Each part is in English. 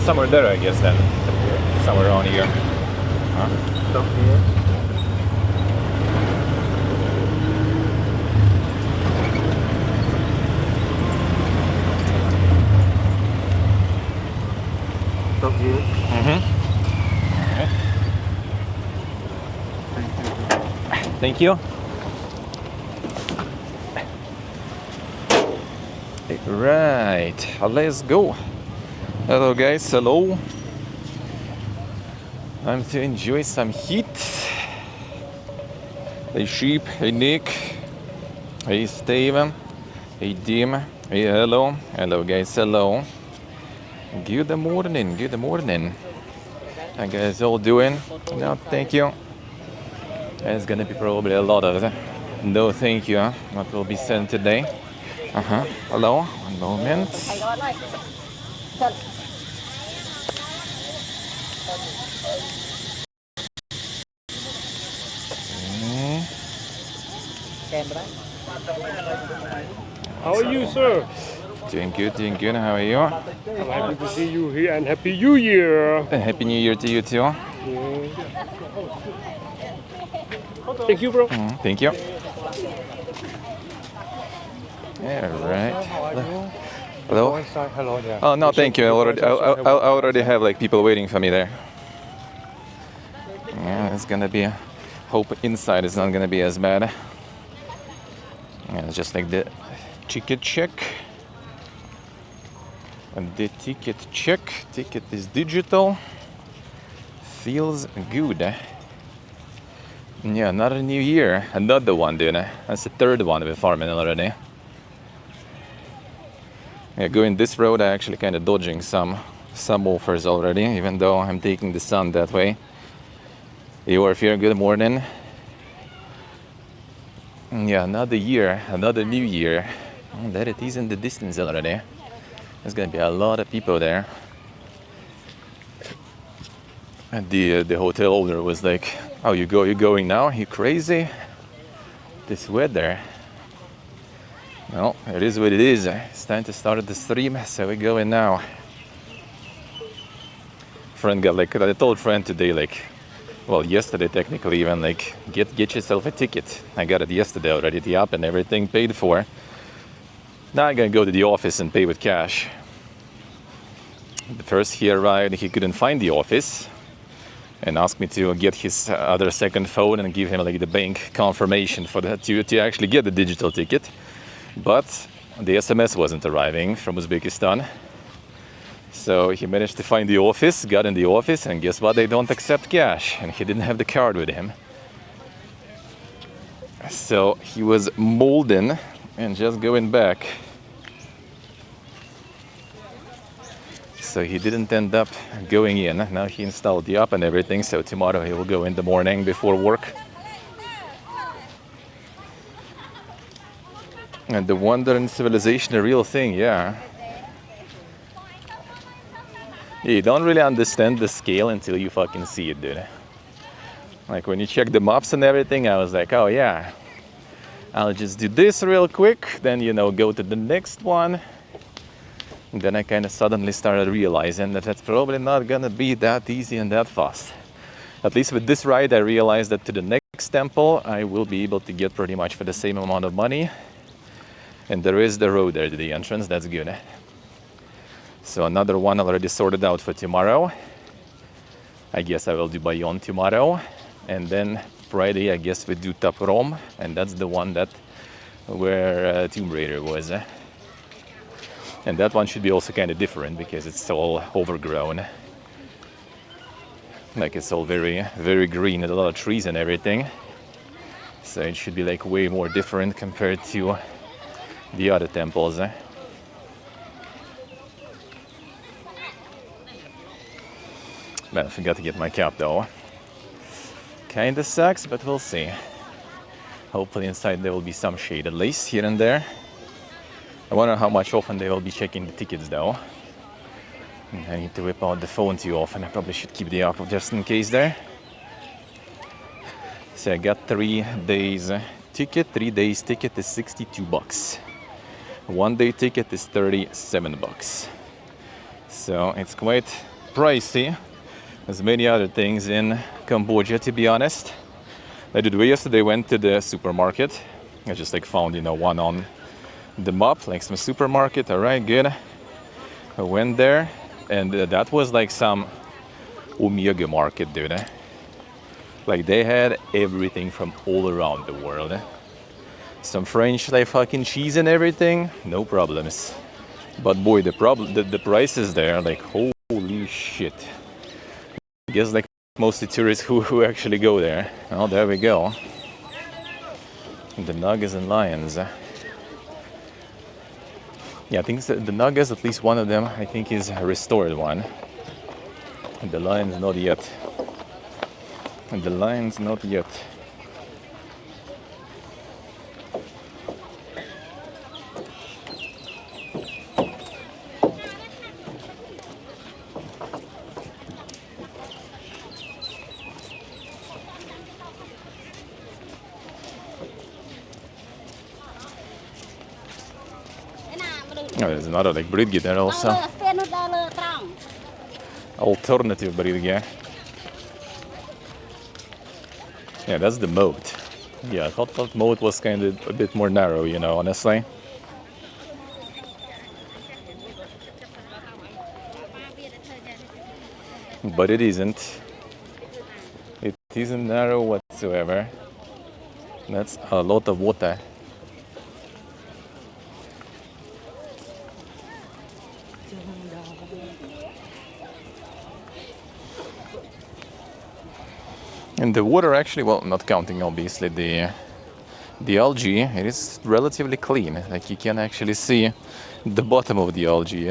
somewhere there, I guess, then. Somewhere around here. Huh? Stop here. Stop here. Thank you. Right, let's go. Hello guys, hello. I'm to enjoy some heat. Hey Sheep, hey Nick, hey Steven, hey Dim, hey hello. Hello guys, hello. Good morning, good morning. How you guys all doing? No, thank you. There's gonna be probably a lot of no thank you what will be sent today. Hello, one moment. How are you, sir? Doing good, doing good. How are you? I'm happy to see you here and Happy New Year. Happy New Year to you too. Thank you, bro. Thank you. Yeah, right. Hello. Hello there. Oh no, thank you. I already have like people waiting for me there. Yeah, it's gonna be. Hope inside is not gonna be as bad. Yeah, it's just like the ticket check. And the ticket check. Ticket is digital. Feels good. Yeah, another new year. Another one, dude. That's the third one we're farming already. Yeah, going this road, I actually kind of dodging some offers already, even though I'm taking the sun that way. You are here, good morning. Yeah, another year, another new year. Oh, there it is in the distance already. There's gonna be a lot of people there. And the hotel owner was like, "Oh, you going now? You crazy? This weather." Well, it is what it is. It's time to start the stream, so we're going now. Friend got like, I told friend today, like, well, yesterday technically even, like, get yourself a ticket. I got it yesterday already, the app and everything paid for. Now I'm gonna go to the office and pay with cash. The first he arrived, he couldn't find the office and asked me to get his other second phone and give him like the bank confirmation for that to actually get the digital ticket. But the SMS wasn't arriving from Uzbekistan. So he managed to find the office, got in the office, and guess what? They don't accept cash, and he didn't have the card with him. So he was molding and just going back. So he didn't end up going in. Now he installed the app and everything, so tomorrow he will go in the morning before work. And the wonder and civilization, a real thing, yeah. You don't really understand the scale until you fucking see it, dude. Like when you check the maps and everything, I was like, oh yeah, I'll just do this real quick, then, you know, go to the next one. And then I kind of suddenly started realizing that that's probably not gonna be that easy and that fast. At least with this ride, I realized that to the next temple, I will be able to get pretty much for the same amount of money. And there is the road there to the entrance, that's good. So another one already sorted out for tomorrow. I guess I will do Bayonne tomorrow. And then Friday, I guess we do Taprom. And that's the one that where Tomb Raider was. And that one should be also kind of different because it's all overgrown. Like it's all very, very green and a lot of trees and everything. So it should be like way more different compared to the other temples. Man, I forgot to get my cap though. Kinda sucks, but we'll see. Hopefully inside there will be some shade at least here and there. I wonder how much often they will be checking the tickets though. I need to whip out the phone too often. I probably should keep the app just in case there. So I got 3 days ticket. 3 days ticket is $62. 1 day ticket is $37. So it's quite pricey as many other things in Cambodia, to be honest. I did yesterday, went to the supermarket. I just like found, one on the map, like some supermarket. All right, good. I went there, and that was like some omega market, dude. Like they had everything from all around the world. Some French like fucking cheese and everything, no problems. But boy, the prices there, like holy shit. I guess like mostly tourists who actually go there. Oh, there we go. The nuggets and lions. Yeah, I think the nuggets, at least one of them, I think is a restored one. And the lions not yet. And the lions not yet. Oh, there's another like bridge there also. Alternative bridge. Yeah, that's the moat. Yeah, I thought that moat was kind of a bit more narrow, honestly. But it isn't. It isn't narrow whatsoever. That's a lot of water. And the water actually, well, not counting obviously the algae, it is relatively clean. Like you can actually see the bottom of the algae,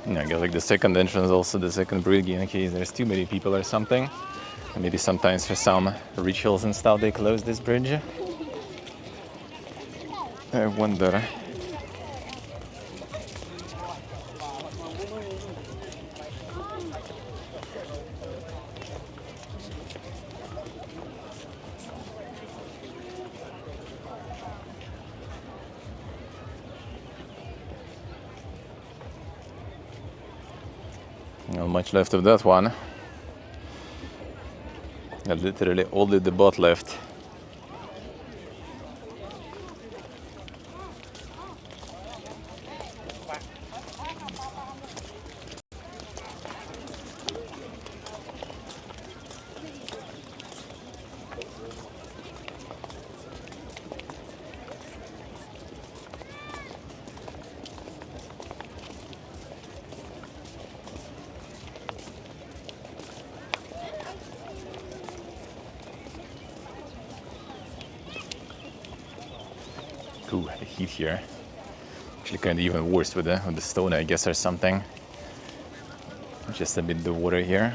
Yeah, I guess like the second entrance, also the second bridge, in case there's too many people or something. And maybe sometimes for some rituals and stuff they close this bridge. I wonder. Not much left of that one. Literally only the boat left. Ooh, the heat here. Actually kind of even worse with the stone, I guess, or something. Just a bit the water here.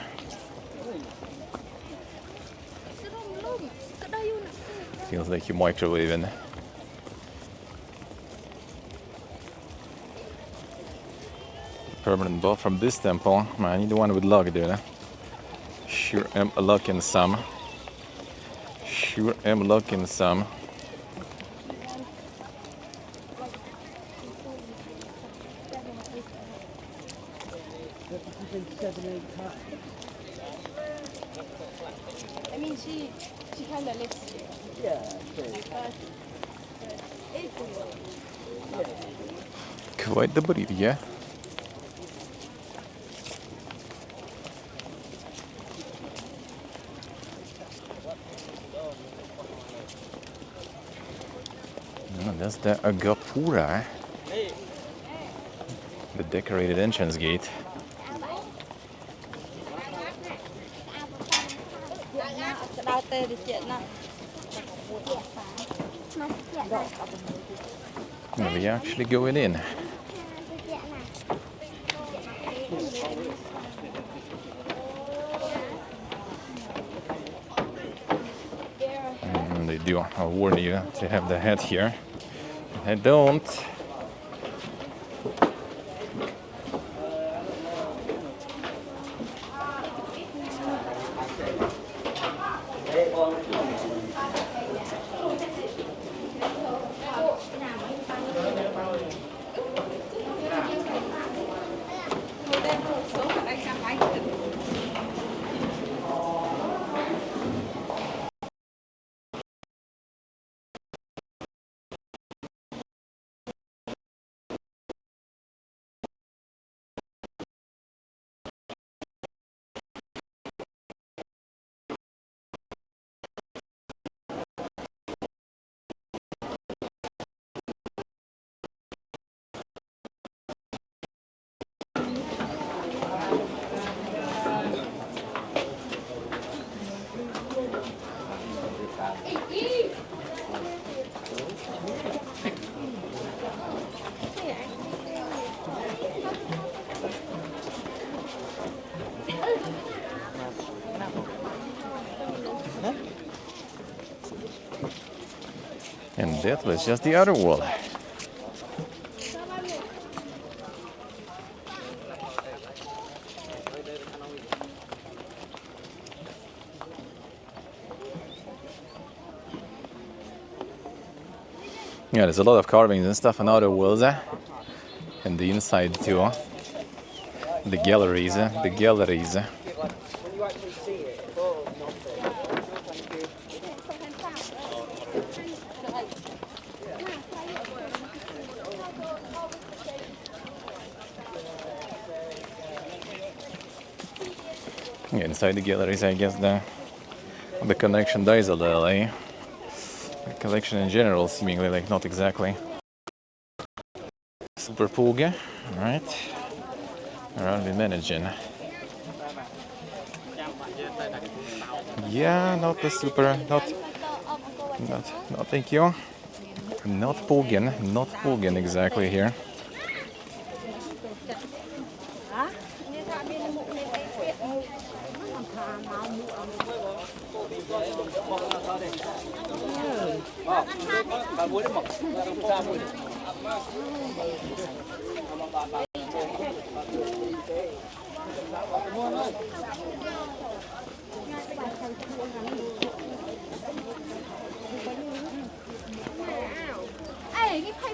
Feels like you're microwaving. Permanent bow from this temple. Man, I need the one with luck, dude. Sure am looking some. Sure am looking some. I mean, she kind of lives here. Yeah. Quite the bridge, yeah. Oh, that's the Agapura. The decorated entrance gate. And we actually going in. And they do warn you to have the hat here. I don't. And that was just the outer wall. Yeah, there's a lot of carvings and stuff on outer walls, and the inside too. The galleries, the galleries. Yeah, inside the galleries, I guess the connection dies a little, eh? The collection in general, seemingly like not exactly super pooga, right? Around we managing. Yeah, not the super, not, thank you. Not Pugin exactly here.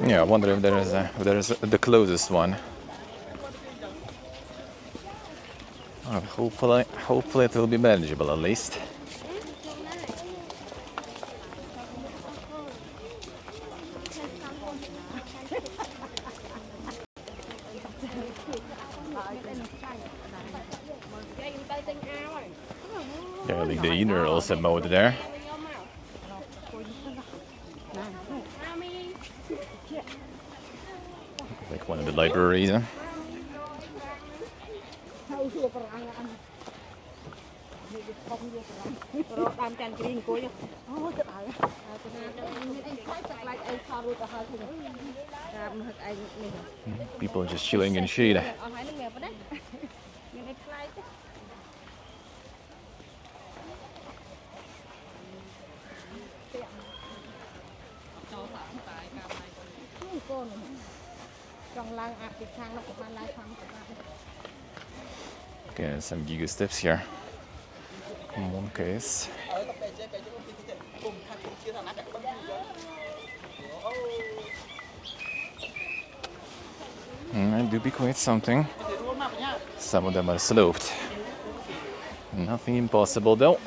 Yeah, I wonder if there is the closest one. Well, hopefully it will be manageable at least. Yeah, like the inner also mode there. Like one of the libraries. People just chilling in shade. Okay, some giga steps here. One case. It do be quite something. Some of them are sloped. Nothing impossible though.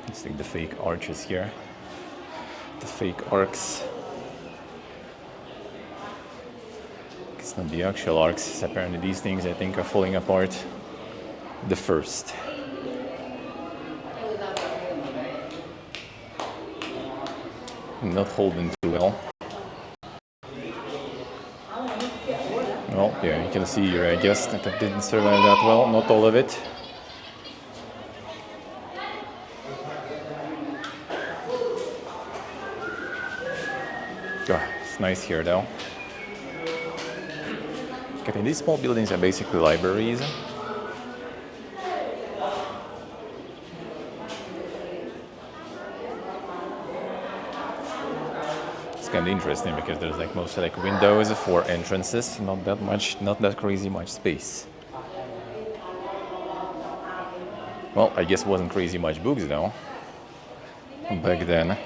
Let's take the fake arches here. The fake arcs. It's not the actual arcs. Apparently these things, I think, are falling apart the first. Not holding too well. Well, yeah, you can see here, I guess, that it didn't survive that well. Not all of it. Oh, it's nice here, though. Okay, these small buildings are basically libraries. It's kind of interesting because there's like mostly like windows for entrances, not that much, not that crazy much space. Well, I guess it wasn't crazy much books though back then.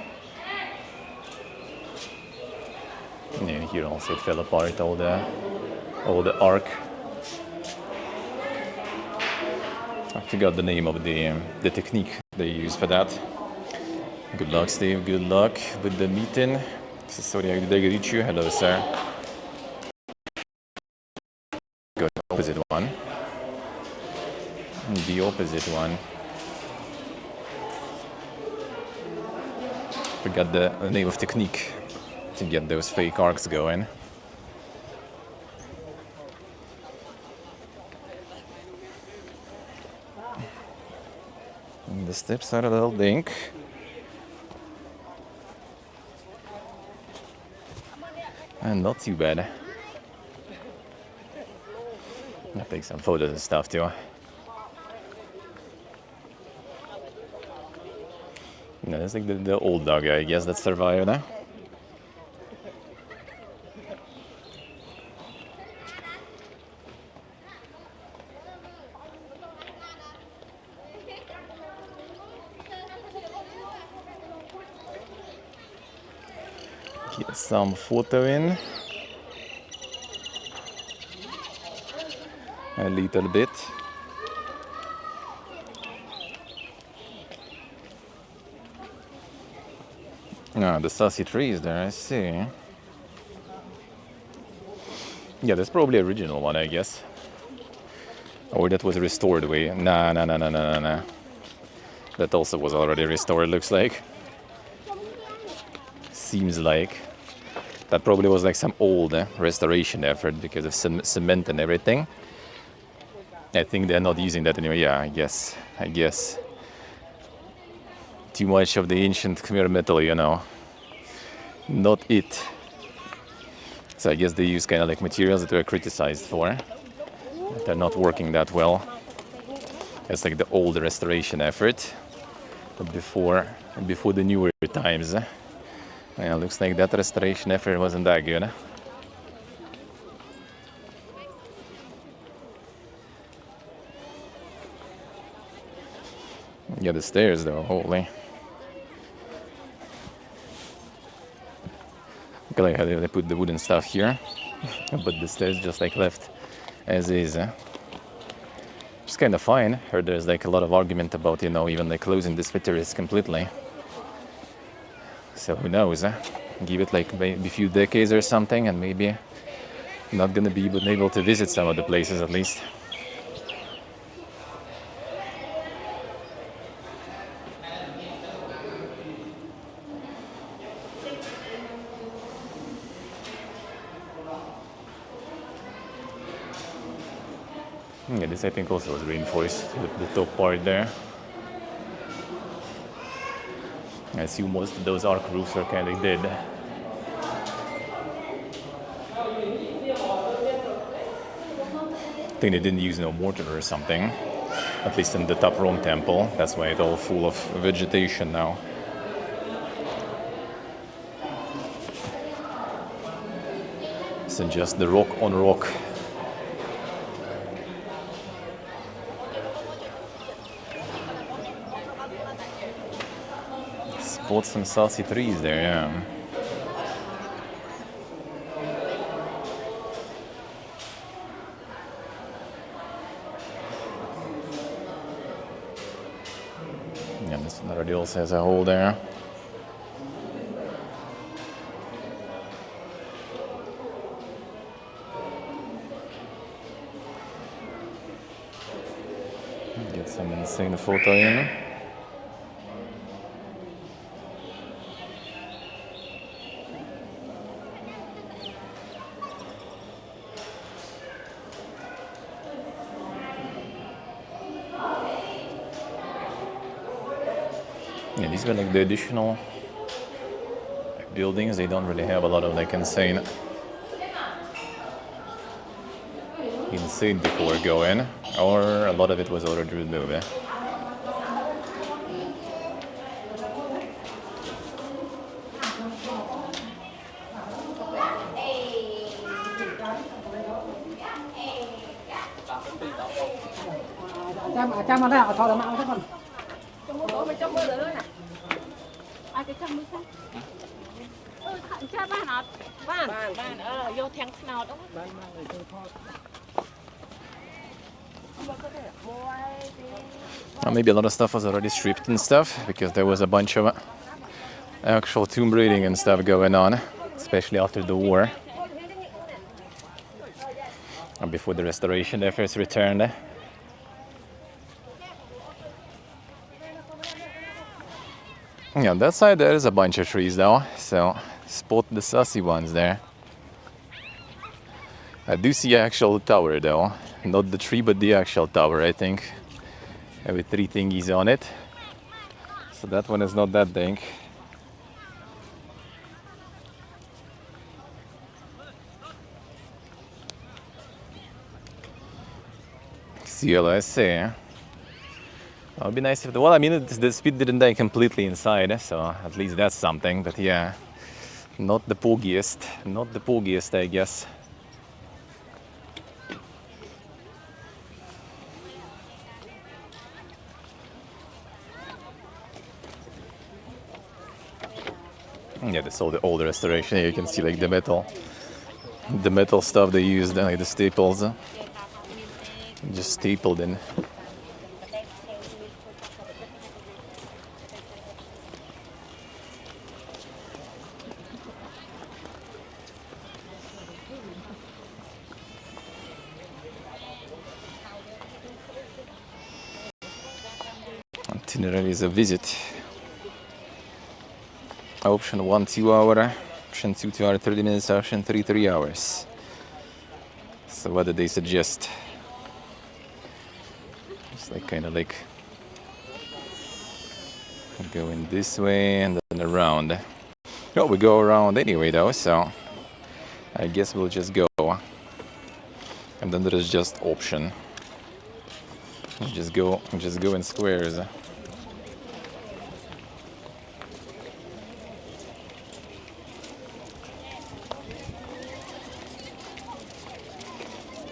And here also it fell apart, all the arc. I forgot the name of the technique they use for that. Good luck, Steve. Good luck with the meeting. Sorry, did I reach you? Hello, sir. Go to the opposite one. The opposite one. Forgot the name of technique to get those fake arcs going. And the steps are a little dink. And not too bad. I'll take some photos and stuff too. No, that's like the old dog, I guess, that survived. Get some photo in. A little bit. Ah, the sassy trees there, I see. Yeah, that's probably original one, I guess. Or that was restored way. Nah. That also was already restored, looks like. Seems like. That probably was like some old restoration effort because of cement and everything. I think they're not using that anymore. Yeah, I guess. Too much of the ancient Khmer metal, you know. Not it. So I guess they use kind of like materials that were criticized for. They're not working that well. It's like the old restoration effort. But before the newer times. Yeah, looks like that restoration effort wasn't that good. Yeah, the stairs though, holy. Look at like how they put the wooden stuff here, but the stairs just like left as is. It's kind of fine. Heard there's like a lot of argument about, you know, even like closing this terrace completely. So who knows? Give it like maybe a few decades or something, and maybe not gonna be able to visit some of the places at least. Yeah, this I think also was reinforced, the top part there. I assume most of those arc roofs are kind of dead. I think they didn't use no mortar or something, at least in the top Rome temple. That's why it's all full of vegetation now. So just the rock on rock. Spot some salty trees there, yeah. And this already also has a hole there. Get some insane photo in. Yeah, these were like the additional buildings. They don't really have a lot of like insane decor going, or a lot of it was already removed. Cha mà đây họ là mạo thế còn. Trong bố mày trong mưa rồi nè. Ai cái trong mưa sao? Cha ba nó. Ba. Vô thang nào đó. Maybe a lot of stuff was already stripped and stuff because there was a bunch of actual tomb raiding and stuff going on, especially after the war. And before the restoration efforts returned. Yeah, on that side there is a bunch of trees though, so spot the sussy ones there. I do see an actual tower though, not the tree but the actual tower, I think, with 3 thingies on it. So that one is not that dank. CLSA. It would be nice if well, I mean, the speed didn't die completely inside, so at least that's something. But yeah, not the poogiest, I guess. Yeah, this all the old restoration. Here you can see like the metal stuff they used, like the staples, just stapled in. Itinerary is a visit. Option 1 2 hour, option 2 2 hour 30 minutes, option 3 3 hours. So what did they suggest? It's like kind of like going this way and then around. Oh, we go around anyway though, so I guess we'll just go. And then there is just option. Just go in squares.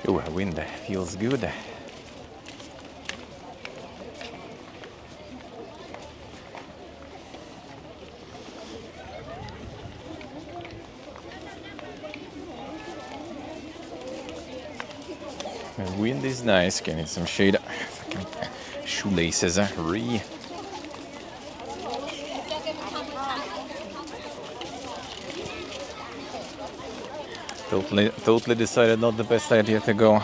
Oh, wind feels good. The wind is nice. Can need some shade. Fucking shoelaces, re. Totally decided not the best idea to go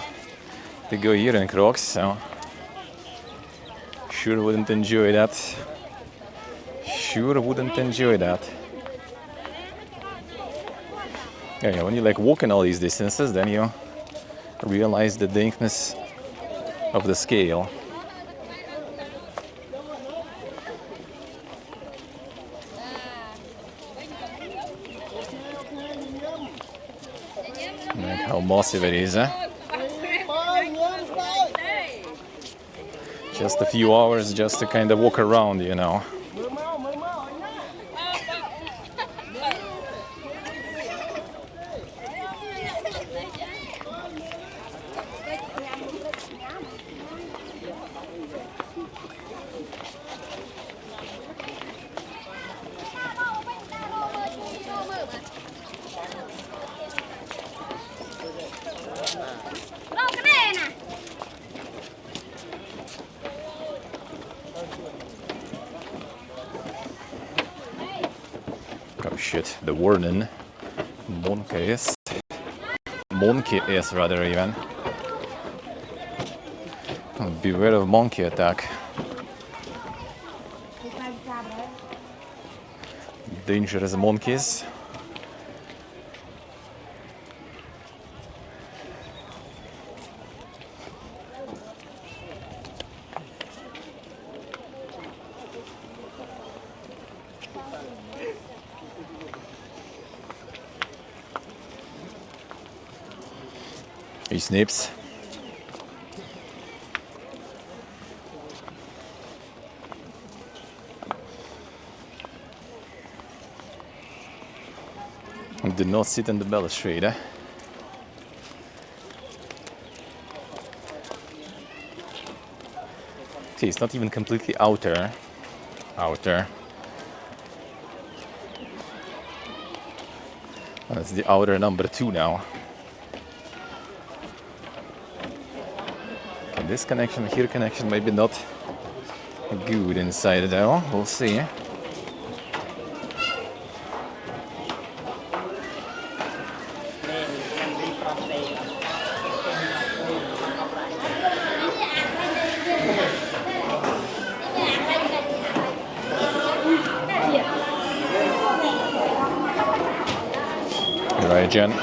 here in Crocs, so sure wouldn't enjoy that. Yeah, when you like walking all these distances, then you realize the dankness of the scale. Like how massive it is, eh? Just a few hours just to kind of walk around, you know. Oh shit, the warden. Monkeys. Monkey is rather even. Beware of monkey attack. Dangerous monkeys. He snips. Do not sit in the balustrade, eh? See, it's not even completely outer. That's the outer number 2 now. Okay, this connection, here connection, maybe not good inside though. We'll see. Right, Jen.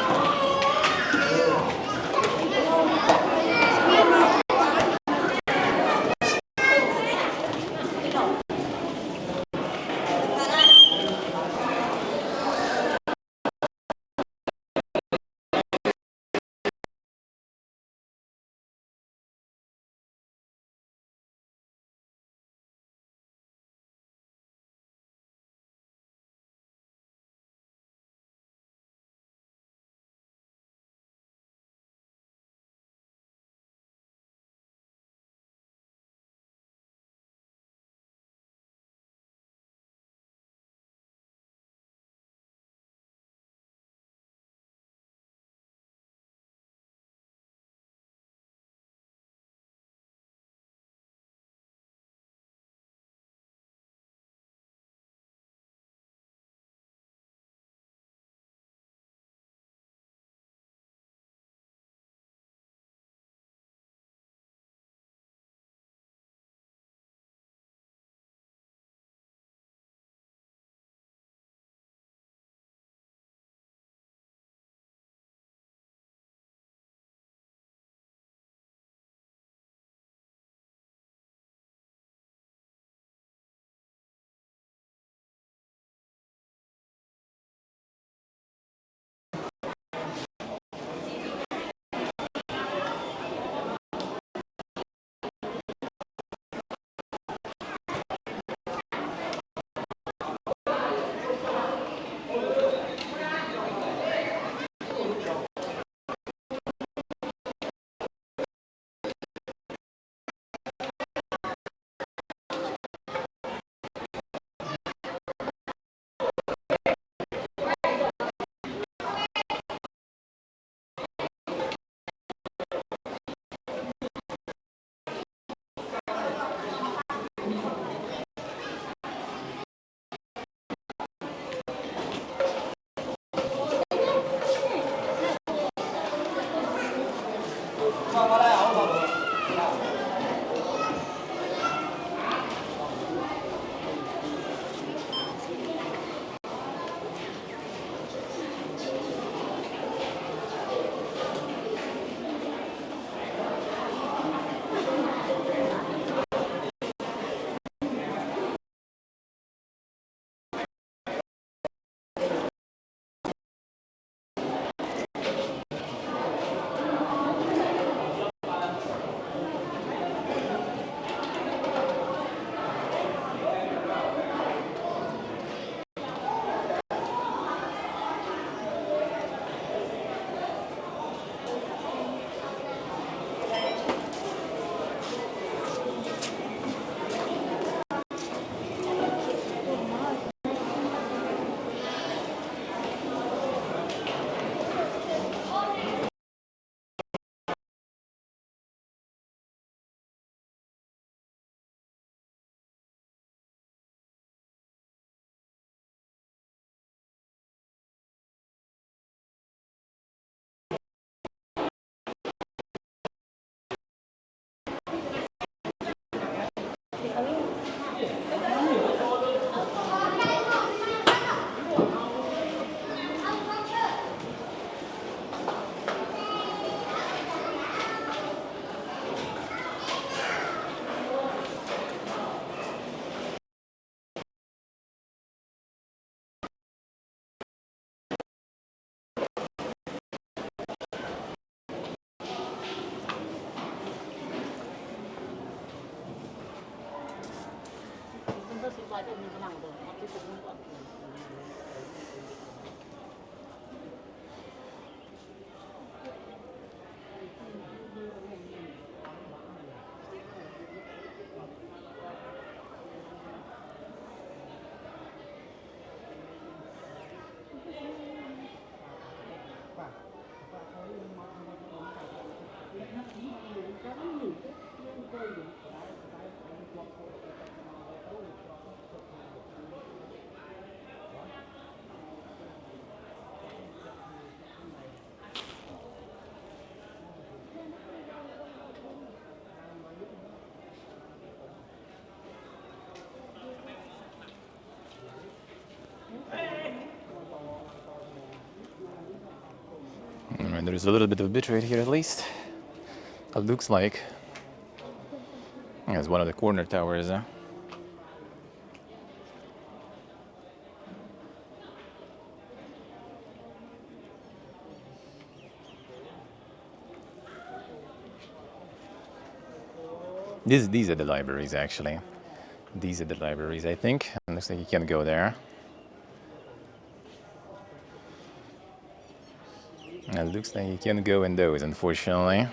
And there's a little bit of bit right here at least. It looks like. It's one of the corner towers. These are the libraries actually. These are the libraries, I think. It looks like you can go there. It looks like you can go in those, unfortunately.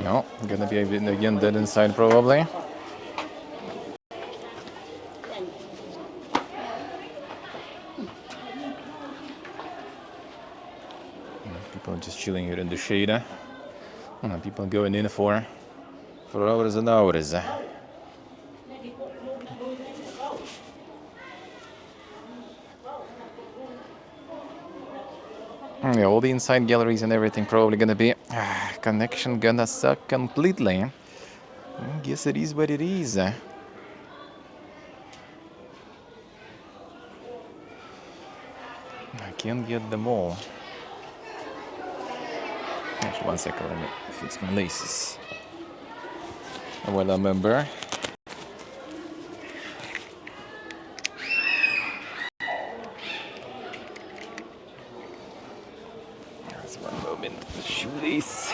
No, gonna be again dead inside probably. People just chilling here in the shade. People going in for hours and hours. Yeah, all the inside galleries and everything probably gonna be connection gonna suck completely. Guess it is what it is. I can't get them all. Actually, 1 second, let me fix my laces. Well, I remember. Just 1 moment. Shoelace.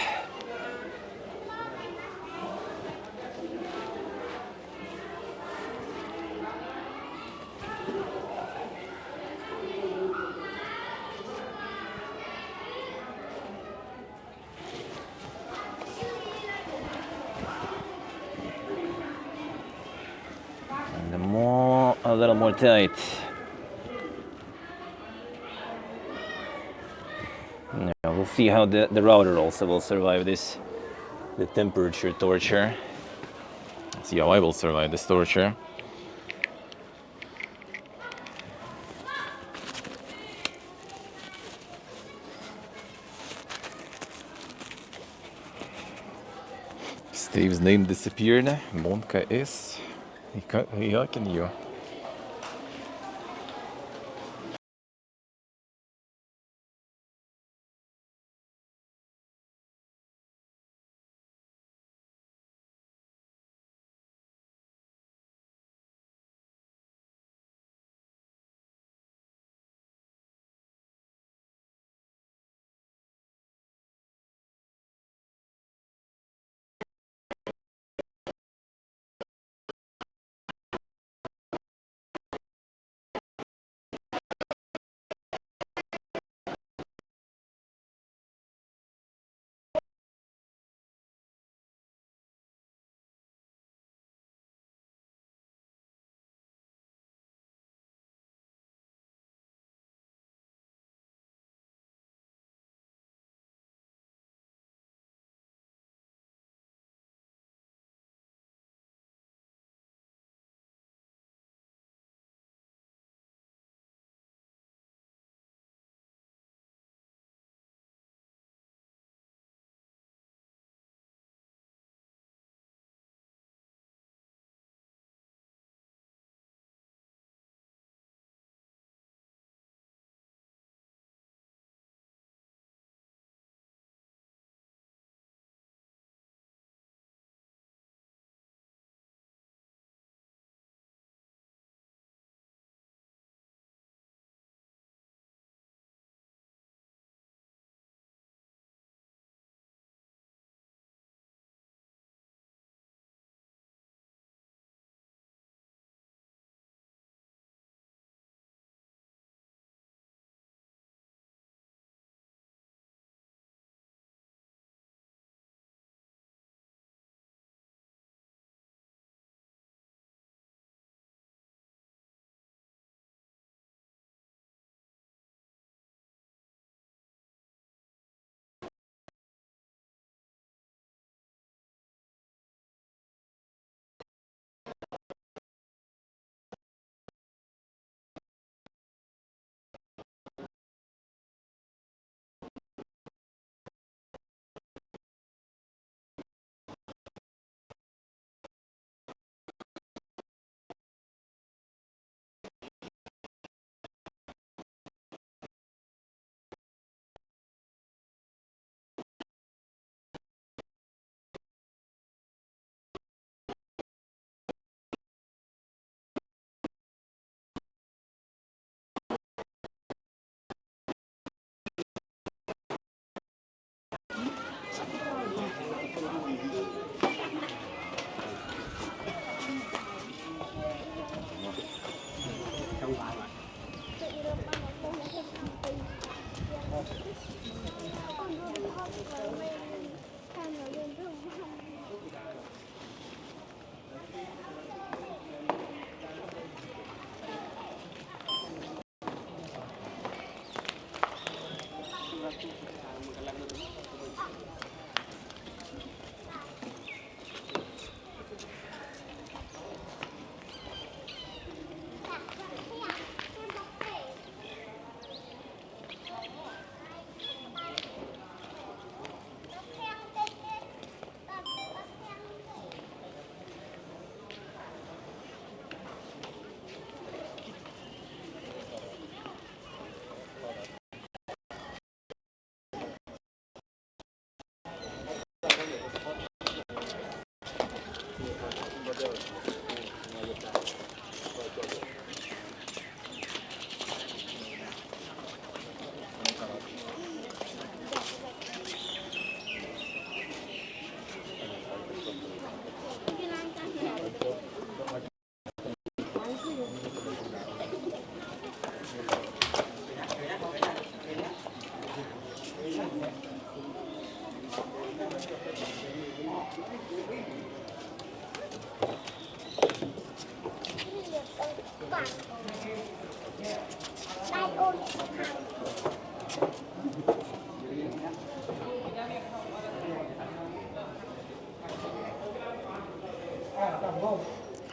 A little more tight. Yeah, we'll see how the router also will survive this, the temperature torture. Let's see how I will survive this torture. Steve's name disappeared. Monka is. How can you?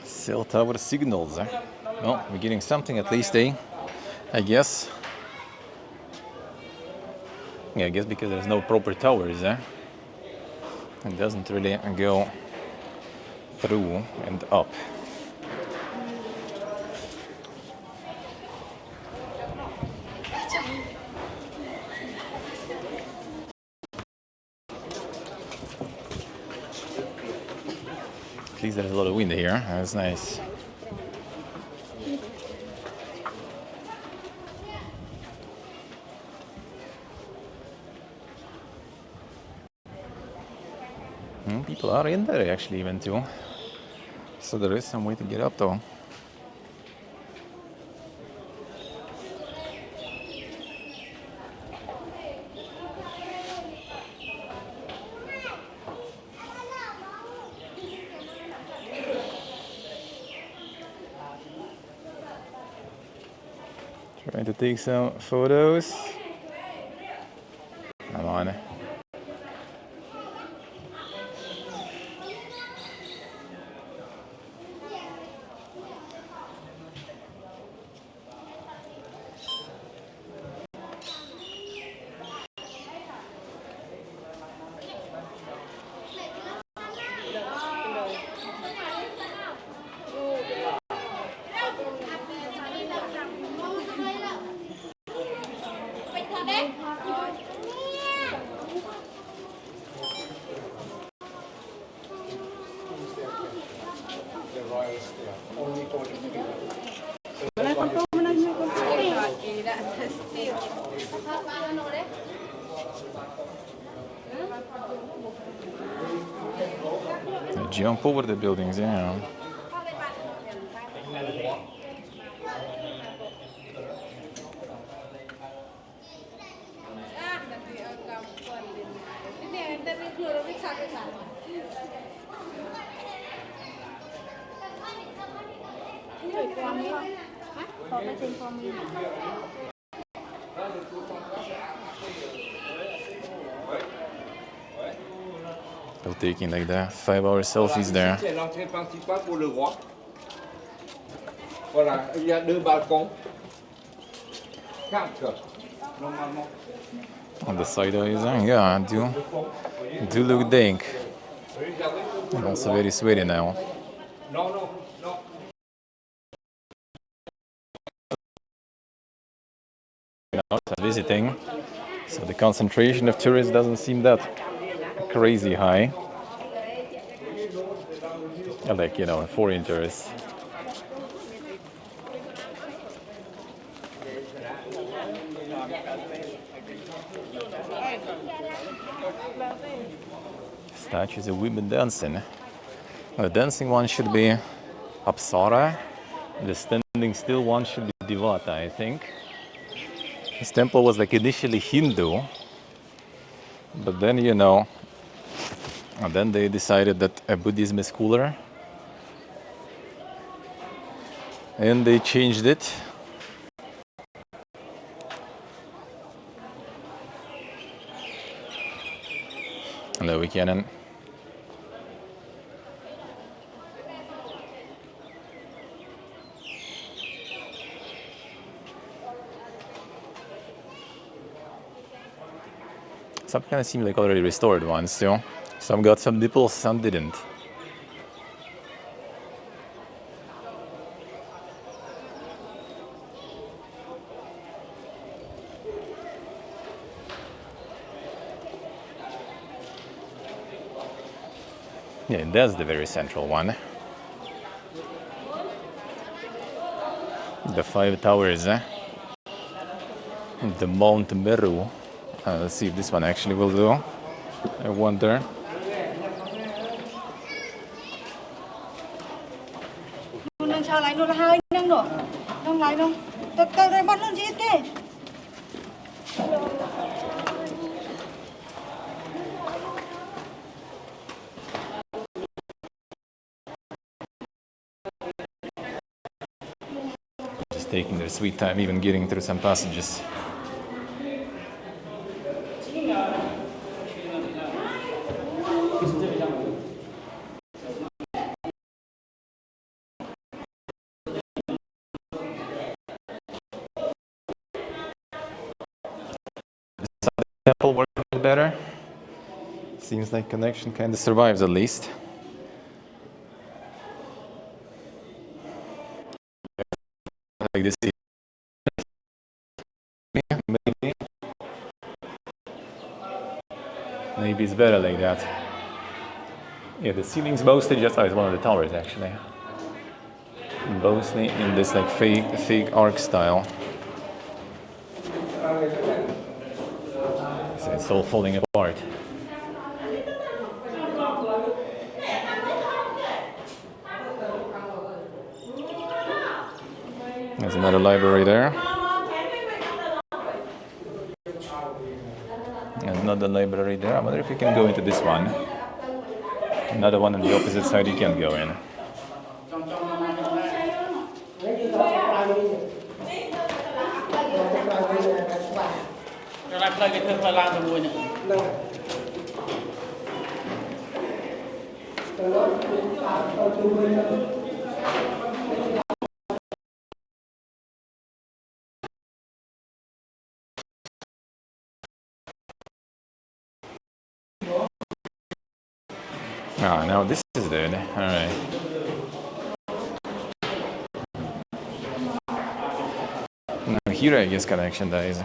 Cell tower signals, eh? Well, we're getting something at least, eh? I guess. Yeah, I guess because there's no proper towers, eh? It doesn't really go through and up. At least there's a lot of wind here. That's nice. People are in there actually even too. So there is some way to get up though. Trying to take some photos. Come on. They jump over the buildings, yeah. They're taking like the 5-hour selfies there. C'est l'entrée principale pour le roi. Voilà, il y a 2 balcons. 4, normalement. On the side yeah, do look dank. I'm also very sweaty now. Non, non, non. Visiting, so the concentration of tourists doesn't seem that crazy high. Like, you know, foreign tourists. Statues of women dancing. The dancing one should be Apsara. The standing still one should be Devata, I think. This temple was like initially Hindu, but then, you know, and then they decided that Buddhism is cooler, and they changed it. And there we can. Some kind of seem like already restored ones too. Some got some nipples, some didn't. Yeah, and that's the very central one. The 5 towers, the Mount Meru. Let's see if this one actually will do. I wonder. taking their sweet time, even getting through some passages. Temple working better. Seems like connection kind of survives at least. Like this. Maybe it's better like that. Yeah, the ceiling's mostly just it's one of the towers actually. Mostly in this like fake arc style. So it's all falling apart. There's another library there. And another library there. I wonder if you can go into this one. Another one on the opposite side you can't go in. Ah, now this is good. Alright. Now here I guess connection dies.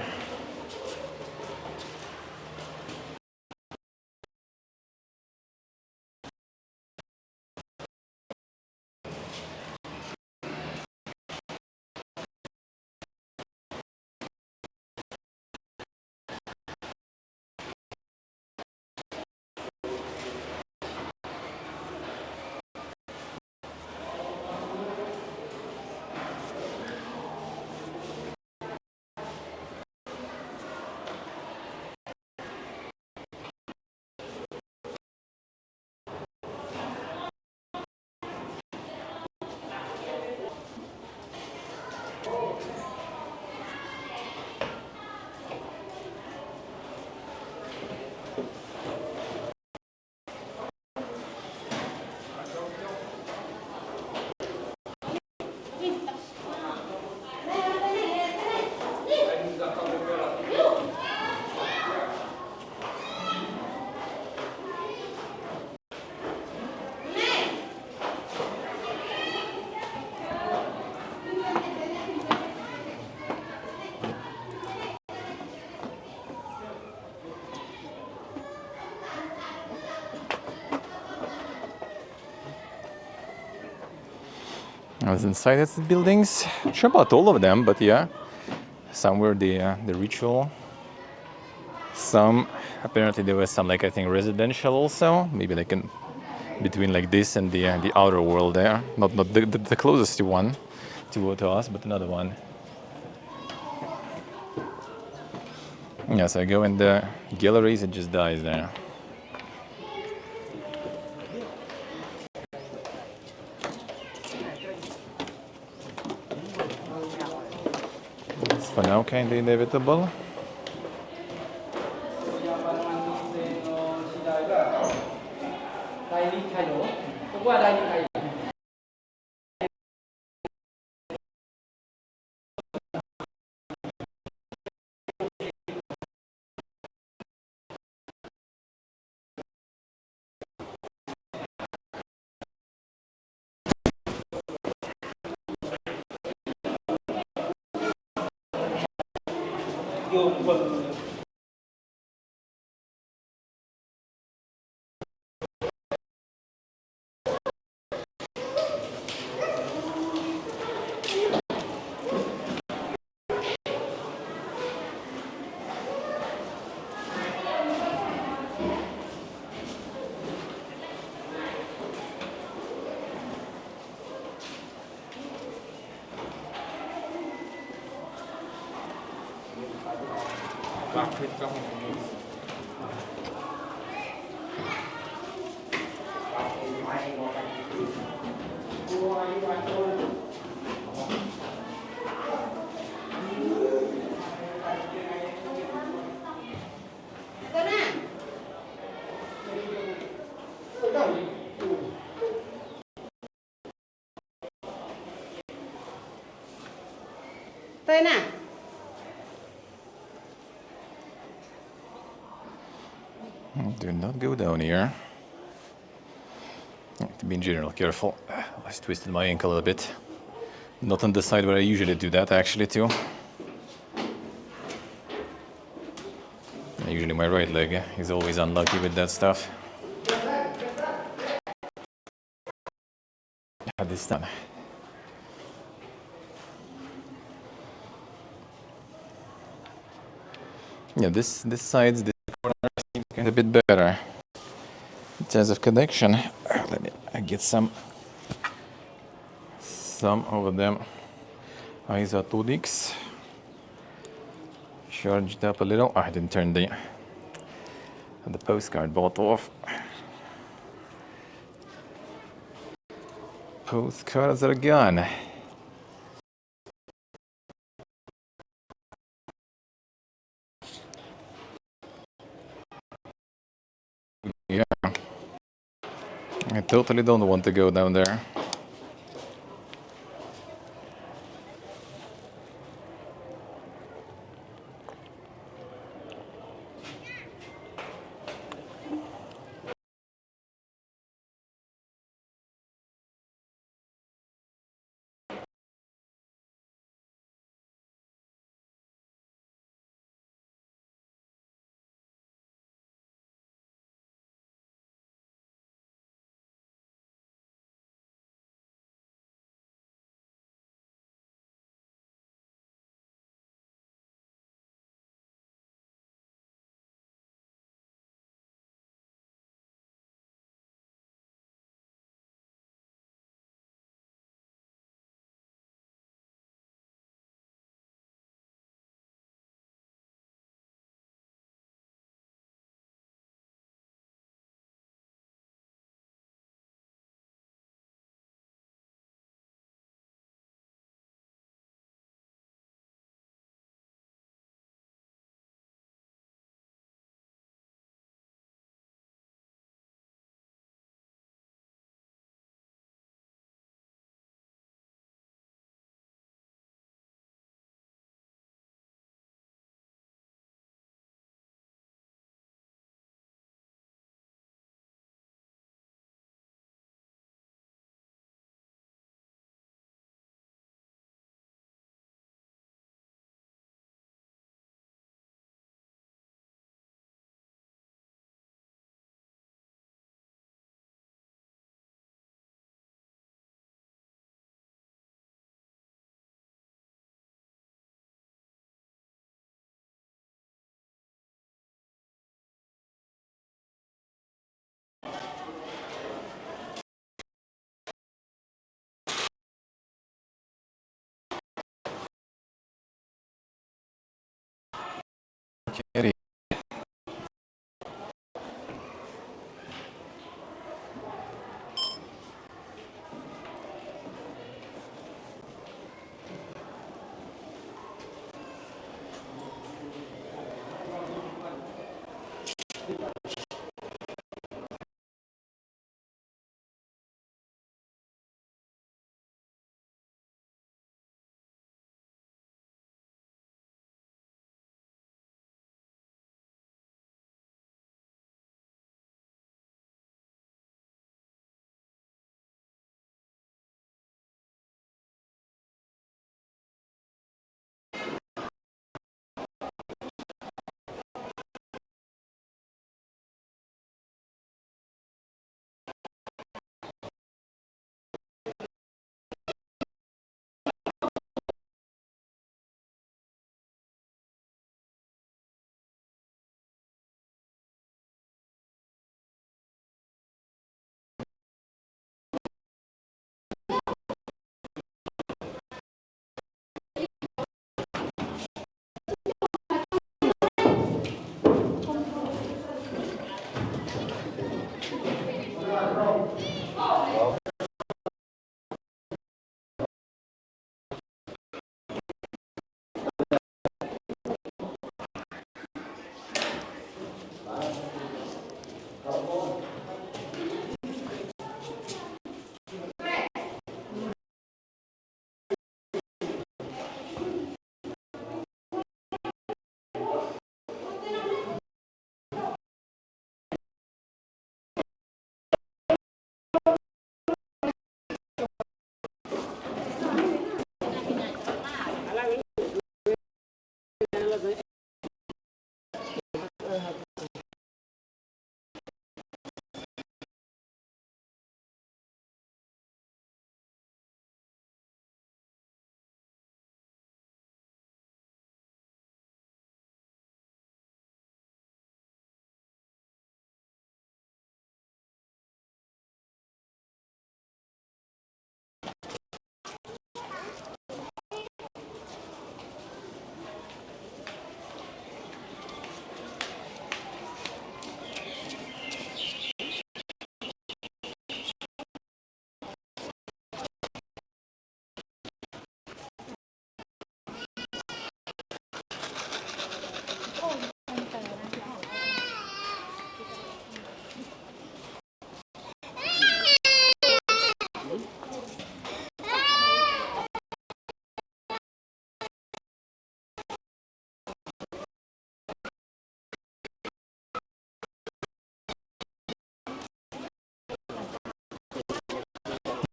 I was inside the buildings. Not sure about all of them, but yeah, some were the ritual. Some apparently there was some like I think residential also. Maybe like in between like this and the outer world there. Not the closest one to us, but another one. Yes, I go in the galleries. It just dies there. It's for now kind of inevitable. Tới nè. Do not go down here. To be in general careful. I just twisted my ankle a little bit. Not on the side where I usually do that, actually, too. Usually my right leg is always unlucky with that stuff. This time. Yeah, this corner seems kind of a bit better in terms of connection. Let me get some of them isotonics charged up a little. I didn't turn the postcard bottle off. Postcards are gone. Yeah, I totally don't want to go down there.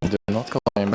Do not climb.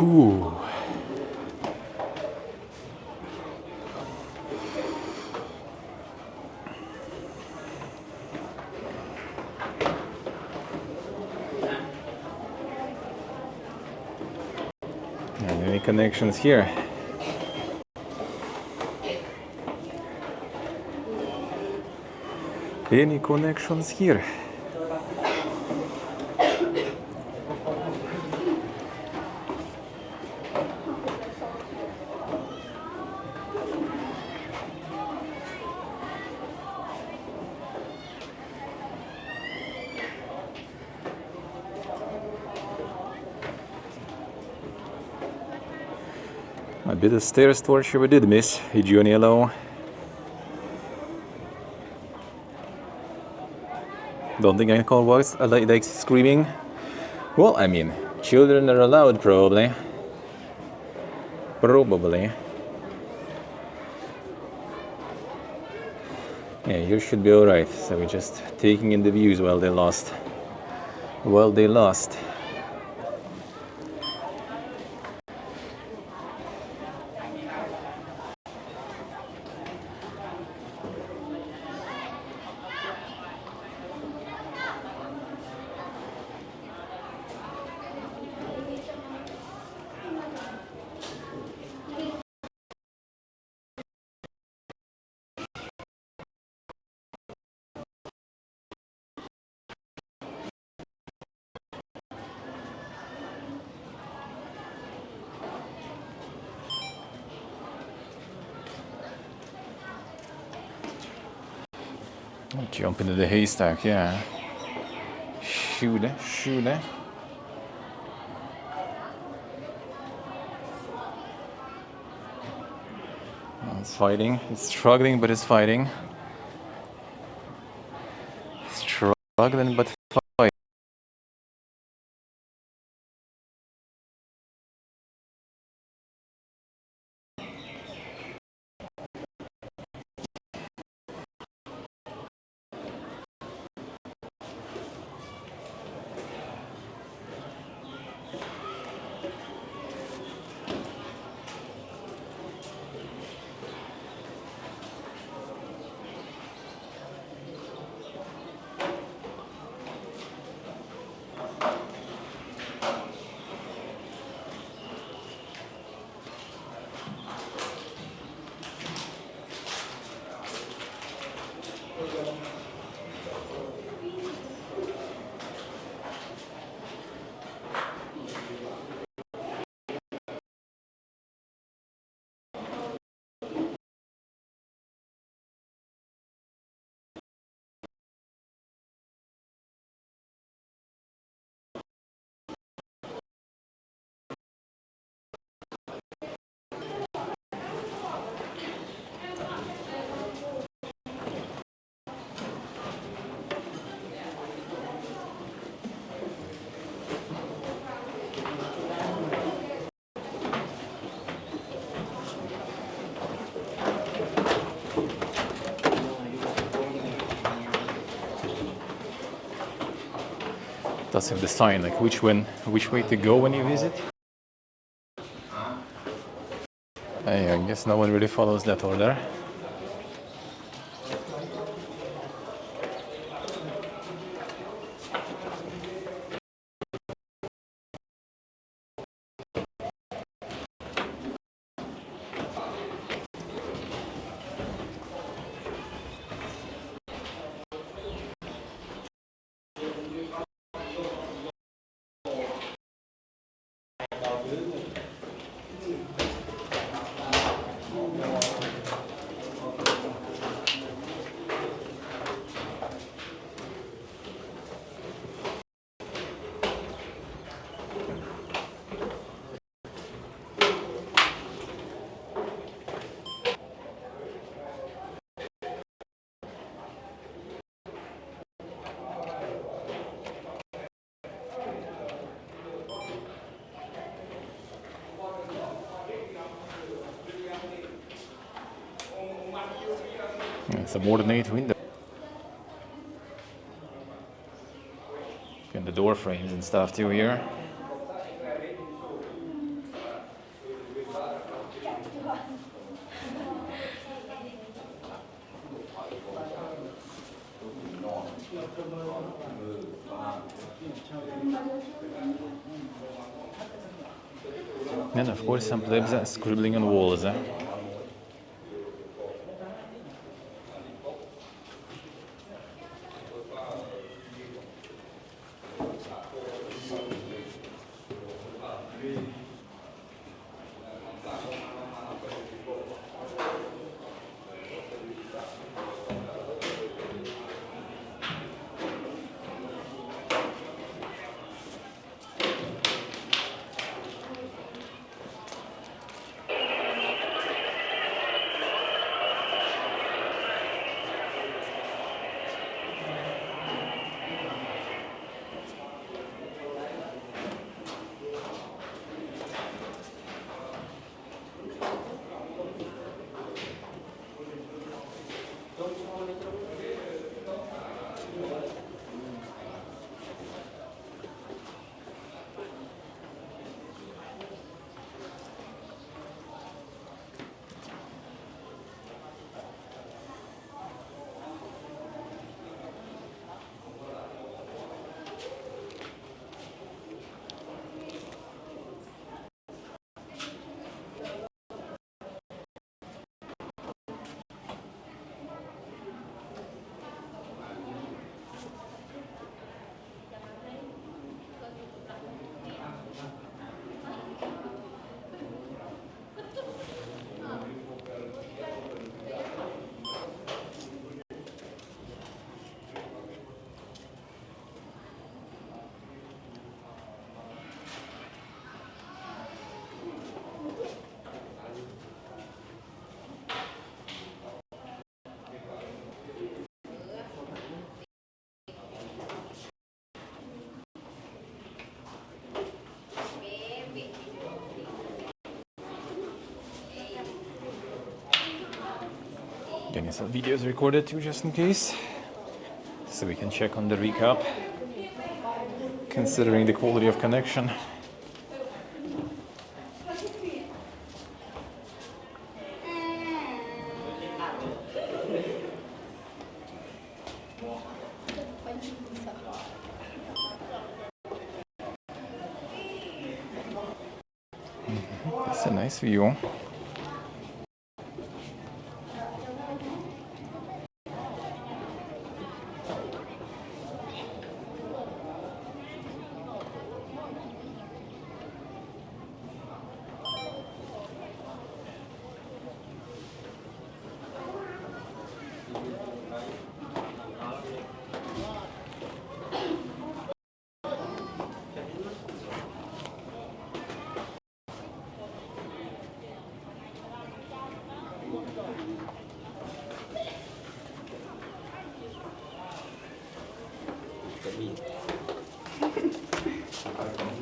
Whew. And any connections here? Any connections here? A bit of stairs torture we did miss, Johnny Yellow. Don't think Angkor Wat like screaming. Well, I mean, children are allowed probably. Probably. Yeah, you should be alright. So we're just taking in the views while they lost. Well, they lost. Jump into the haystack, yeah. Shoot it, shoot it. It's fighting. It's struggling, but it's fighting. Struggling, but fighting. Does have the sign like which way to go when you visit. I guess no one really follows that order. It's a ornate window. And the door frames and stuff too here. And of course some plebs are scribbling on walls. Getting some videos recorded too, just in case, so we can check on the recap, considering the quality of connection. That's a nice view.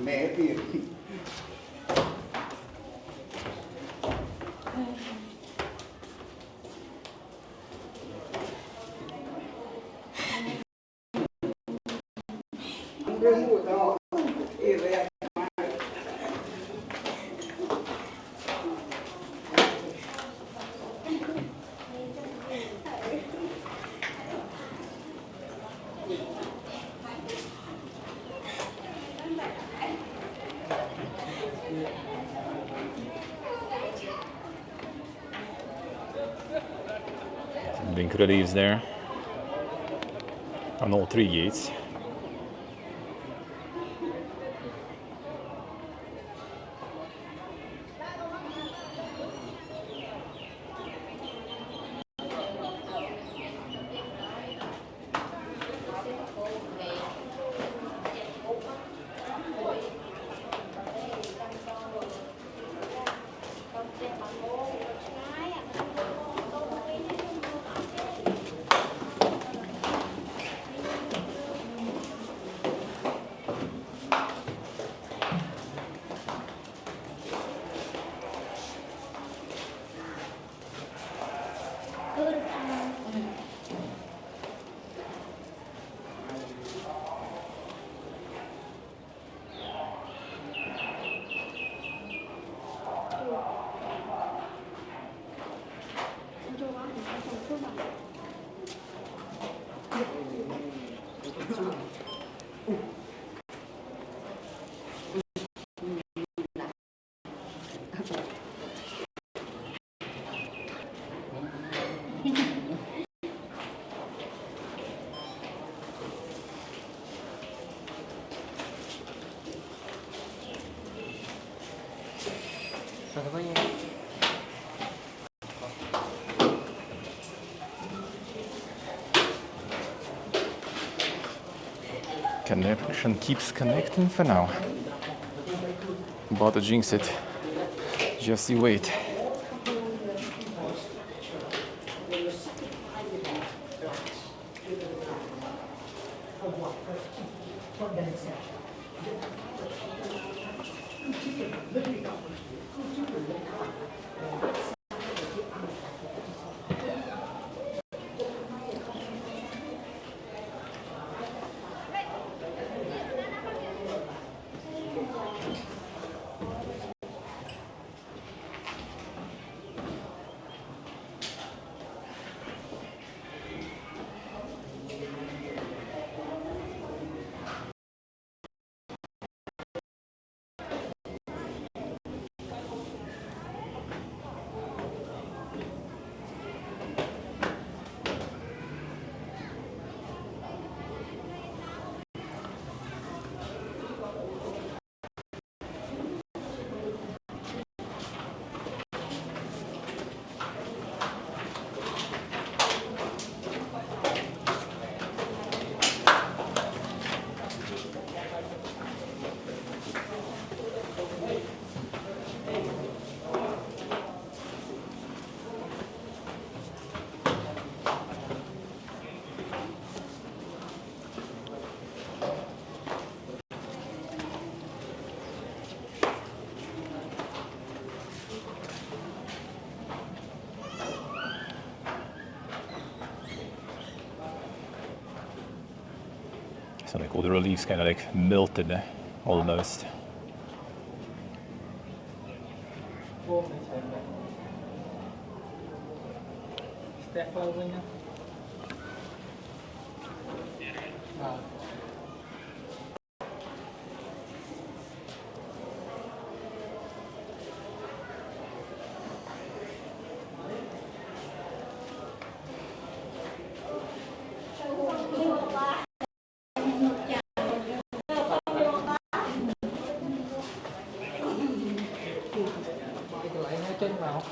Mẹ tiền. Big reliefs there on all three gates. Connection keeps connecting for now. About to jinx it. Just you wait. So like all the reliefs kind of like melted almost. chân vào.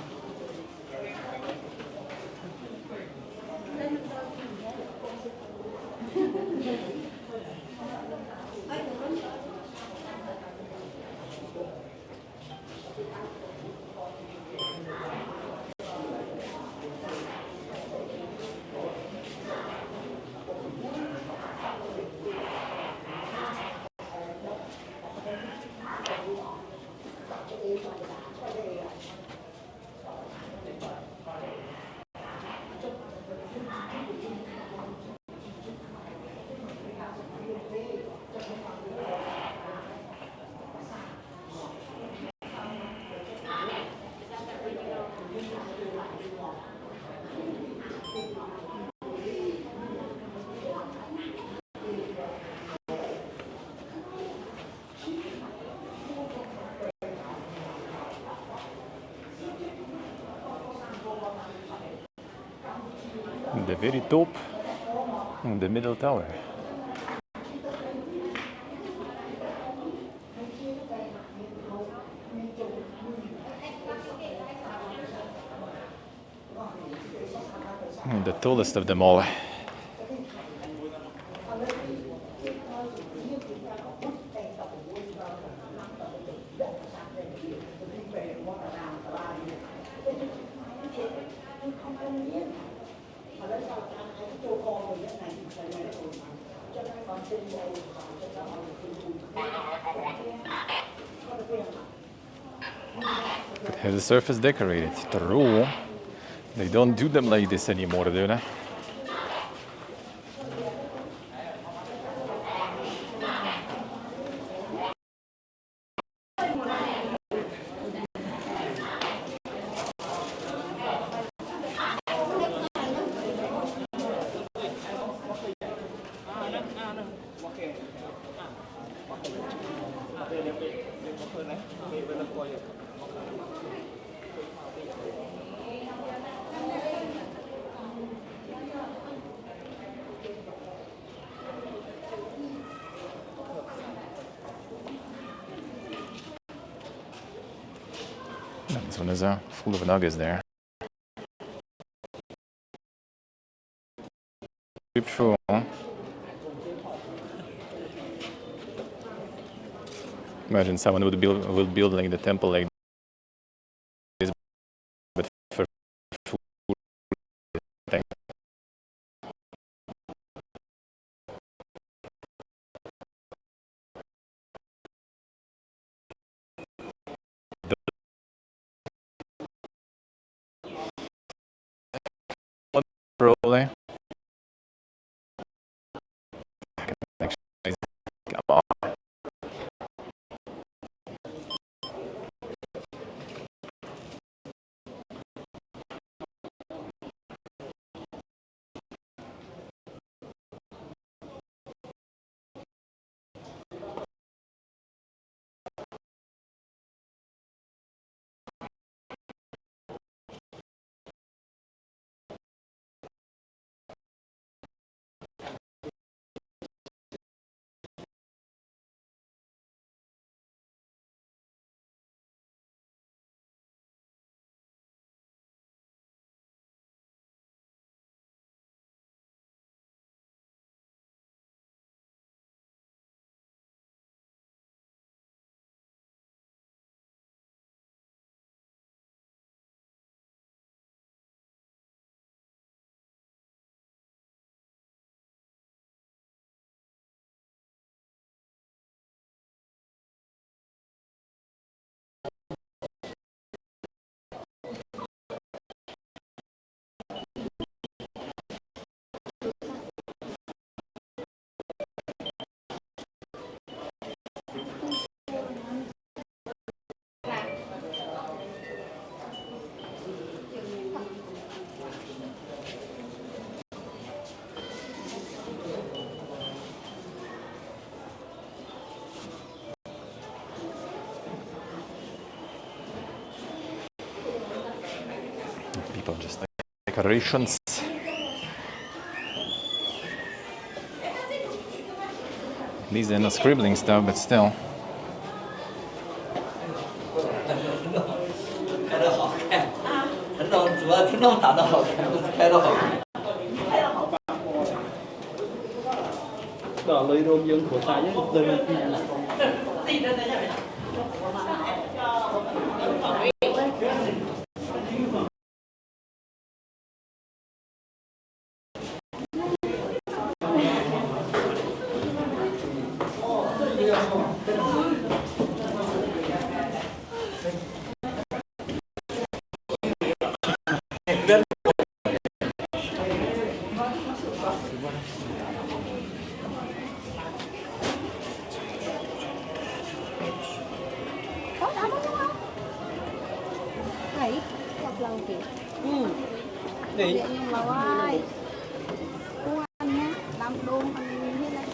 The very top, the middle tower. The tallest of them all. Has the surface decorated. True. They don't do them like this anymore, do they? This one is full of nuggets there. True. Imagine someone would build like the temple like this, but for food. Probably. Come on. People just like decorations. These are not scribbling stuff, but still. 拍的好看，陈总主要陈总长得好看，不是拍的好看。Đó lời đồn dân của ta với lời đồn tiền là Thấy gặp lâu kìa. Đi. Điện nhưng mà ơi. Cô ăn nhá, làm đôn ăn như này.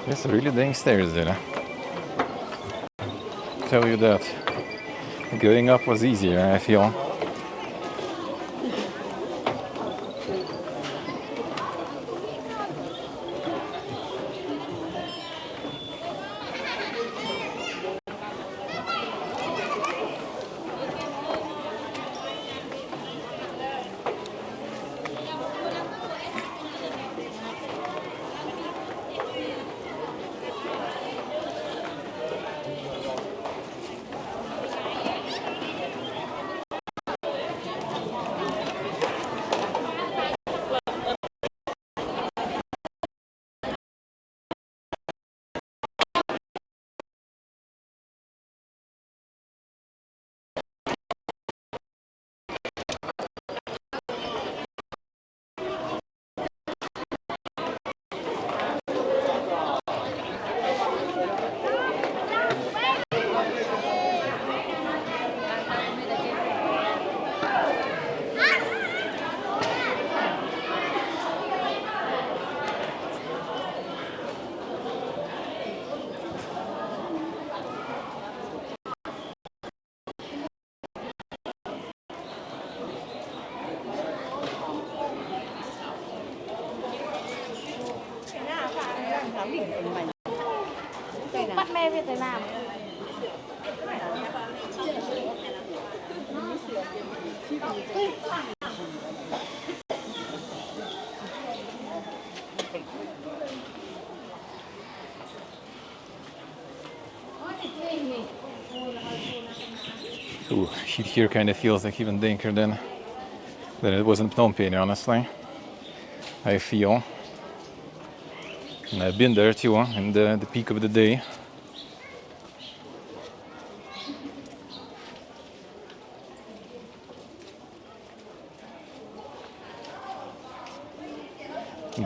It's really dang stairs there. Tell you that. Going up was easier, I feel. Bắt me Việt Nam. Ooh, heat here kind of feels like even danker than it was in Phnom Penh, honestly. I feel. And I've been there too, in the peak of the day.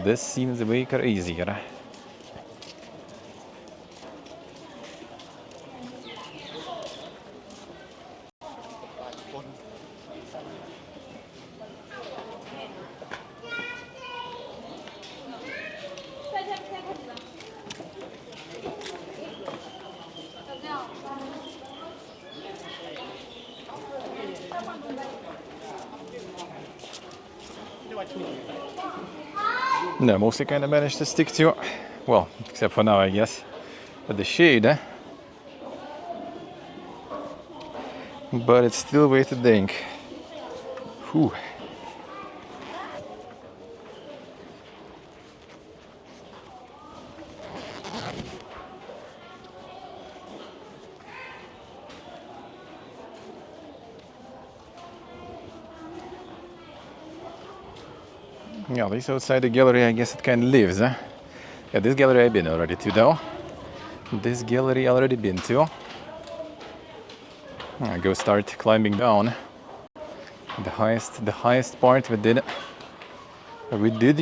This seems way easier. No, mostly kind of managed to stick to, well, except for now, I guess, but the shade, but it's still way too dank. Whew. Yeah, at least outside the gallery, I guess it kind of lives, huh? Yeah, this gallery I've been already to, though. This gallery already been to. I go start climbing down. The highest part we did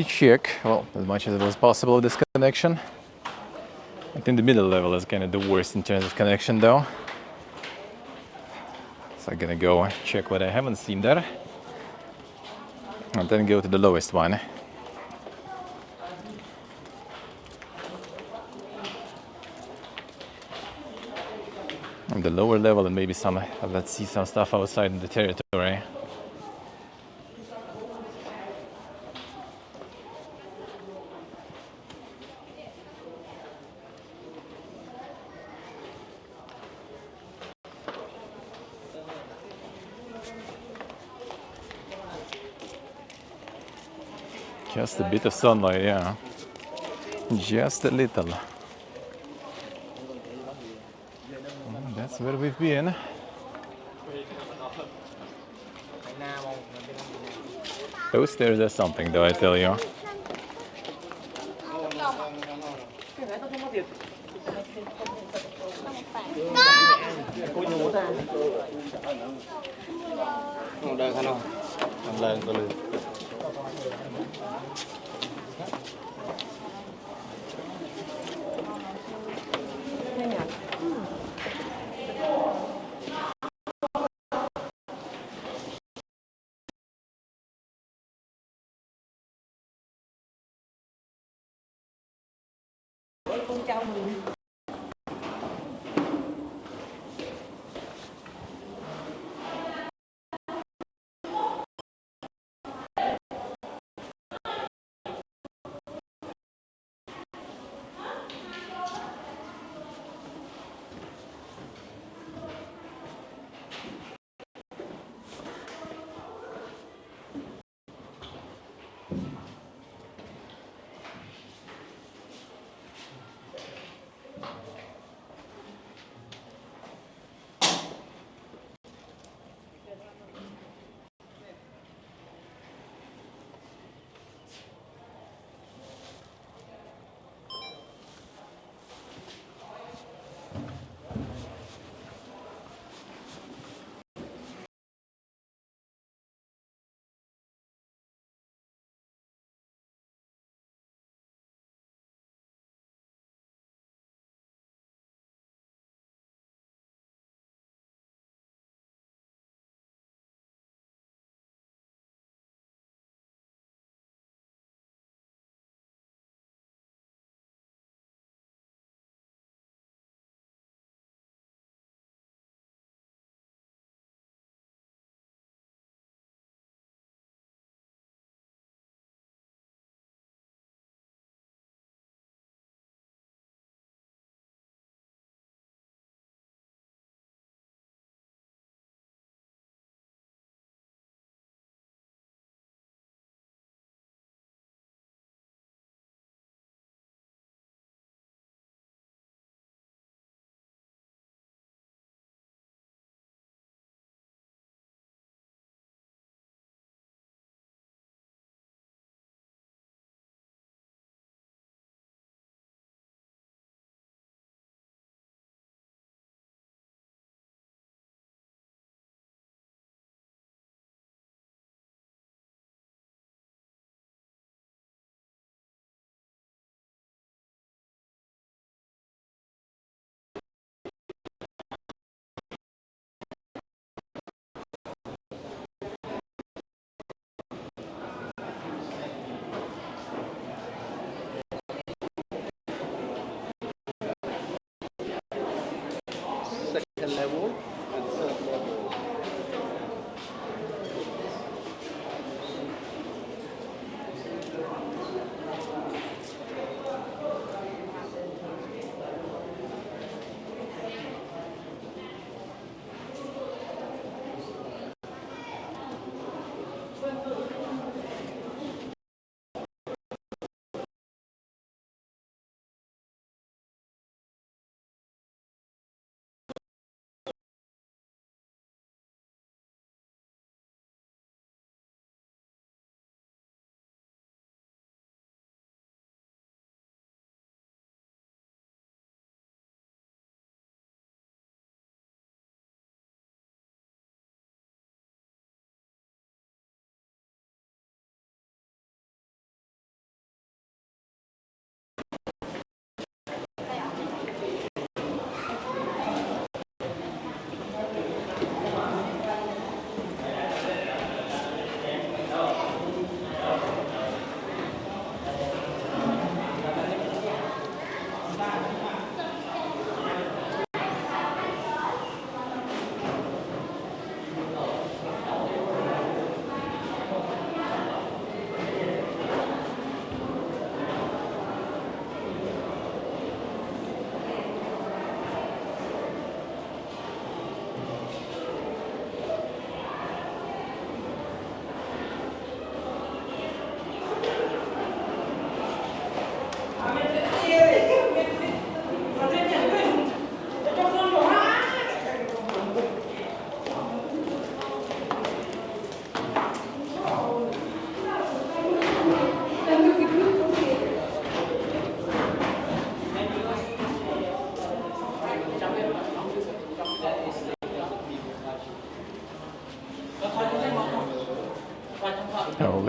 check, well, as much as it was possible, this connection. I think the middle level is kind of the worst in terms of connection, though. So I'm gonna go check what I haven't seen there, and then go to the lowest one. On the lower level, and maybe let's see some stuff outside in the territory. Just a bit of sunlight, yeah. Just a little. And that's where we've been. Those stairs are something, though, I tell you.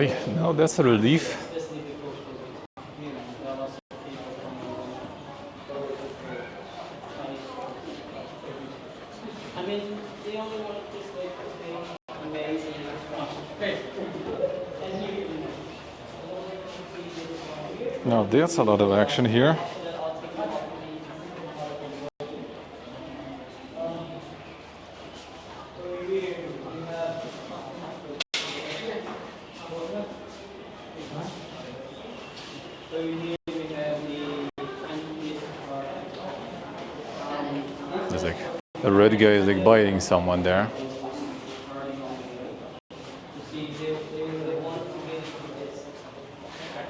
Lovely. No, that's a relief. Now there's a lot of action here. There's like the red guy is like biting someone there.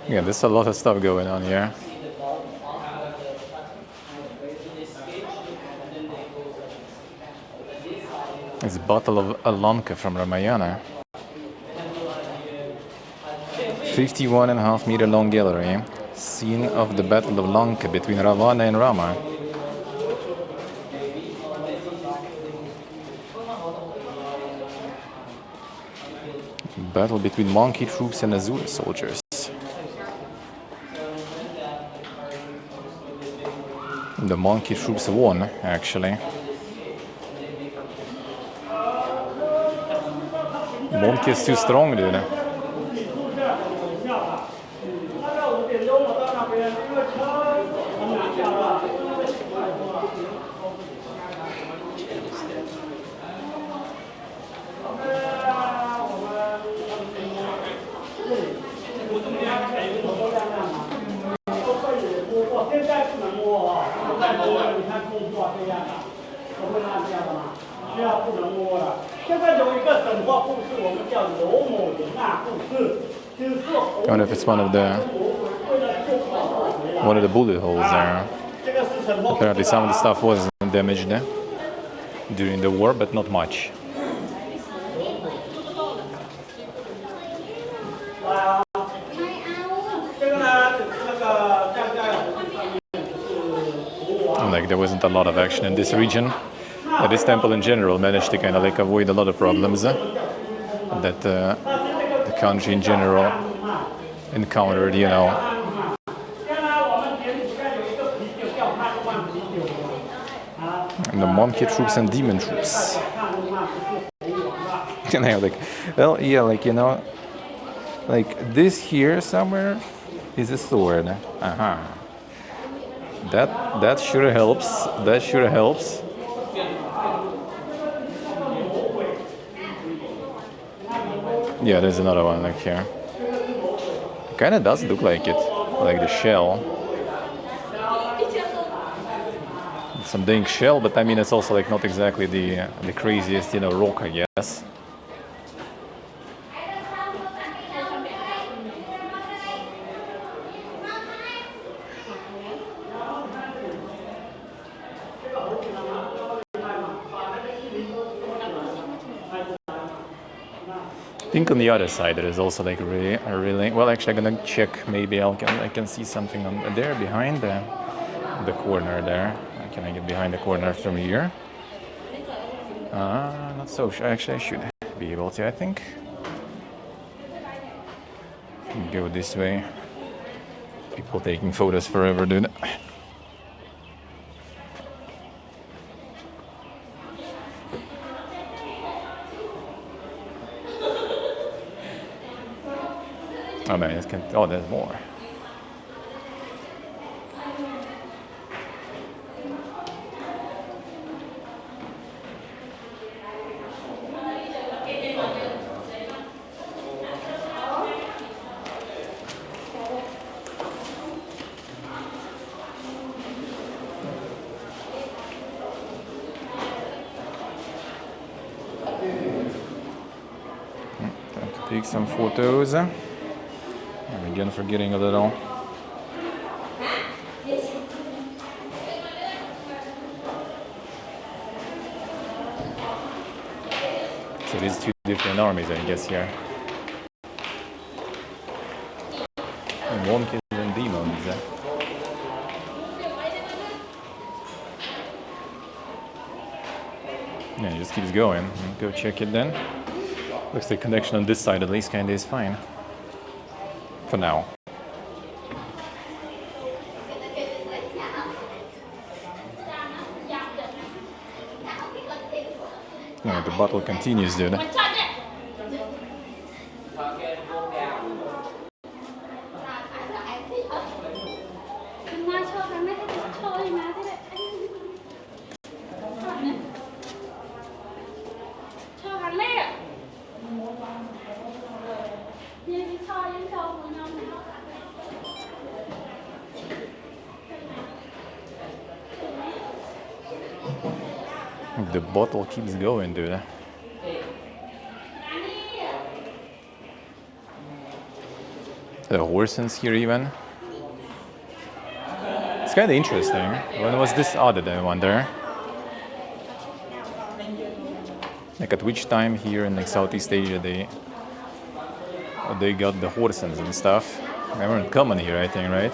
Yeah, there's a lot of stuff going on here. It's a bottle of Alonka from Ramayana. 51.5 meter long gallery. Scene of the Battle of Lanka between Ravana and Rama. Battle between monkey troops and Azure soldiers. The monkey troops won, actually. Monkey is too strong, dude. I wonder if it's one of the bullet holes there. Apparently some of the stuff was damaged during the war, but not much. And like there wasn't a lot of action in this region. But this temple in general managed to kind of like avoid a lot of problems that the country in general encountered, you know. And the monkey troops and demon troops. And I like, well, yeah, like, you know, like this here somewhere is a sword. That sure helps. That sure helps. Yeah, there's another one like here. It kind of does look like it, like the shell. It's some dang shell, but I mean it's also like not exactly the craziest, you know, rock, I guess. I think on the other side there is also like really well. Actually, I'm gonna check. Maybe I can see something on there behind the corner there. Can I get behind the corner from here? Not so sure. Actually, I should be able to. I think. Go this way. People taking photos forever, dude. Oh man, this can. Oh, there's more. Time to take some photos. I'm again forgetting a little. So these two different armies, I guess, here. And monkeys and demons. Yeah, it just keeps going. Go check it then. Looks like connection on this side at least kinda is fine. for now. Yeah, the bottle continues, dude. The bottle keeps going, dude. The horses here even. It's kind of interesting. When was this added, I wonder? Like at which time here in like Southeast Asia they got the horses and stuff. They weren't common here, I think, right?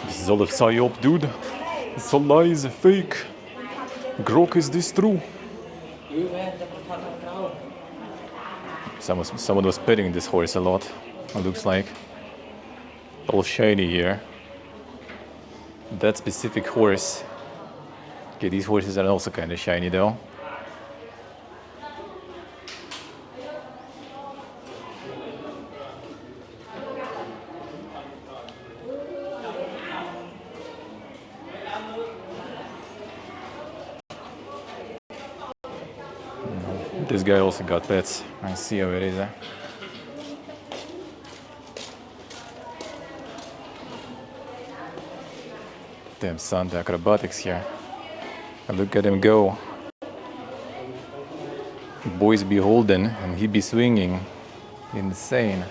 This is all a psyop, dude. It's all lies, fake. Grok, is this true? Someone was petting this horse a lot, it looks like. All shiny here. That specific horse. Okay, these horses are also kind of shiny though. This guy also got pets. I see how it is. Damn son, the acrobatics here. And look at him go. Boys be holding and he be swinging. Insane.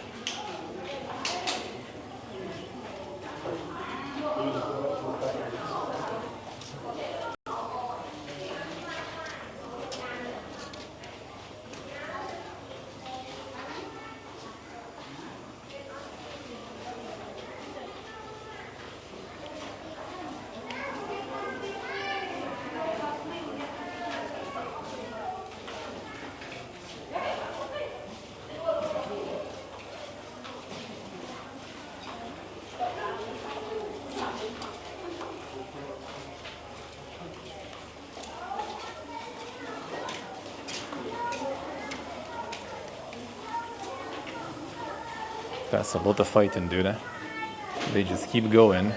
That's a lot of fighting, dude. They just keep going.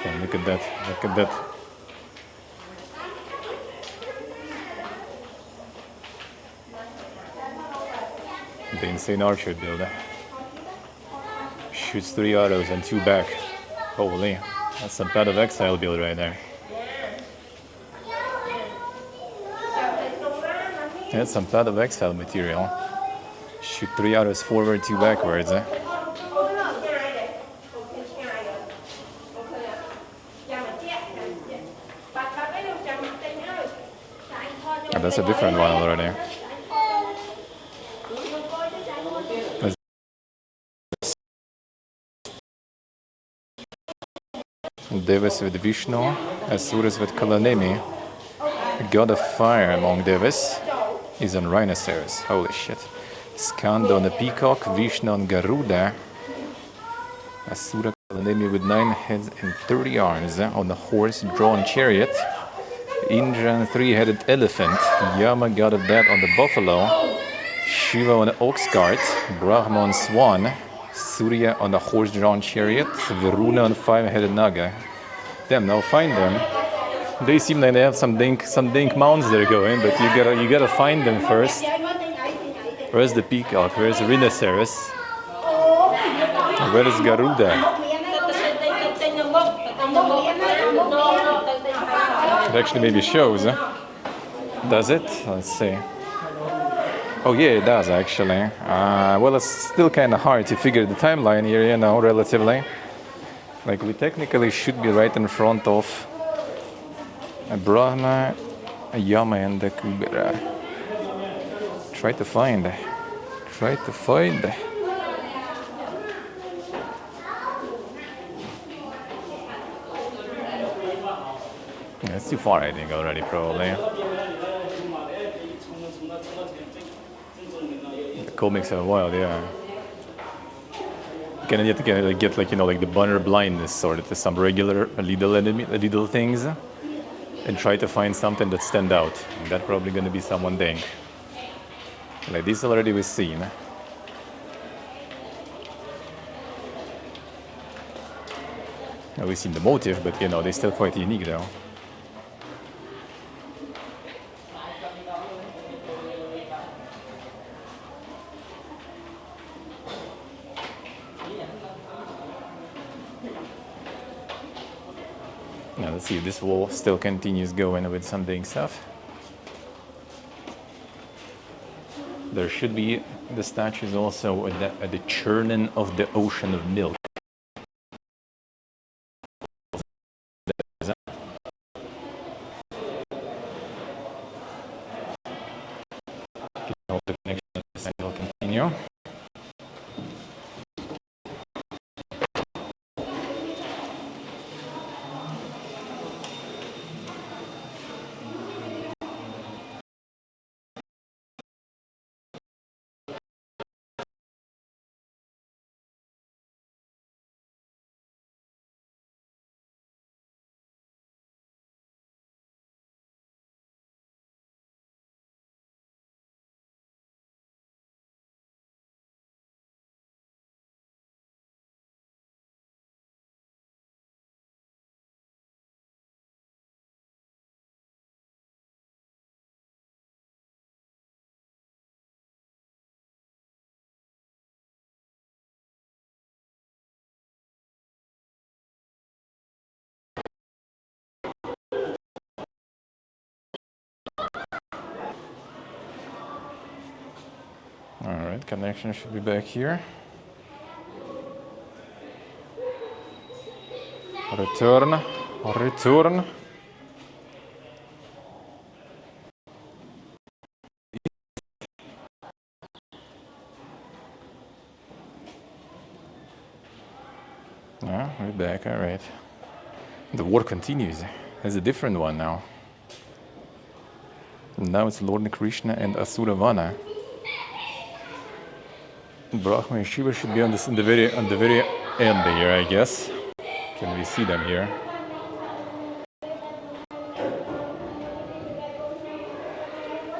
And look at that, look at that. The insane archer build. Shoots 3 arrows and 2 back. Holy, that's some Path of Exile build right there. That's some Path of Exile material. Shoot 3 arrows forward, 2 backwards. Oh, that's a different one already. Devas with Vishnu, Asuras with Kalanemi. God of fire among Devas is on rhinoceros. Holy shit. Skanda on the peacock, Vishnu on Garuda, Asura Kalanemi with 9 heads and 30 arms on a horse-drawn chariot, Indra on a 3-headed elephant, Yama, god of death, on the buffalo, Shiva on an ox cart, Brahma on swan, Surya on a horse-drawn chariot, Varuna on 5-headed naga. Damn, now find them. They seem like they have some dink mounts they're going, but you gotta find them first. Where's the peacock? Where's the rhinoceros? Where is Garuda? It actually maybe shows, huh? Does it? Let's see. Oh yeah, it does actually. Well, it's still kind of hard to figure the timeline here, you know, relatively. Like we technically should be right in front of a Brahma, a Yama, and a Kubera. Try to find. Yeah, it's too far, I think, already, probably. The comics are wild, yeah. Can you get like, you know, like the bunner blindness sort of some regular little things and try to find something that stand out. And that's probably gonna be someone thing. Like this already we've seen. Now we've seen the motive, but you know, they're still quite unique though. Now let's see if this wall still continues going with some big stuff. There should be the statues also at the churning of the ocean of milk. The connection will continue. All right, connection should be back here. Return, return. Yeah, we're back, all right. The war continues. There's a different one now. Now it's Lord Krishna and Asuravana. Brahma and Shiva should be on the very end here, I guess. Can we see them here?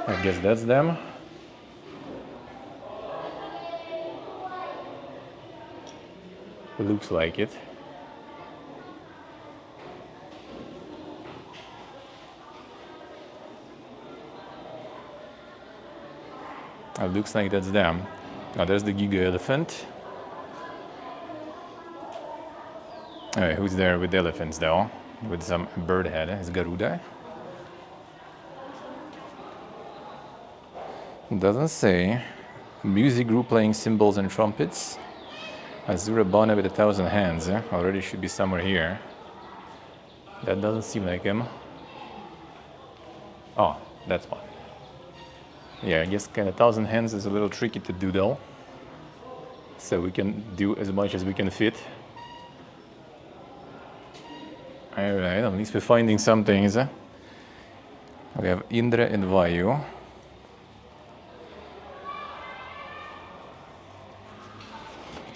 I guess that's them. It looks like it. It looks like that's them. Now there's the Giga elephant. Alright, who's there with the elephants though? With some bird head, it's Garuda. It doesn't say. Music group playing cymbals and trumpets. Azurabana with 1,000 hands. Already should be somewhere here. That doesn't seem like him. Oh, that's one. Yeah, I guess kind of 1,000 hands is a little tricky to do though. So we can do as much as we can fit. Alright, at least we're finding some things. We have Indra and Vayu.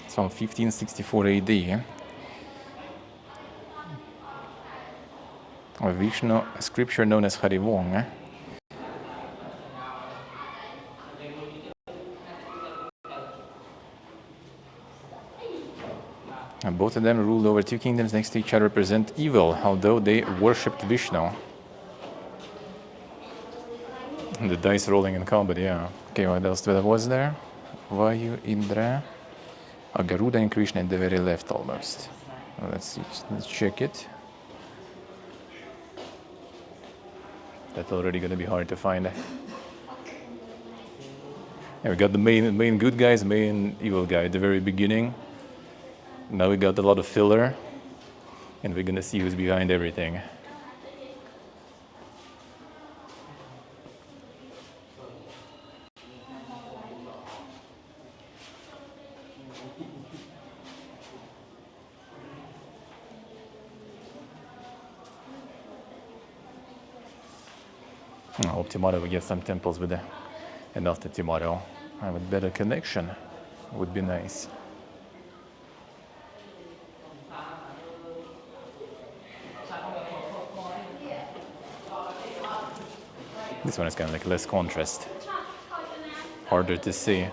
It's from 1564 AD. A Vishnu scripture known as Harivong. And both of them ruled over two kingdoms next to each other, represent evil, although they worshipped Vishnu. And the dice rolling in combat, yeah. Okay, what else was there? Vayu, Indra, Garuda and Krishna at the very left almost. Well, let's see, let's check it. That's already going to be hard to find. Yeah, we got the main good guys, main evil guy at the very beginning. Now we got a lot of filler, and we're gonna see who's behind everything. I hope tomorrow we get some temples with and after tomorrow I have a better connection. Would be nice. This one is kind of like less contrast, harder to see.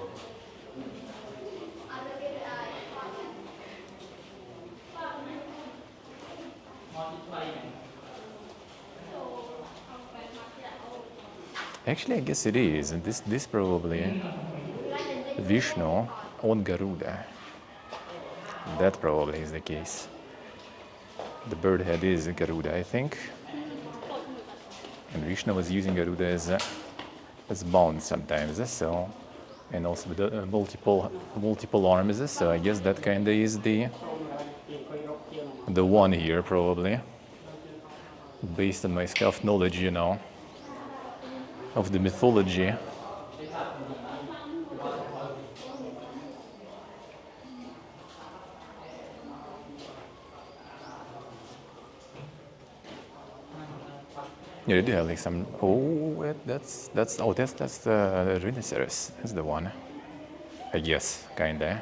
Actually, I guess it is, and this probably Vishnu on Garuda. That probably is the case. The bird head is Garuda, I think, and Vishnu was using Garuda as mount sometimes. So, and also with the multiple arms. So I guess that kind of is the one here probably, based on my scuffed knowledge, you know, of the mythology. Yeah, they do have like some. Oh, that's the rhinoceros. That's the one. I guess, kinda.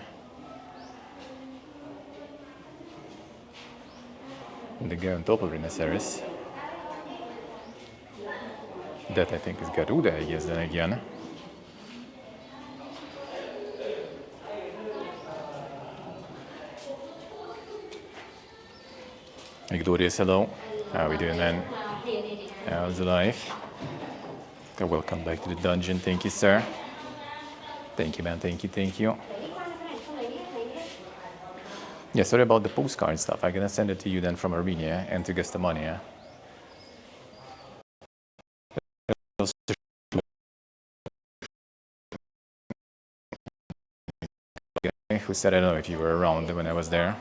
And the guy on top of rhinoceros. That I think is Garuda, I guess. Then again. Victorious, hello. How are we doing, man? How's life? Welcome back to the dungeon. Thank you, sir. Thank you, man. Thank you. Yeah, sorry about the postcard stuff. I'm gonna send it to you then from Armenia and to Gestamania. Who said, I don't know if you were around when I was there,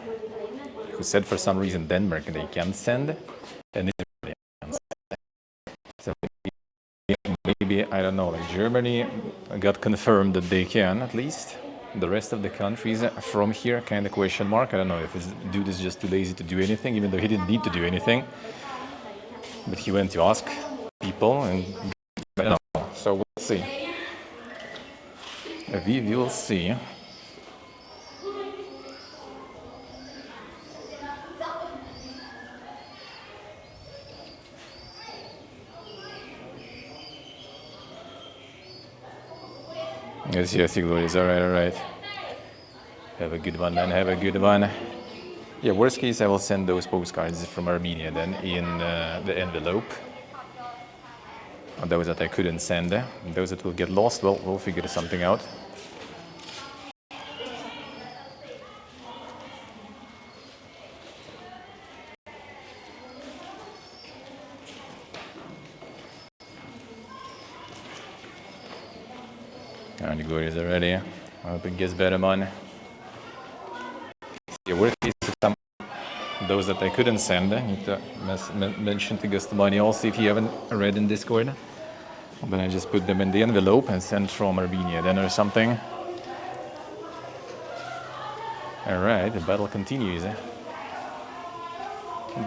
who said for some reason Denmark they can't send, and Italy can't send. So maybe, I don't know, like Germany got confirmed that they can at least. The rest of the countries from here, kind of question mark. I don't know if this dude is just too lazy to do anything, even though he didn't need to do anything. But he went to ask people, and I don't know. So we'll see. We will see. Yes, Glorious. All right. Have a good one, man. Have a good one. Yeah, worst case, I will send those postcards from Armenia then in the envelope. Those that I couldn't send, those that will get lost, well, we'll figure something out. And the Glorious are ready. I hope it gets better, man. Yeah, worst case, those that I couldn't send, I need to mention to Gestamani also if you haven't read in Discord. Then I just put them in the envelope and send from Armenia then or something. Alright, the battle continues.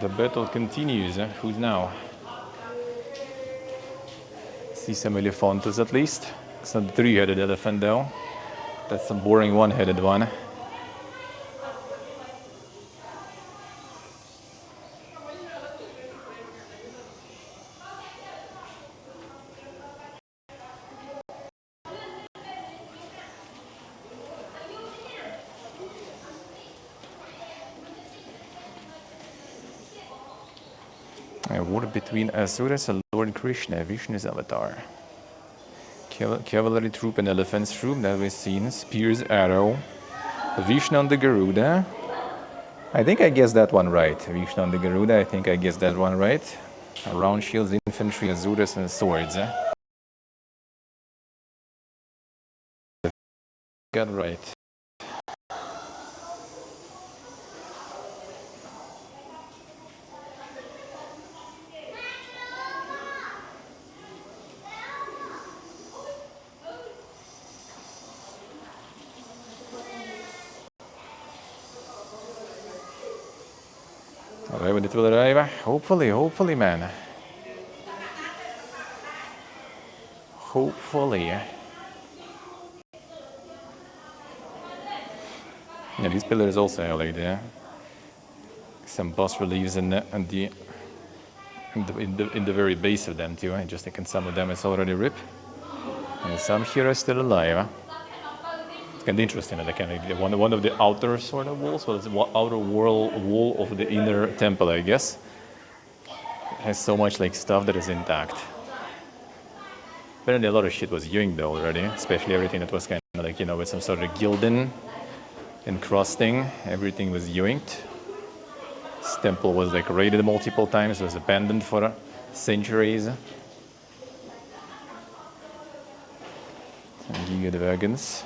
The battle continues. Who's now? See some elephantos at least. It's not a three-headed elephant though. That's some boring one-headed one. A war between Asuras and Lord Krishna, Vishnu's avatar. Cavalry troop and elephants troop, that we've seen. Spears, arrow. Vishnu on the Garuda. I think I guessed that one right. Vishnu on the Garuda, I think I guessed that one right. Round shields, infantry, Asuras, and swords. Got right. Alright, when it will arrive, hopefully, man. Hopefully. Yeah, these pillars also have like some bas reliefs in the very base of them too. Just like in some of them it's already ripped, and some here are still alive. It's kind of interesting that kind of one of the outer sort of walls, well, it's the outer wall of the inner temple, I guess, has so much like stuff that is intact. Apparently a lot of shit was ewinged already, especially everything that was kind of like, with some sort of gilding, encrusting. Everything was ewinged. This temple was like raided multiple times. It was abandoned for centuries. Some giga wagons.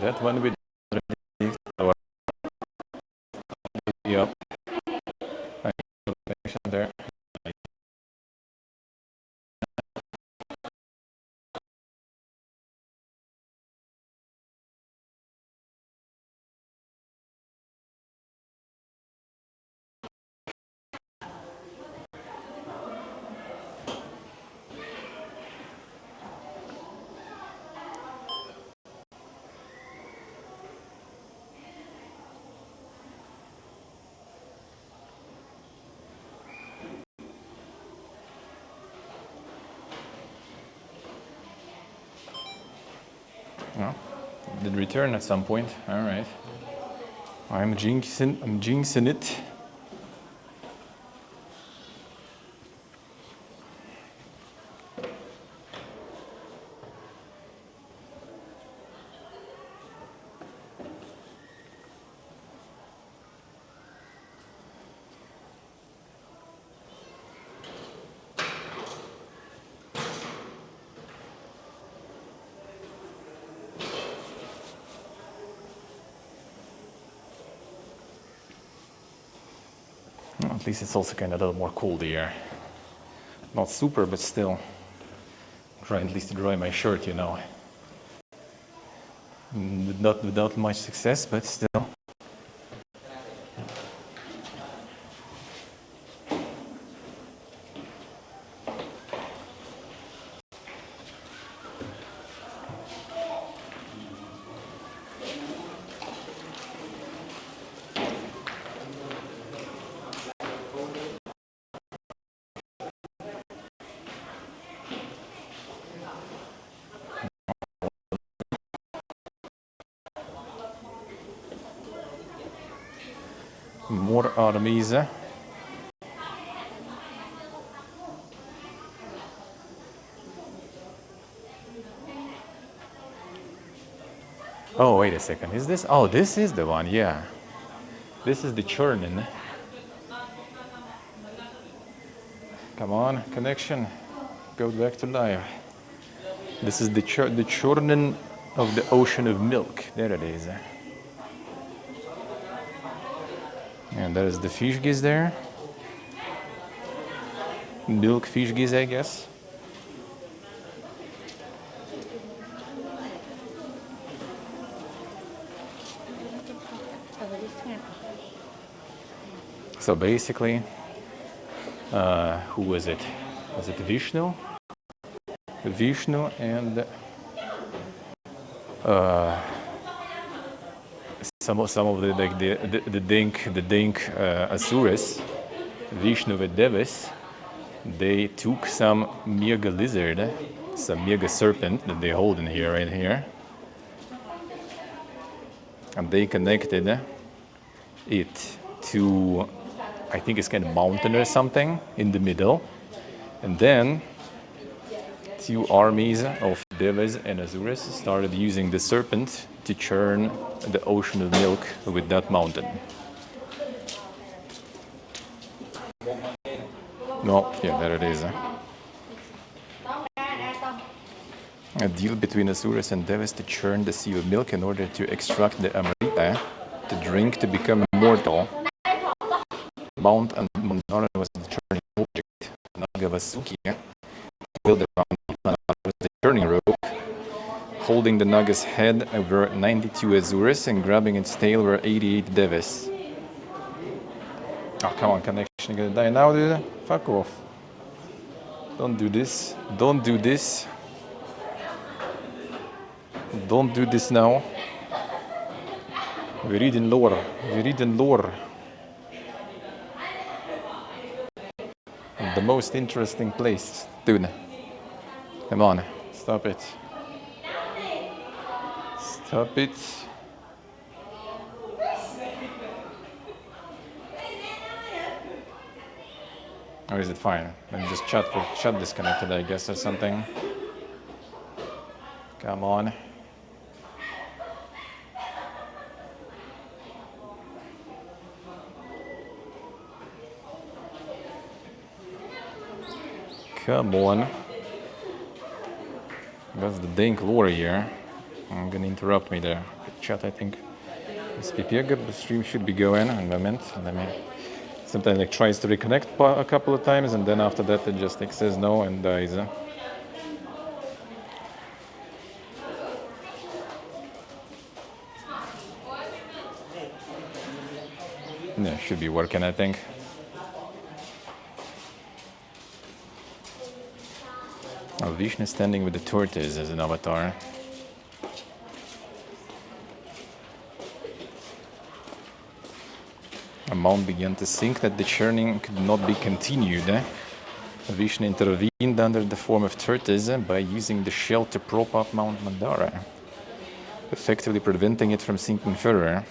That one we already. Yep. Connection there. No, did return at some point. All right. I'm jinxing it. Well, at least it's also kind of a little more cold here. Not super, but still. Try at least to dry my shirt, Not without much success, but still. More armies. Oh, wait a second. Is this? Oh, this is the one, yeah. This is the churning. Come on, connection. Go back to live. This is the churning of the ocean of milk. There it is. And there's the fish geese there. Milk fish geese, I guess. So basically, who was it? Was it Vishnu? Vishnu and some of the like the Dink Asuras, Vishnu with Devas, they took some mega lizard, some mega serpent that they hold in here, right here, and they connected it to, I think it's kind of mountain or something in the middle, and then two armies of Devas and Asuras started using the serpent to churn the ocean of milk with that mountain. No, yeah, there it is. A deal between Azores and Devis to churn the sea of milk in order to extract the Amrita to drink to become immortal. Mount and Mandara was the churning object. Nagavasuki built around was the churning rope. Holding the Naga's head were 92 Azores and grabbing its tail were 88 Devis. Oh, come on, connection gonna die now, dude. Fuck off. Don't do this. Don't do this. Don't do this now. We read in lore. We read in lore. The most interesting place. Dude. Come on. Stop it. Stop it. Or is it fine? Let me just chat disconnected, I guess, or something. Come on. Come on. That's the dank lore here. I'm gonna interrupt me there. Chat, I think. This PPG, the stream should be going in a moment. Let me. Sometimes it tries to reconnect a couple of times, and then after that it just says no and dies. Yeah, should be working, I think. Oh, Vishnu standing with the tortoise as an avatar. A mount began to sink that the churning could not be continued. Vishnu intervened under the form of tortoise by using the shell to prop up Mount Mandara, effectively preventing it from sinking further.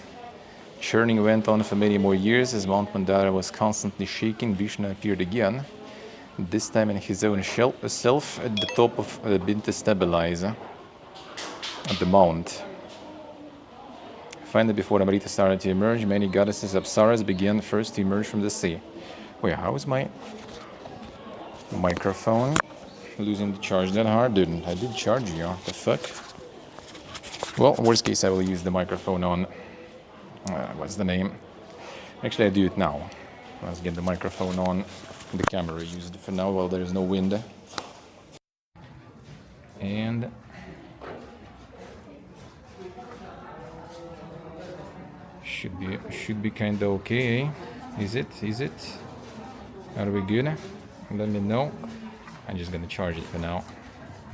Churning went on for many more years. As Mount Mandara was constantly shaking, Vishnu appeared again, this time in his own self at the top of Binta stabilizer at the mount. Finally, before Amrita started to emerge, many goddesses Apsaras began first to emerge from the sea. Wait, how is my microphone losing the charge that hard? Dude, I did charge you. What the fuck? Well, worst case, I will use the microphone on. What's the name? Actually, I do it now. Let's get the microphone on. The camera used for now while there is no wind. And should be kind of okay. Is it? Are we good? Let me know. I'm just gonna charge it for now.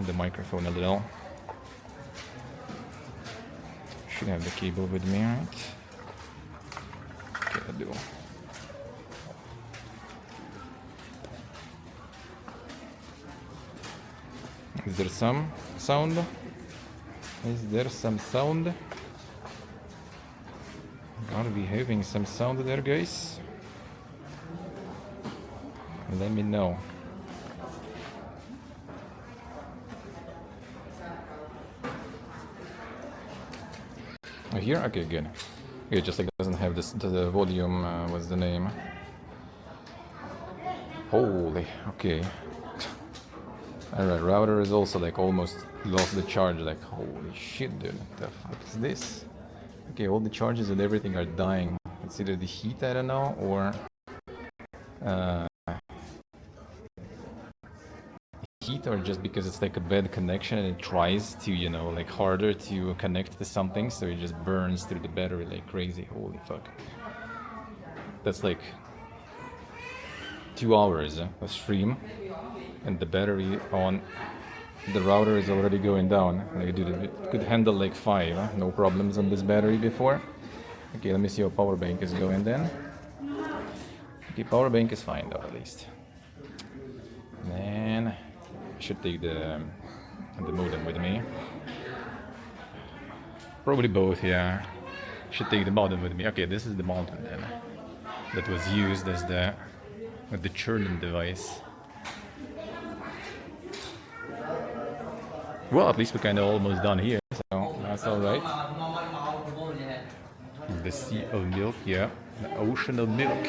The microphone a little. Should have the cable with me, right? Okay, I do. Is there some sound? Is there some sound? Are we having some sound there, guys? Let me know. Oh, here? Okay, good. Okay, just like it doesn't have this, the volume, what's the name? Holy, okay. Alright, router is also like almost lost the charge, like holy shit, dude, what the fuck is this? Okay, all the charges and everything are dying. It's either the heat, I don't know, or heat, or just because it's like a bad connection and it tries to, you know, like harder to connect to something, so it just burns through the battery like crazy. Holy fuck. That's like 2 hours of stream, and the battery on the router is already going down. Like, dude, it could handle like 5, no problems on this battery before. Okay, let me see how power bank is going then. Okay, power bank is fine though, at least. Then I should take the modem with me. Probably both, yeah. Should take the modem with me. Okay, this is the mountain then that was used as the churning device. Well, at least we're kind of almost done here, so That's all right. The sea of milk, yeah. The ocean of milk.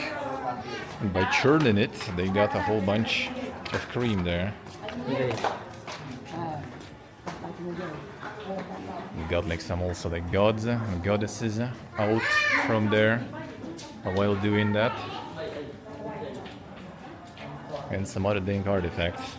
And by churning it, they got a whole bunch of cream there. You got like some also like gods and goddesses out from there while doing that. And some other dank artifacts.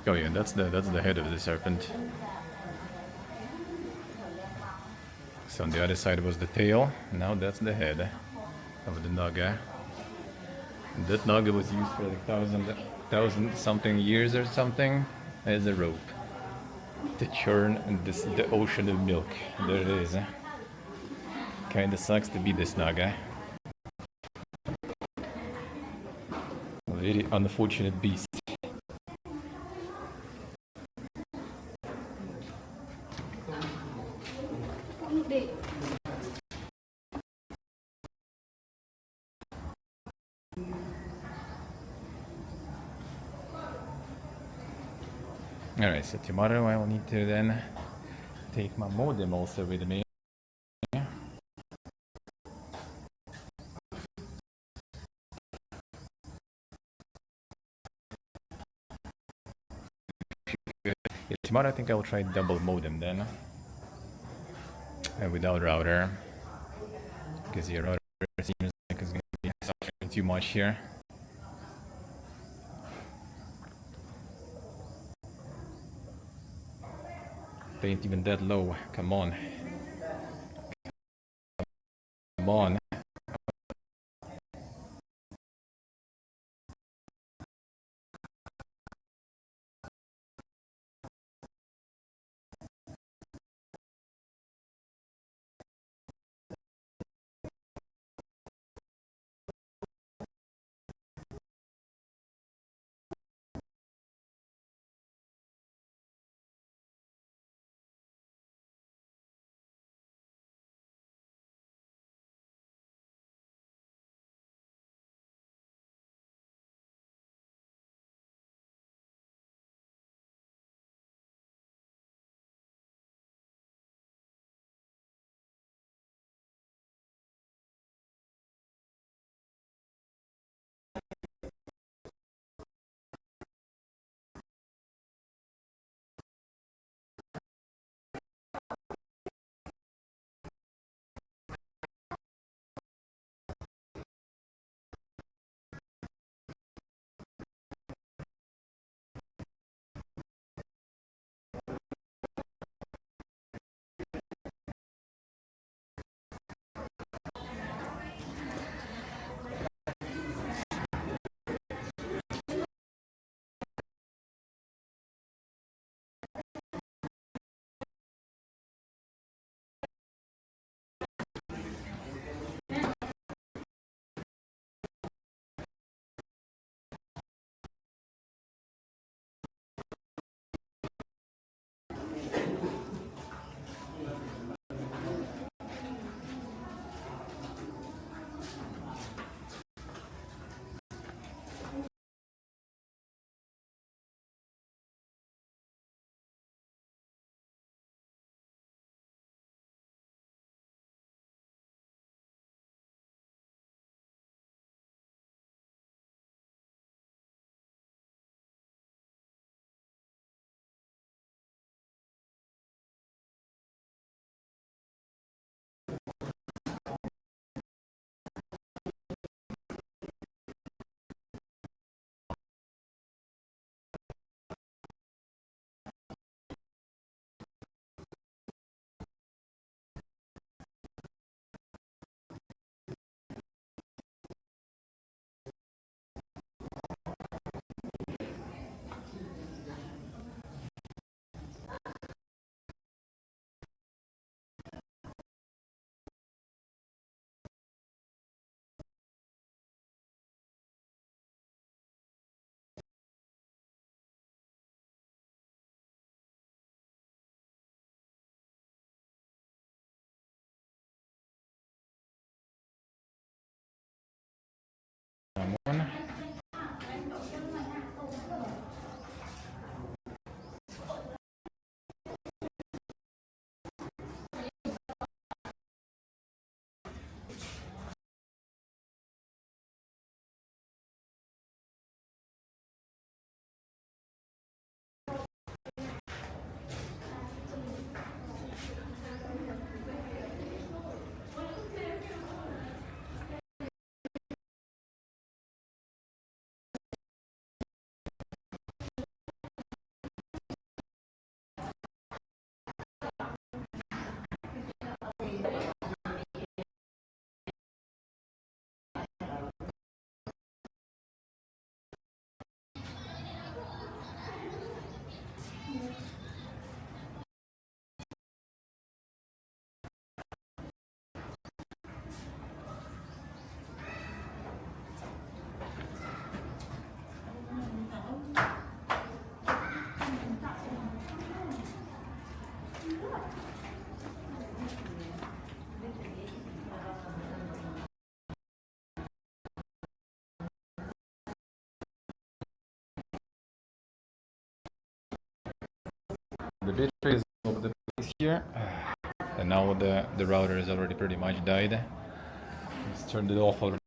Oh yeah, that's the head of the serpent. So on the other side was the tail. Now that's the head of the naga. That naga was used for like thousand something years or something as a rope to churn the ocean of milk. There it is. Kinda sucks to be this naga. A very unfortunate beast. Alright, so tomorrow I will need to then take my modem also with me. Yeah, tomorrow I think I will try double modem then. Without router. Because your router seems like it's going to be suffering too much here. They ain't even that low. Come on. Come on. The battery is over the place here, and now the router is already pretty much died. Let's turn it off already.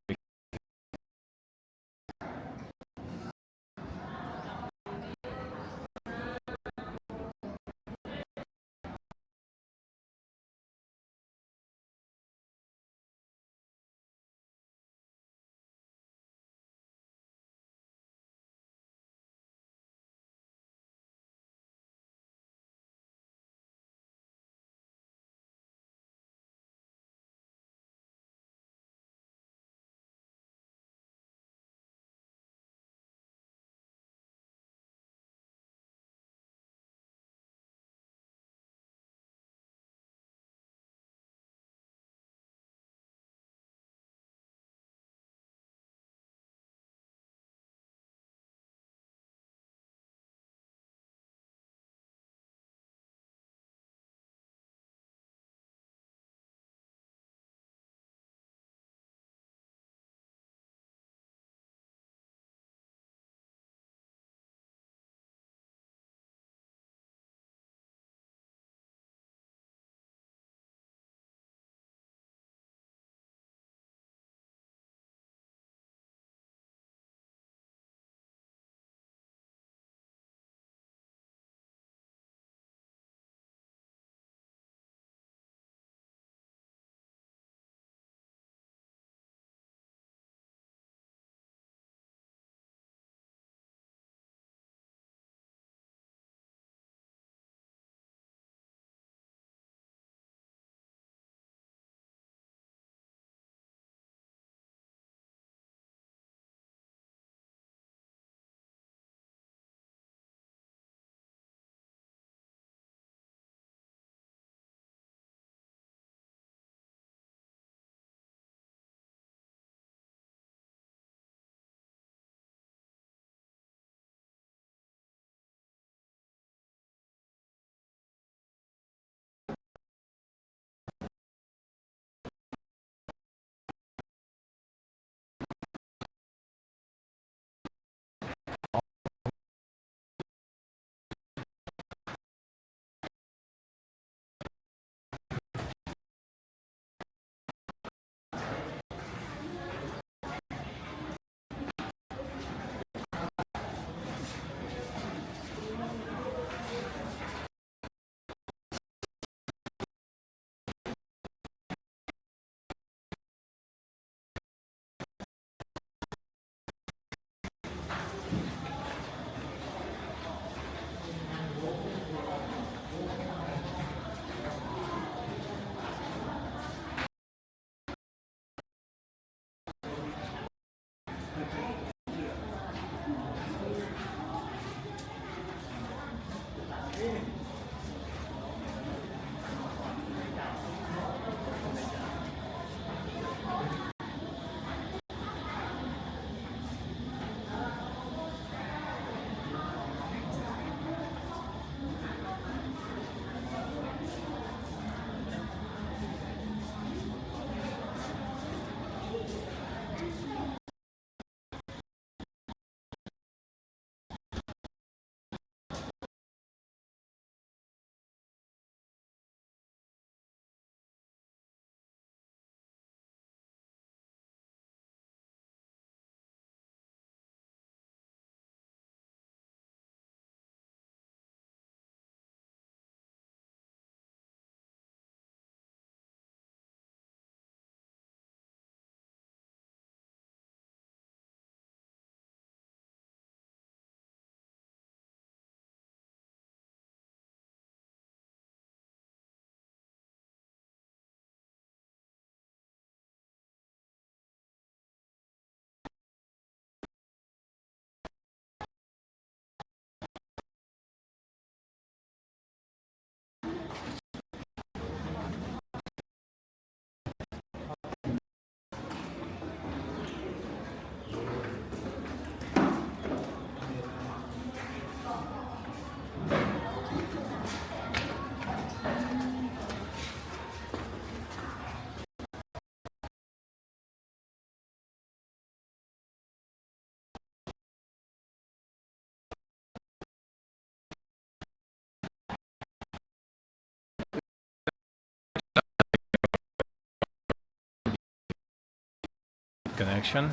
connection.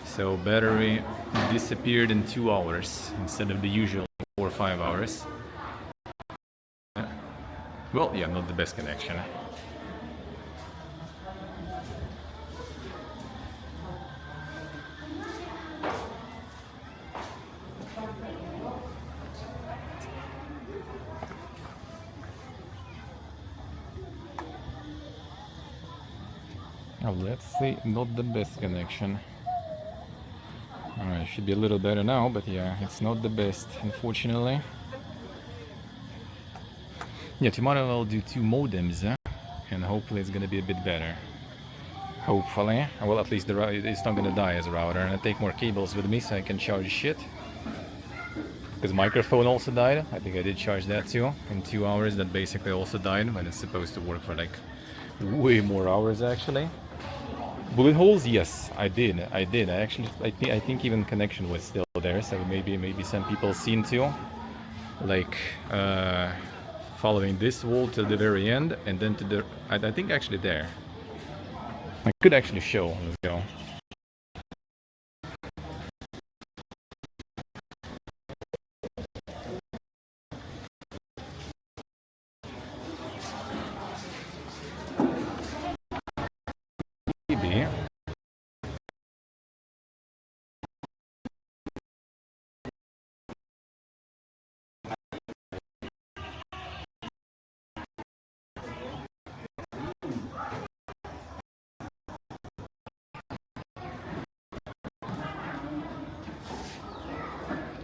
So battery disappeared in 2 hours instead of the usual 4 or 5 hours. Well, yeah, not the best connection. Oh, let's see, not the best connection. Alright, should be a little better now, but yeah, it's not the best, unfortunately. Yeah, tomorrow I'll do 2 modems, and hopefully it's gonna be a bit better. Hopefully. Well, at least it's not gonna die as a router, and I take more cables with me so I can charge shit. Because microphone also died. I think I did charge that too. In 2 hours, that basically also died when it's supposed to work for like way more hours actually. Bullet holes, yes, I did. I actually, I think even connection was still there. So maybe some people seen too, like following this wall to the very end, and then to the. I think actually there. I could actually show. Let's go. Maybe.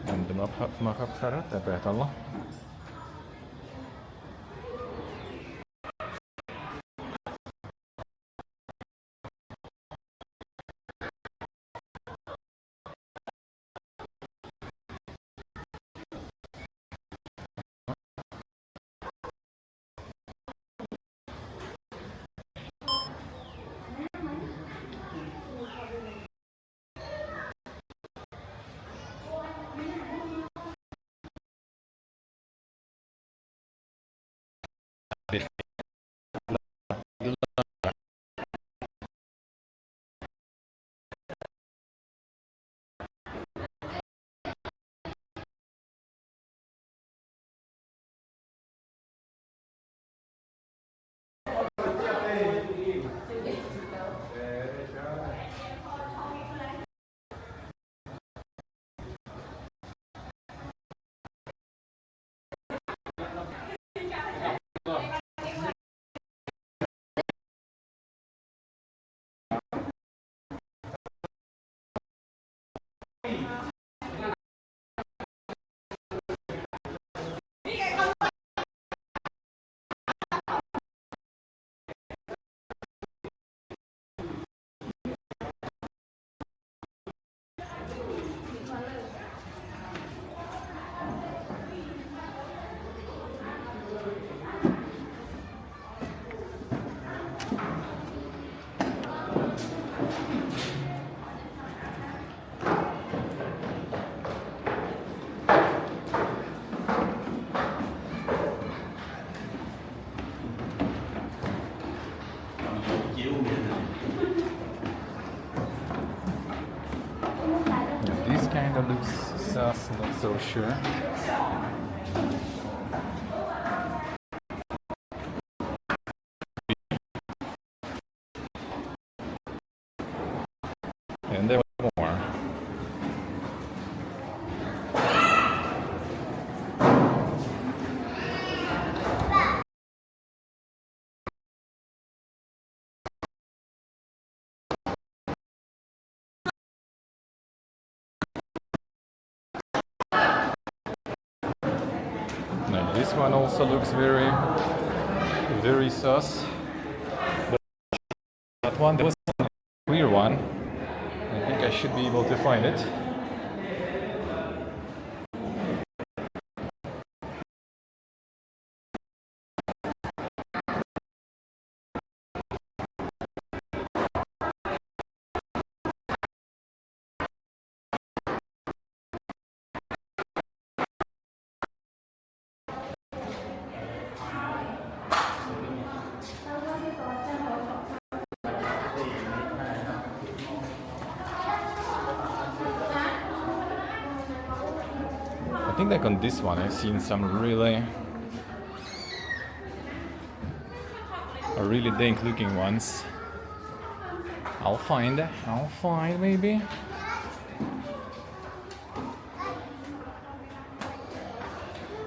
عندنا مخاب خرط تبعت الله. This kind of looks sus, not so sure. And there was more. Now this one also looks very, very sus. But that one, there was a clear one. I think I should be able to find it. think like on this one I've seen some really dank looking ones. I'll find maybe.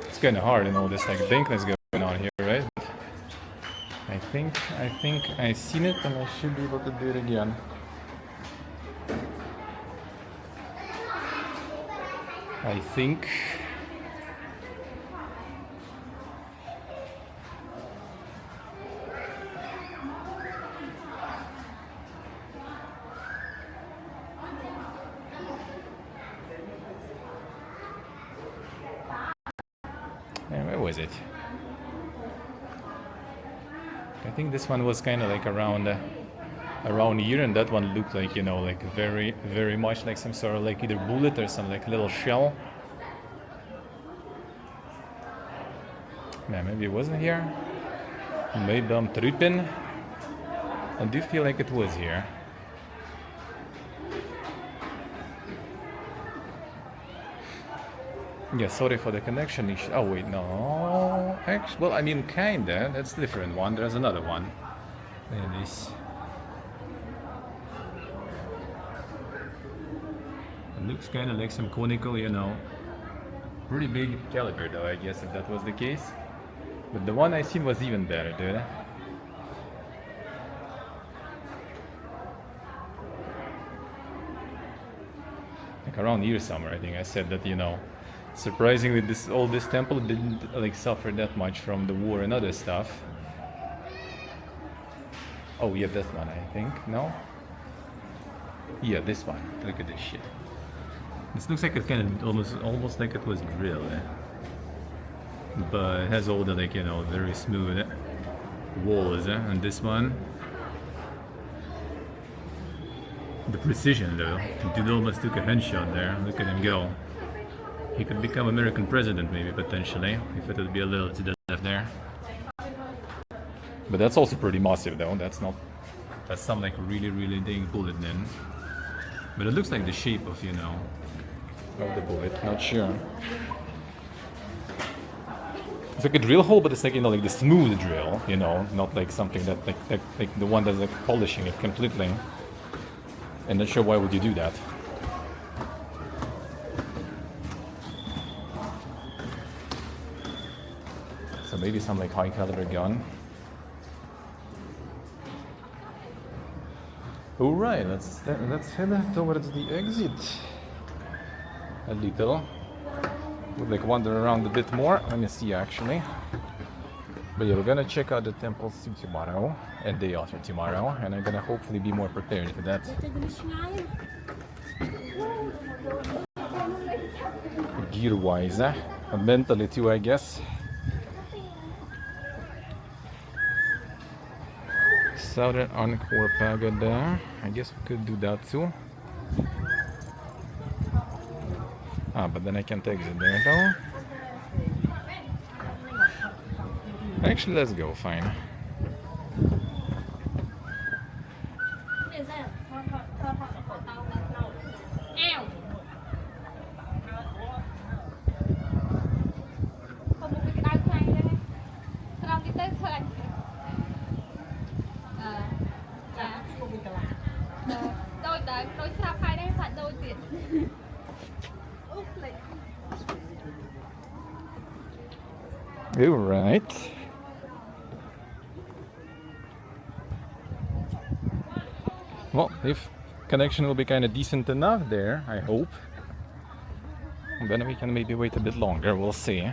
It's kind of hard and all this like dankness going on here, right? I think I've seen it and I should be able to do it again. I think. Where was it? I think this one was kind of like around here, and that one looked like, you know, like very much like some sort of like either bullet or some like little shell. Man, maybe it wasn't here. Maybe I'm tripping. I do feel like it was here. Yeah, sorry for the connection issue. Oh wait, no. Actually, well, I mean, kinda. That's a different one. There's another one. There it is. It looks kind of like some conical, you know, pretty big caliber though, I guess, if that was the case. But the one I seen was even better, dude. Like around here somewhere, I think I said that, you know, surprisingly this temple didn't like suffer that much from the war and other stuff. Oh yeah, this one I think, no? Yeah, this one. Look at this shit. This looks like it's kind of almost like it was drilled. But it has all the, like, you know, very smooth walls, and this one, the precision though. The dude almost took a headshot there. Look at him go. He could become American president maybe, potentially, if it would be a little to the left there. But that's also pretty massive though. That's some like really big bullet then. But it looks like the shape of, you know, of the bullet. Not sure. It's like a drill hole, but it's like, you know, like the smooth drill, you know, not like something that like the one that's like polishing it completely. And not sure why would you do that. So maybe some like high caliber gun. All right, let's head towards the exit. A little. Would like wander around a bit more. Let me see actually. But yeah, we're gonna check out the temples tomorrow and day after tomorrow, and I'm gonna hopefully be more prepared for that. Gear-wise, and mentally too, I guess. Southern Angkor Pagoda. I guess we could do that too. But then I can't exit there though. Actually, let's go, fine. All right. Well, if connection will be kind of decent enough there, I hope. Then we can maybe wait a bit longer, we'll see.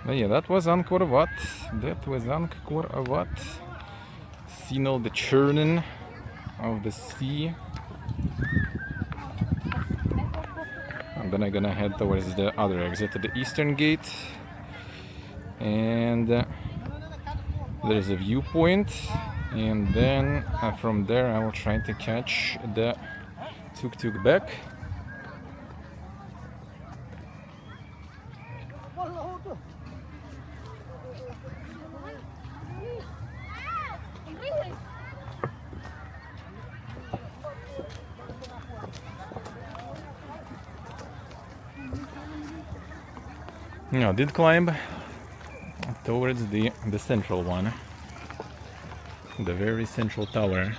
But yeah, that was Angkor Wat. Seen all the churning of the sea. And then I'm gonna head towards the other exit at the eastern gate. And there's a viewpoint, and then from there I will try to catch the tuk-tuk back. I did climb towards the central one, the very central tower.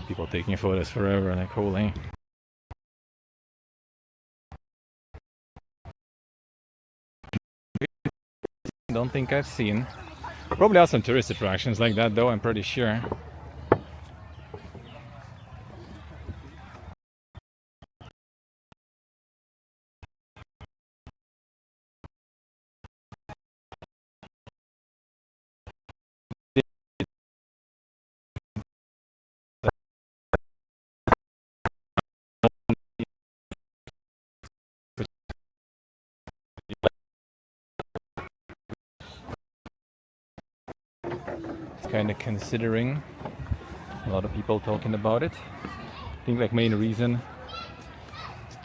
People taking photos forever, like holy. Don't think I've seen. Probably are some tourist attractions like that though, I'm pretty sure. Kind of considering, a lot of people talking about it. I think like main reason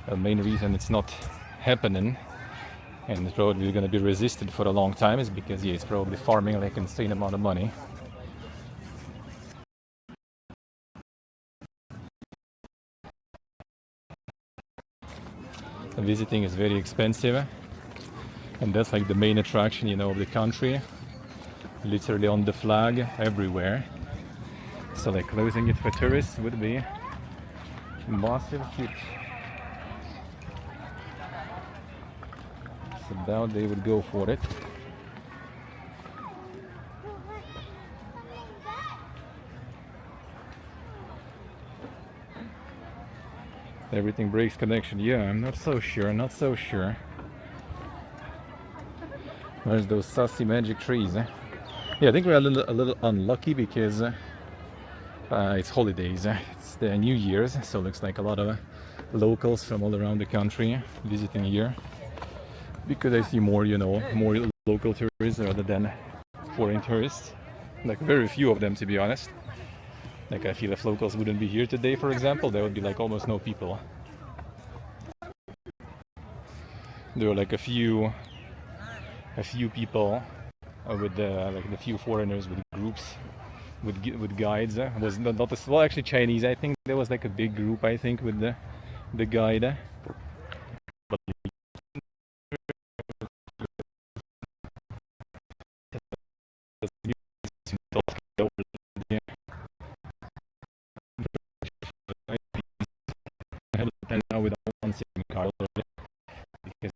it's not happening and it's probably going to be resisted for a long time is because it's probably farming like an insane amount of money. Visiting is very expensive, and that's like the main attraction, of the country. Literally on the flag everywhere. So like closing it for tourists would be a massive hit. So now they would go for it. Everything breaks connection. Yeah, I'm not so sure. There's those sassy magic trees. Yeah, I think we're a little unlucky because it's holidays. It's the New Year's, so it looks like a lot of locals from all around the country visiting here. Because I see more, more local tourists rather than foreign tourists. Like very few of them, to be honest. Like I feel if locals wouldn't be here today, for example, there would be like almost no people. There were like a few people with like the few foreigners with groups, with guides. Was not as well actually Chinese. I think there was like a big group. I think with the guide. But now without one single car because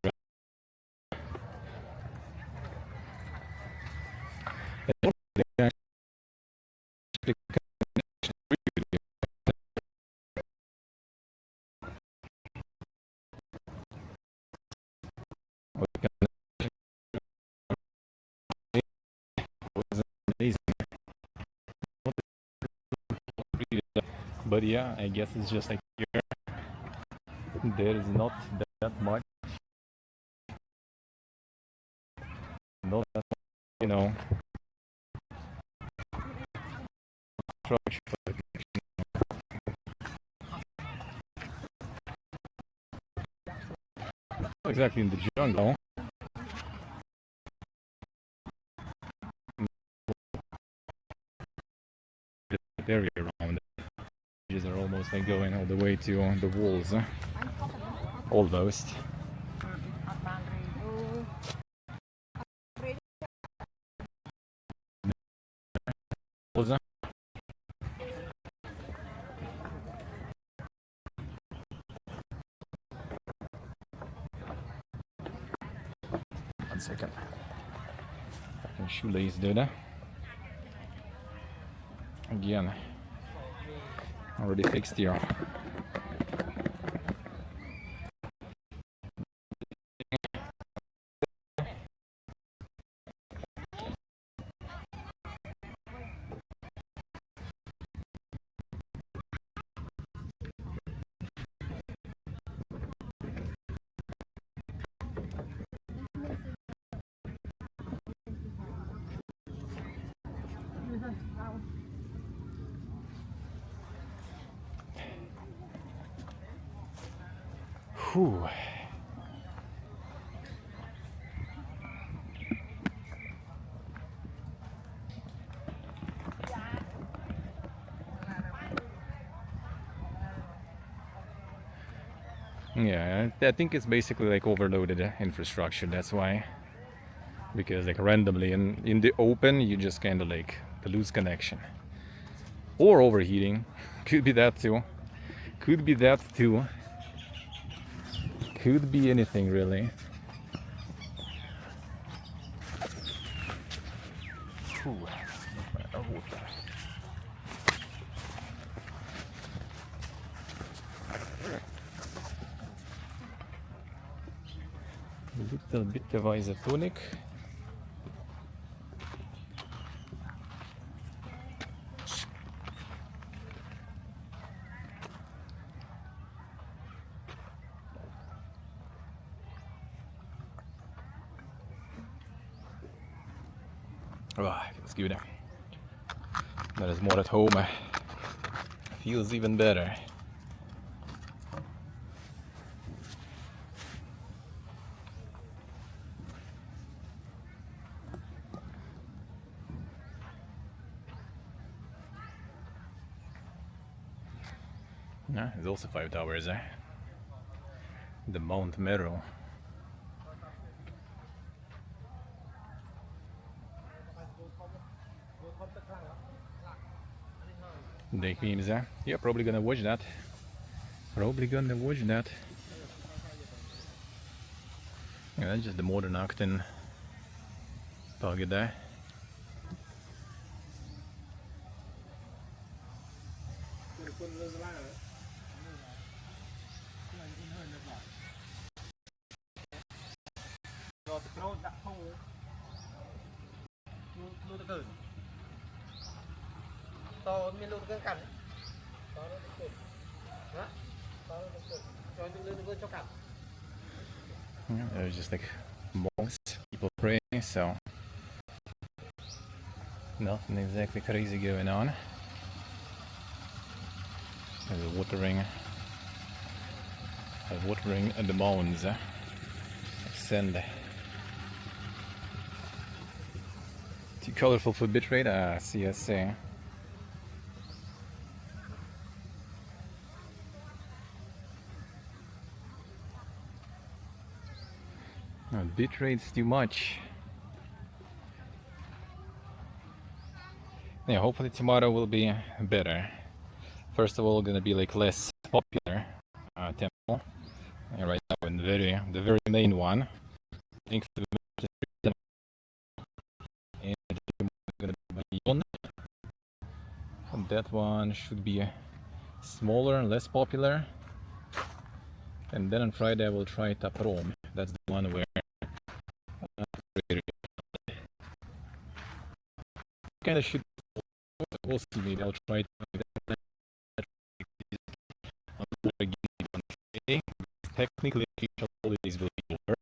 but yeah, I guess it's just like here. There is not that much, not that much, approach for the exactly in the jungle. The area around the edges are almost like going all the way to the walls. Almost. One second. Fucking shoelace dude. Again. Already fixed here. Whew. Yeah, I think it's basically like overloaded infrastructure. That's why, because like randomly in the open, you just kind of like lose connection or overheating. Could be that too. Could be that too. Could be anything really. Whew. A little bit of isotonic. Oh, feels good. That is more at home. Feels even better. Yeah, there's also 5 towers there. The Mount Meru. Lake memes there. Yeah, probably gonna watch that. Probably gonna watch that. Yeah, that's just the modern Octane target there. Yeah, there's just like monks, people praying, so nothing exactly crazy going on. There's watering the mounds. Send. Too colorful for bitrate? CSA. No, bitrate's too much. Yeah, hopefully tomorrow will be better. First of all, gonna be like less popular temple. And right now, in the very main one. I think the and gonna be Bayon. And that one should be smaller and less popular. And then on Friday I will try Taprom. That's the one where kind of should. We'll see. Maybe I'll try again. Technically, holidays will be over.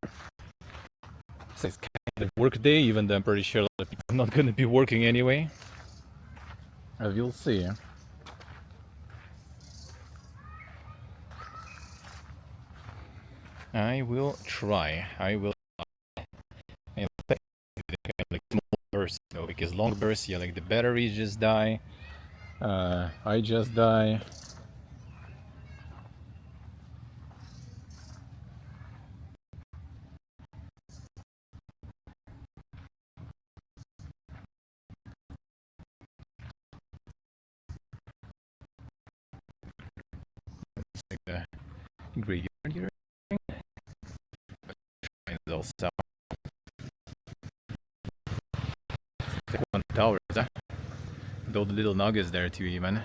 So it's kind of work day, even though I'm pretty sure a lot of people are not going to be working anyway. We'll see. I will try. Like small bursts though, because long bursts, yeah, like the batteries just die. I just die. It's like the graveyard here. Also, like one tower. With all the little nuggets there too, even.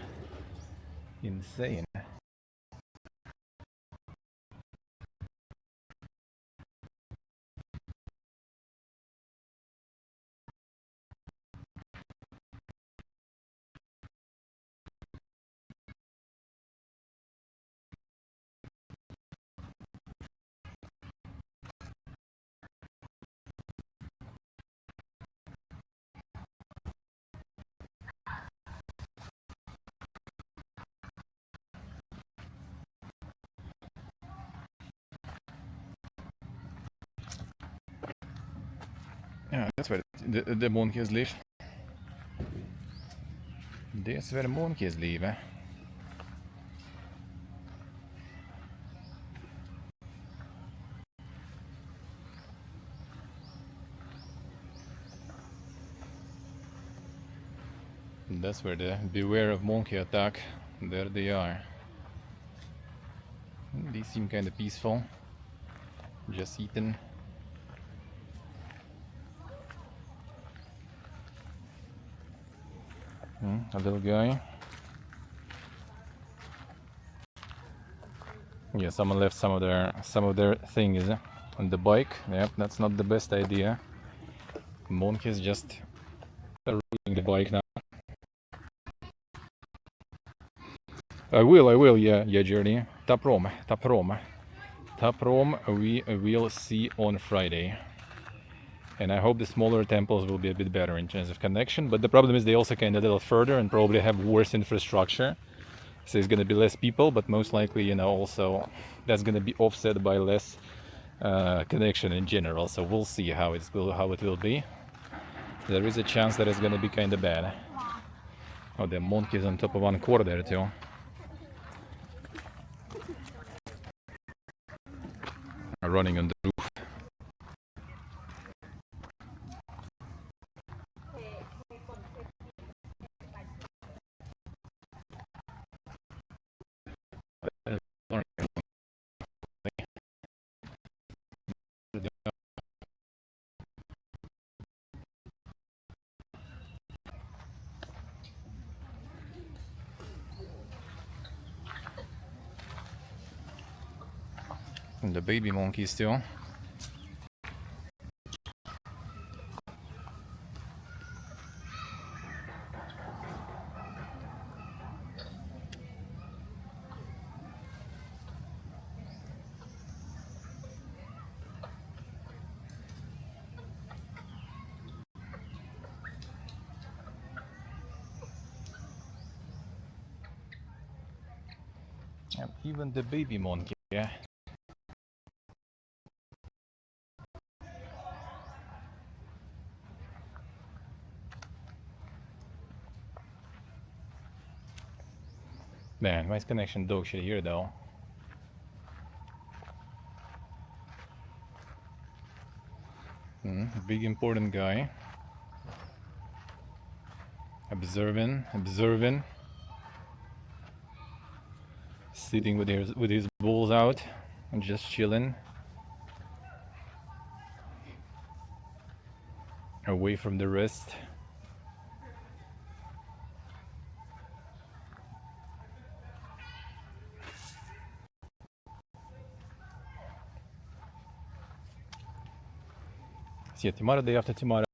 Insane. Yeah, that's where the monkeys live. That's where monkeys live, eh? That's where the beware of monkey attack. There they are. They seem kind of peaceful. Just eating. A little guy. Yeah, someone left some of their things on the bike. Yep, that's not the best idea. Monkeys just ruining the bike now. I will, yeah, Journey. Taprom. We will see on Friday. And I hope the smaller temples will be a bit better in terms of connection. But the problem is they also kind of a little further and probably have worse infrastructure. So it's going to be less people, but most likely, also that's going to be offset by less connection in general. So we'll see how it will be. There is a chance that it's going to be kind of bad. Oh, the monkeys on top of Angkor there too. Are running on the roof. And the baby monkeys too. And even the baby monkey, yeah. Man, nice connection dog shit here though. Big important guy. Observing. Sitting with his balls out and just chilling. Away from the rest. See you tomorrow, day after tomorrow.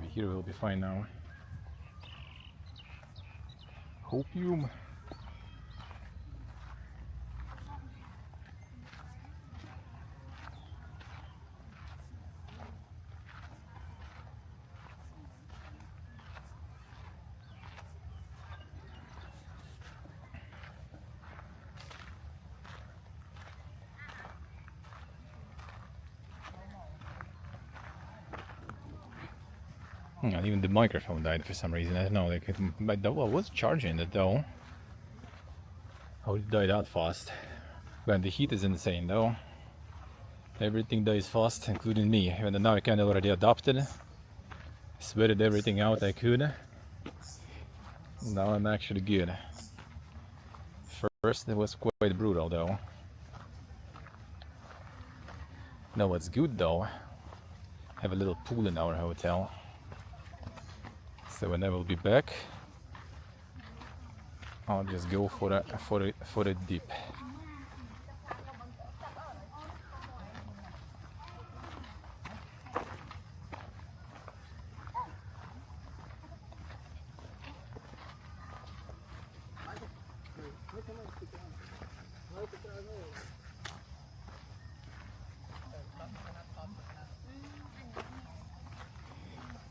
Maybe here we'll be fine now. Hopium. And even the microphone died for some reason. I don't know. Like, I was charging it though. How did it die that fast? When the heat is insane though. Everything dies fast, including me. Even though now I kind of already adopted. Sweated everything out I could. Now I'm actually good. First it was quite brutal though. Now what's good though, have a little pool in our hotel. So when I will be back, I'll just go for a dip.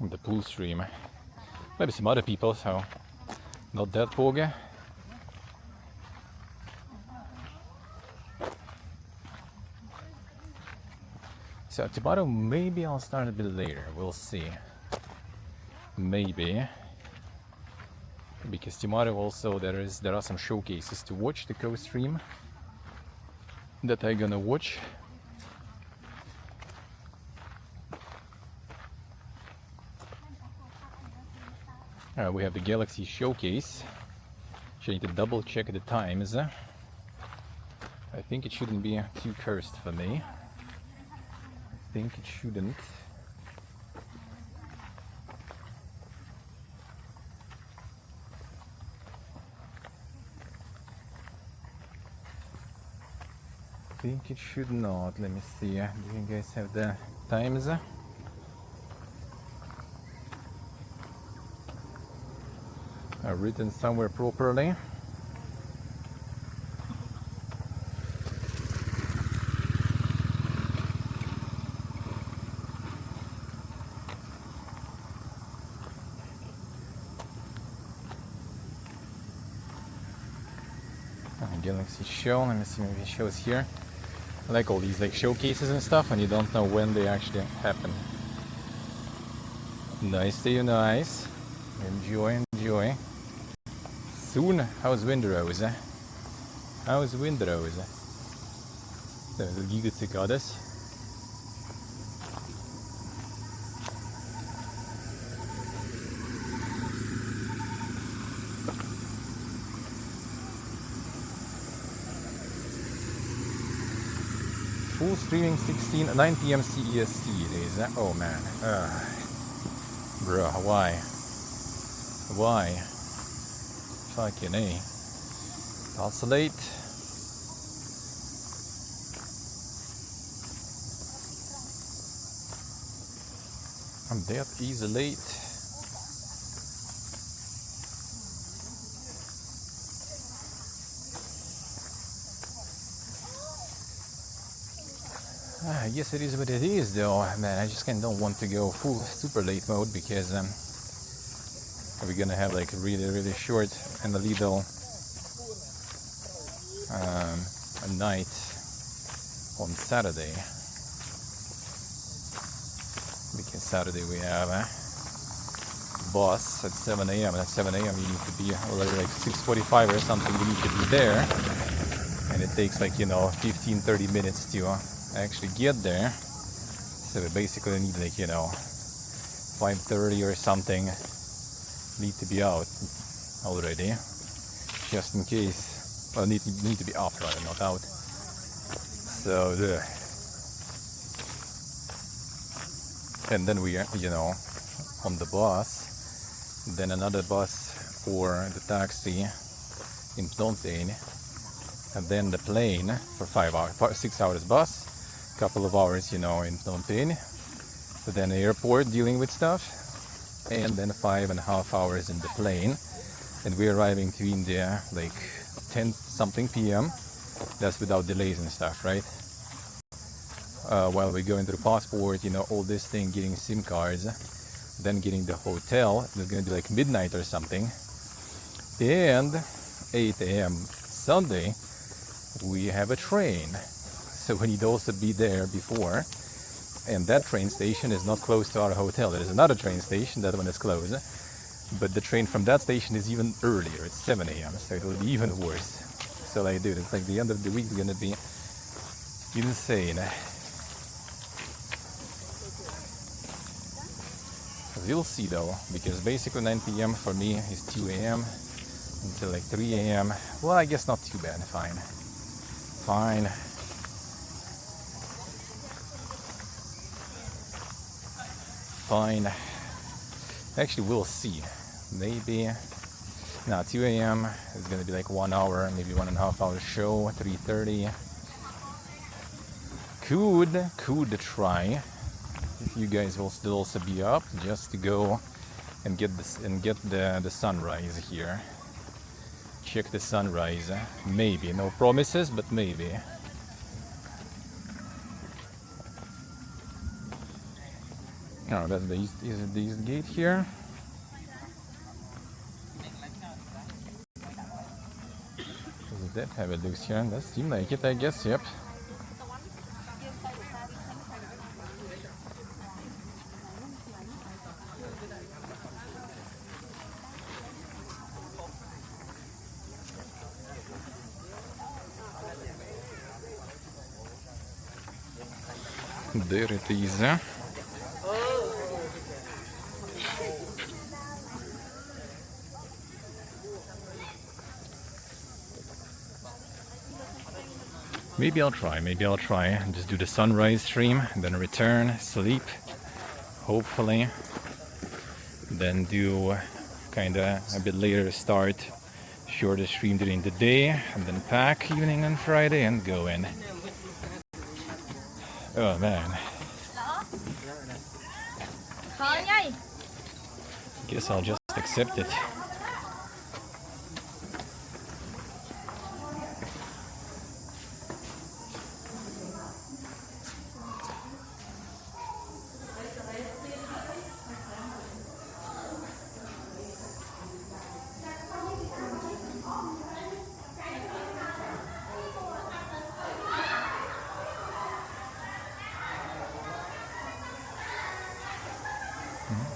The pool stream. Maybe some other people, so not that bogey. So tomorrow maybe I'll start a bit later, we'll see. Maybe. Because tomorrow also there are some showcases to watch, the coast stream that I'm gonna watch. We have the Galaxy Showcase. So I need to double check the times. I think it shouldn't be too cursed for me. I think it shouldn't. I think it should not. Let me see. Do you guys have the times? Written somewhere properly. Galaxy show. Let me see if it shows here. I like all these like showcases and stuff, and you don't know when they actually happen. Nice to you, nice. Enjoy, enjoy. Soon, how's Windrose? How's Windrose? Det är väl givet cicades. Full streaming 9 p.m. CEST it is. Oh man. Bruh, why? Why? Fucking A. That's late. I'm that easy late. Yes, it is what it is though, man. I just don't want to go full super late mode because we're gonna have like really short and a little a night on Saturday, because Saturday we have a bus at 7 a.m. and at 7 a.m. you need to be already like 6:45 or something. You need to be there, and it takes like 15-30 minutes to actually get there. So we basically need like 5:30 or something. Need to be out already, just in case. Well, need to be off rather, not out. So and then we on the bus, then another bus or the taxi in Phnom Penh, and then the plane for 6 hours bus, couple of hours in Phnom Penh, so then airport dealing with stuff, and then 5.5 hours in the plane, and we're arriving to India like 10 something p.m. That's without delays and stuff, right? While we're going through passport, you know, all this thing, getting SIM cards, then getting the hotel. It's gonna be like midnight or something, and 8 a.m. Sunday we have a train, so we need to also be there before. And that train station is not close to our hotel. There is another train station, that one is closed, but the train from that station is even earlier. It's 7 a.m. so it will be even worse. So like, dude, it's like the end of the week is gonna be insane. We'll see though, because basically 9 p.m. for me is 2 a.m. until like 3 a.m. Well, I guess not too bad. Fine. Actually, we'll see. Maybe. No, 2 a.m. is gonna be like 1 hour, maybe 1.5 hour show. 3:30. Could try. If you guys will still also be up, just to go and get this and get the sunrise here. Check the sunrise. Maybe. No promises, but maybe. Oh, that's the east. Is it the east gate here? Does that have a loose here? That seems like it, I guess. Yep. There it is. Maybe I'll try and just do the sunrise stream, and then return, sleep, hopefully, then do kinda a bit later start, shorter stream during the day, and then pack evening on Friday and go in. Oh man. Guess I'll just accept it.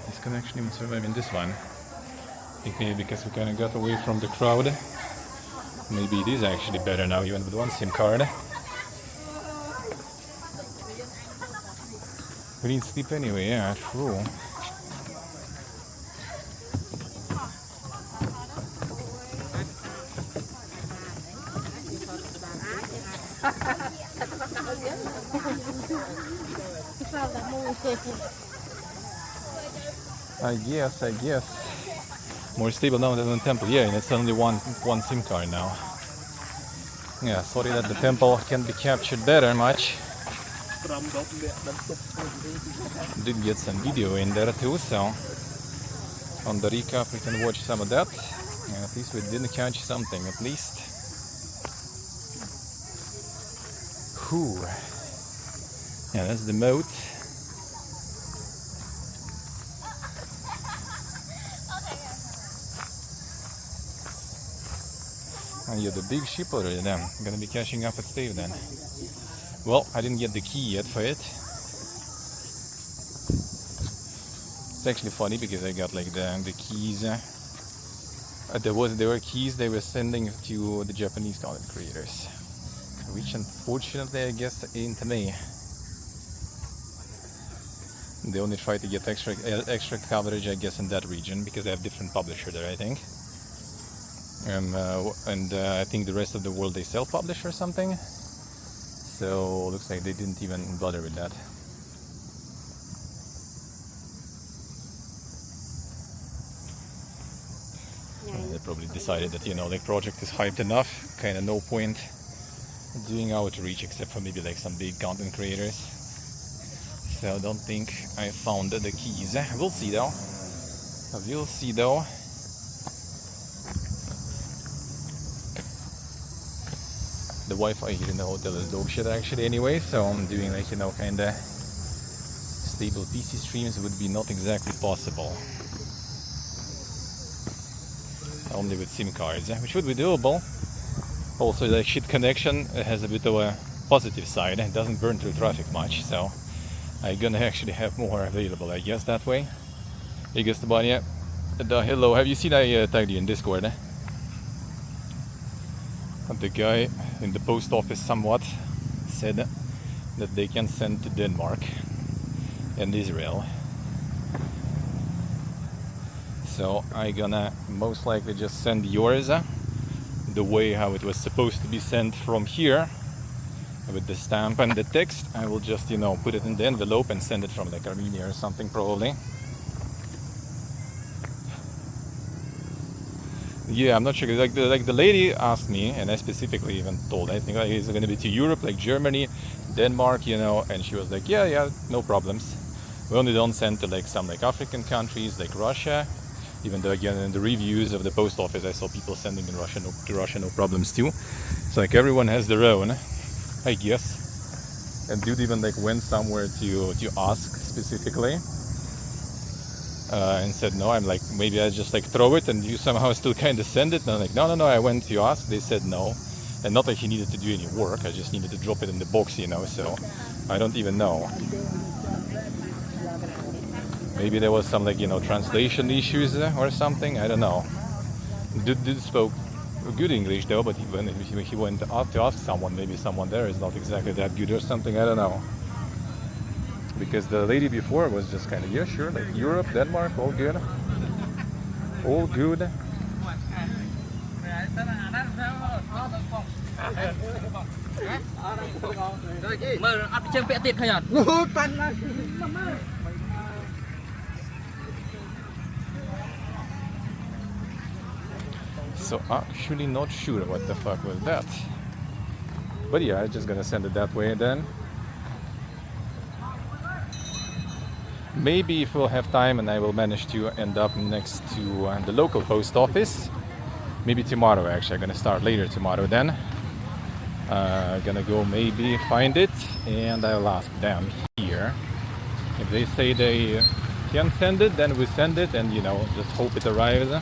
This can actually even survive in this one. I think maybe because we kind of got away from the crowd. Maybe it is actually better now, even with one SIM card. We need sleep anyway, yeah, true. I guess. More stable now than the temple. Yeah, and it's only one SIM card now. Yeah, sorry that the temple can't be captured better much. Did get some video in there too, so on the recap we can watch some of that. Yeah, at least we didn't catch something, at least. Whew. Yeah, that's the moat. And you're the big ship already then. I'm gonna be catching up with Steve then. Well, I didn't get the key yet for it. It's actually funny because I got like the keys. There were keys they were sending to the Japanese content creators, which unfortunately I guess ain't me. They only try to get extra coverage, I guess, in that region because they have different publisher there, I think. I think the rest of the world they self-publish or something. So looks like they didn't even bother with that. They probably decided that, you know, the project is hyped enough, kind of no point doing outreach except for maybe like some big content creators. So I don't think I found the keys. We'll see though. We'll see though. The Wi-Fi here in the hotel is dog shit actually anyway, so I'm doing like, you know, kinda stable PC streams would be not exactly possible. Only with SIM cards, which would be doable. Also, the shit connection has a bit of a positive side. It doesn't burn through traffic much, so I'm gonna actually have more available, I guess, that way. Hey, Gustavonia. Hello, have you seen I tagged you in Discord? The guy in the post office somewhat said that they can send to Denmark and Israel. So I'm gonna most likely just send yours the way how it was supposed to be sent from here with the stamp and the text. I will just, you know, put it in the envelope and send it from like Armenia or something probably. Yeah, I'm not sure. Like the lady asked me, and I specifically even told, I think it's going to be to Europe, like Germany, Denmark, you know, and she was like, yeah, no problems. We only don't send to like some like African countries, like Russia. Even though again in the reviews of the post office, I saw people sending in Russia, to Russia, no problems too. So like everyone has their own, I guess. And dude even like went somewhere to ask specifically. And said no. I'm like, maybe I just like throw it and you somehow still kind of send it. And I'm like, no, I went to ask. They said no. And not that he needed to do any work. I just needed to drop it in the box, you know. So I don't even know. Maybe there was some like, you know, translation issues or something. I don't know. Dude spoke good English though, but when he went to ask someone, maybe someone there is not exactly that good or something. I don't know. Because the lady before was just kind of, yeah, sure, like Europe, Denmark, all good. All good. So actually not sure what the fuck was that. But yeah, I'm just gonna send it that way then. Maybe if we'll have time and I will manage to end up next to the local post office. Maybe tomorrow actually, I'm gonna start later tomorrow then. Gonna go maybe find it and I'll ask them here. If they say they can send it, then we send it and, you know, just hope it arrives.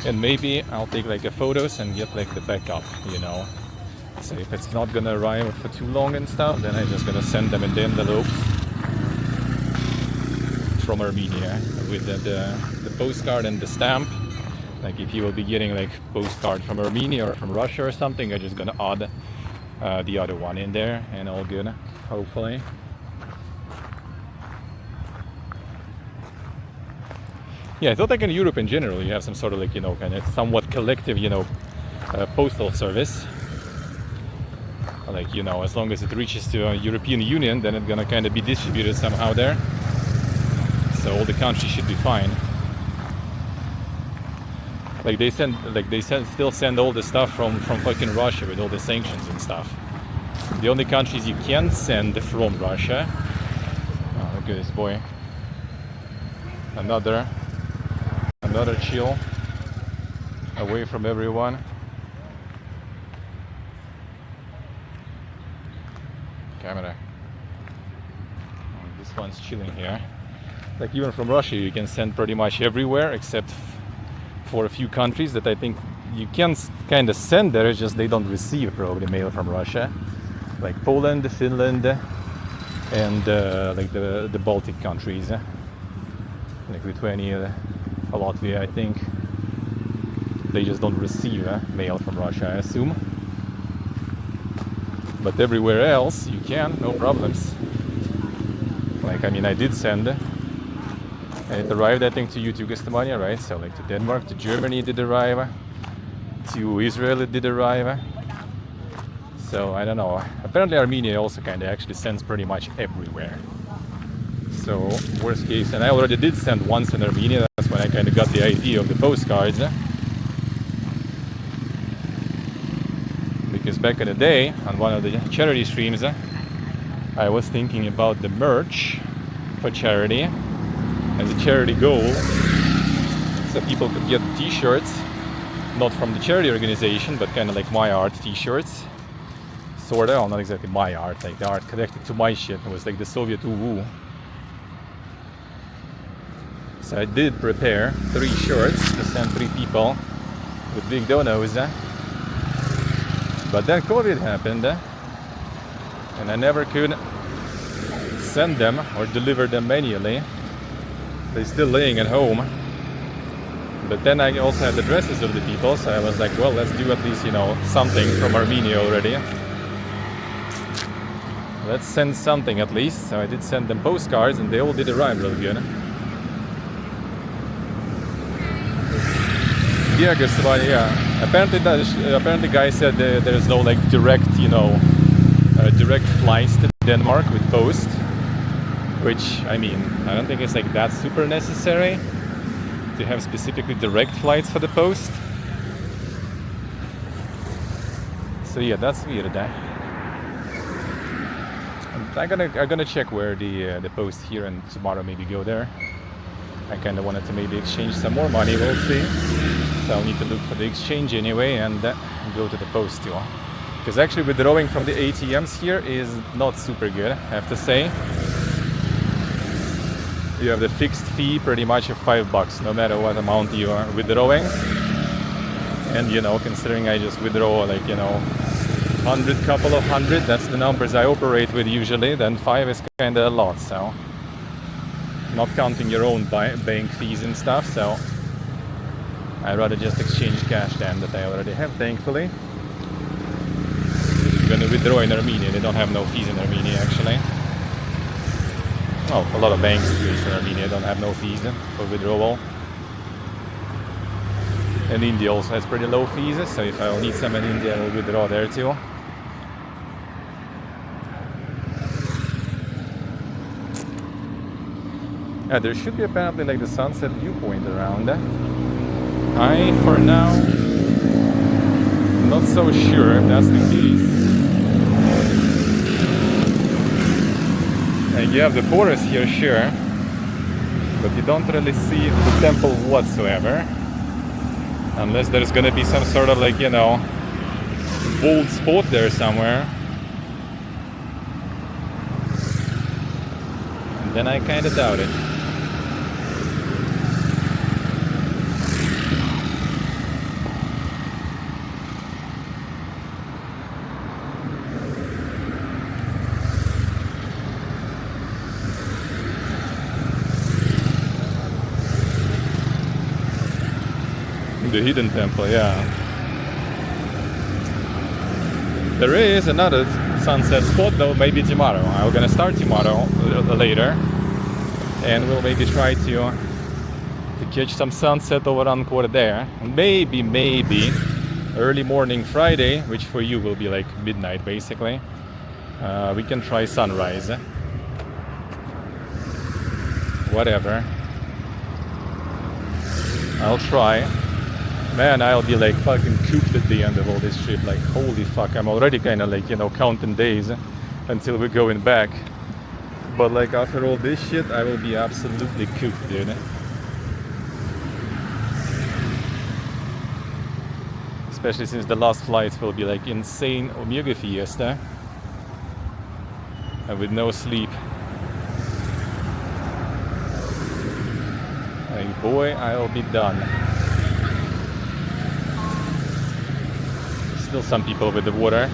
And maybe I'll take like a photos and get like the backup, you know. So if it's not gonna arrive for too long and stuff, then I'm just gonna send them in the envelopes from Armenia with the postcard and the stamp. Like if you will be getting like postcard from Armenia or from Russia or something, I'm just gonna add the other one in there and all good, hopefully. Yeah, I thought like in Europe in general you have some sort of like, you know, kind of somewhat collective, you know, postal service. Like, you know, as long as it reaches to European Union, then it's gonna kind of be distributed somehow there. So all the countries should be fine. Like they still send all the stuff from fucking Russia with all the sanctions and stuff. The only countries you can send from Russia. Oh, look at this boy. Another chill away from everyone. Camera. Oh, this one's chilling here. Like even from Russia you can send pretty much everywhere except for a few countries that I think you can kind of send there, it's just they don't receive probably mail from Russia. Like Poland, Finland, and like the Baltic countries. Like Lithuania, Latvia, I think. They just don't receive mail from Russia, I assume. But everywhere else, you can, no problems. Like, I mean, I did send, and it arrived, I think, to you, to Gustavonia, right? So, like, to Denmark, to Germany it did arrive, to Israel it did arrive. So, I don't know. Apparently Armenia also kind of actually sends pretty much everywhere. So, worst case, and I already did send once in Armenia, that's when I kind of got the idea of the postcards. because back in the day, on one of the charity streams, I was thinking about the merch for charity as a charity goal, so people could get t-shirts, not from the charity organization, but kind of like my art t-shirts, sort of, well, not exactly my art, like the art connected to my shit. It was like the Soviet woo. So I did prepare 3 shirts to send 3 people with big donos, but then COVID happened, and I never could send them or deliver them manually. They're still laying at home. But then I also had the addresses of the people, so I was like, well, let's do at least, you know, something from Armenia already. Let's send something at least. So I did send them postcards, and they all did arrive real good. Yeah, apparently guy said there's no like direct, you know, direct flights to Denmark with post, which, I mean, I don't think it's like that super necessary to have specifically direct flights for the post. So yeah, that's weird. I'm gonna check where the post here, and tomorrow maybe go there. I kind of wanted to maybe exchange some more money, we'll see. So I'll need to look for the exchange anyway and go to the post too. Because actually withdrawing from the ATMs here is not super good, I have to say. You have the fixed fee pretty much of $5 no matter what amount you are withdrawing. And you know, considering I just withdraw like, you know, couple of hundred, that's the numbers I operate with usually, then 5 is kind of a lot, so. Not counting your own bank fees and stuff, so I'd rather just exchange cash then that I already have, thankfully. I'm gonna withdraw in Armenia. They don't have no fees in Armenia actually. Oh, a lot of banks at least in Armenia don't have no fees for withdrawal. And India also has pretty low fees, so if I'll need some in India, I'll withdraw there too. Yeah, there should be apparently like the sunset viewpoint around. For now, not so sure if that's the case. And you have the forest here, sure, but you don't really see the temple whatsoever. Unless there's gonna be some sort of like, you know, bold spot there somewhere. And then I kinda doubt it. The hidden temple, yeah. There is another sunset spot though, maybe tomorrow. I'm gonna start tomorrow later, and we'll maybe try to catch some sunset over Angkor there. Maybe early morning Friday, which for you will be like midnight basically. We can try sunrise. Whatever. I'll try. Man, I'll be like fucking cooped at the end of all this trip. Like, holy fuck, I'm already kind of like, you know, counting days until we're going back. But like after all this shit, I will be absolutely cooped, dude. Especially since the last flights will be like insane Omega Fiesta. And with no sleep. Hey boy, I'll be done. Still some people with the water.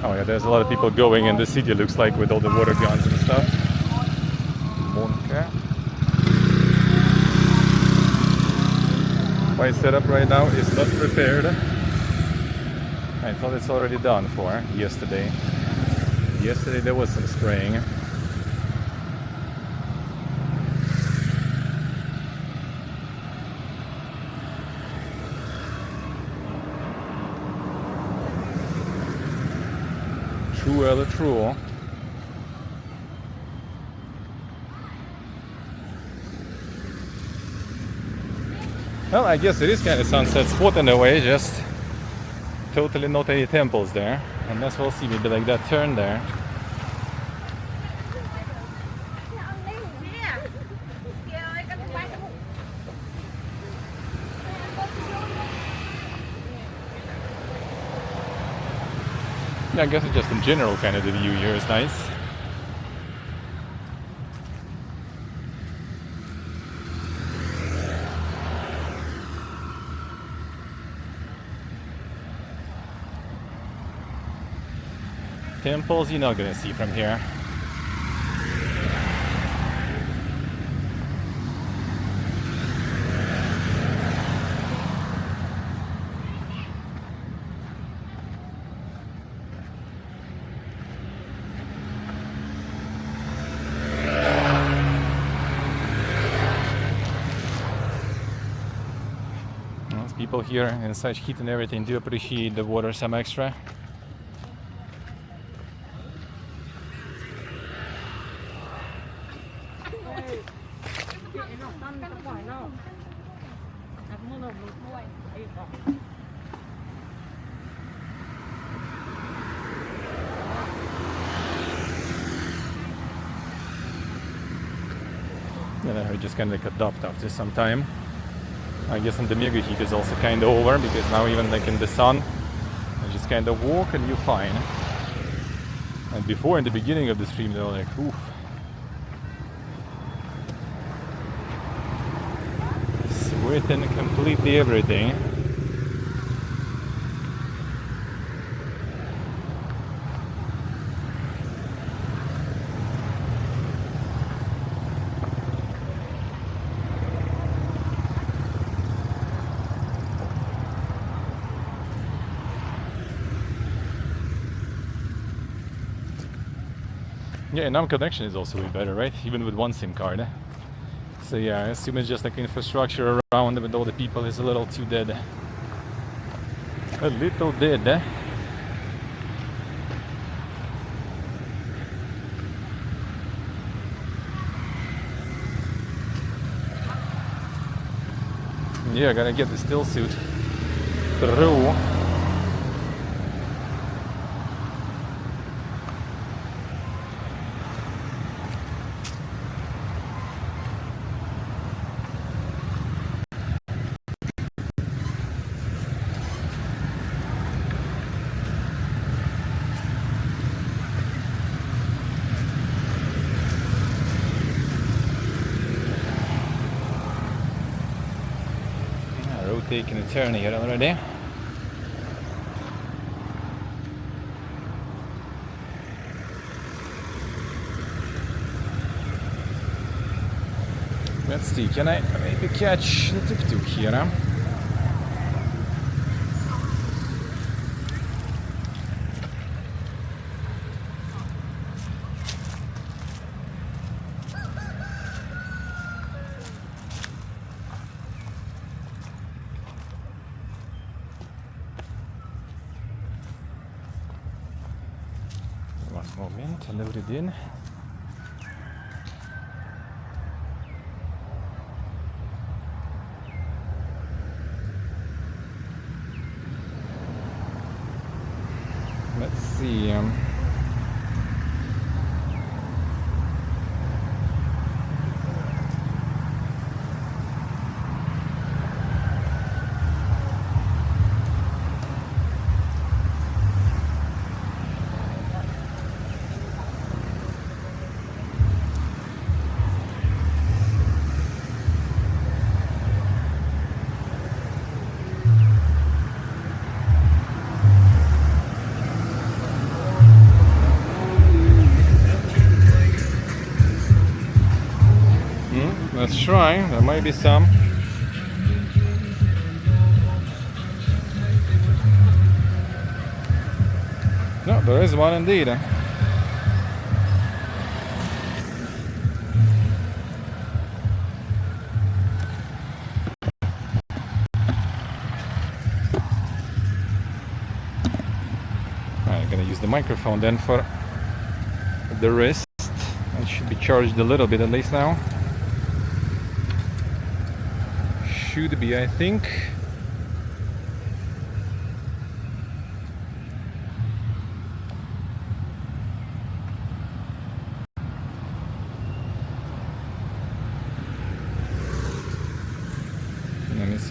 Oh yeah, there's a lot of people going in the city, looks like, with all the water guns and stuff. My setup right now is not prepared. I thought it's already done for yesterday. Yesterday there was some spraying. True. Well, I guess it is kind of sunset spot in a way, just totally not any temples there, unless we'll see maybe like that turn there. Yeah, I guess it's just in general kind of the view here is nice. Temples you're not gonna see from here. Those people here in such heat and everything do appreciate the water some extra. And I just kind of like adopt after some time. I guess in the mega heat is also kind of over, because now even like in the sun, you just kind of walk and you're fine. And before, in the beginning of the stream, they were like, oof. Sweating completely everything. Yeah, and now connection is also way better, right? Even with one SIM card. So yeah, I assume it's just like infrastructure around with all the people is a little too dead. A little dead, eh? Yeah, I gotta get the still suit through. Taking a turn here already. Let's see, can I maybe catch the tuk-tuk here? Huh? One moment, load it in. Let's see. Let's try, there might be some. No, there is one indeed. Alright, I'm gonna use the microphone then for the rest. It should be charged a little bit at least now. Should be, I think.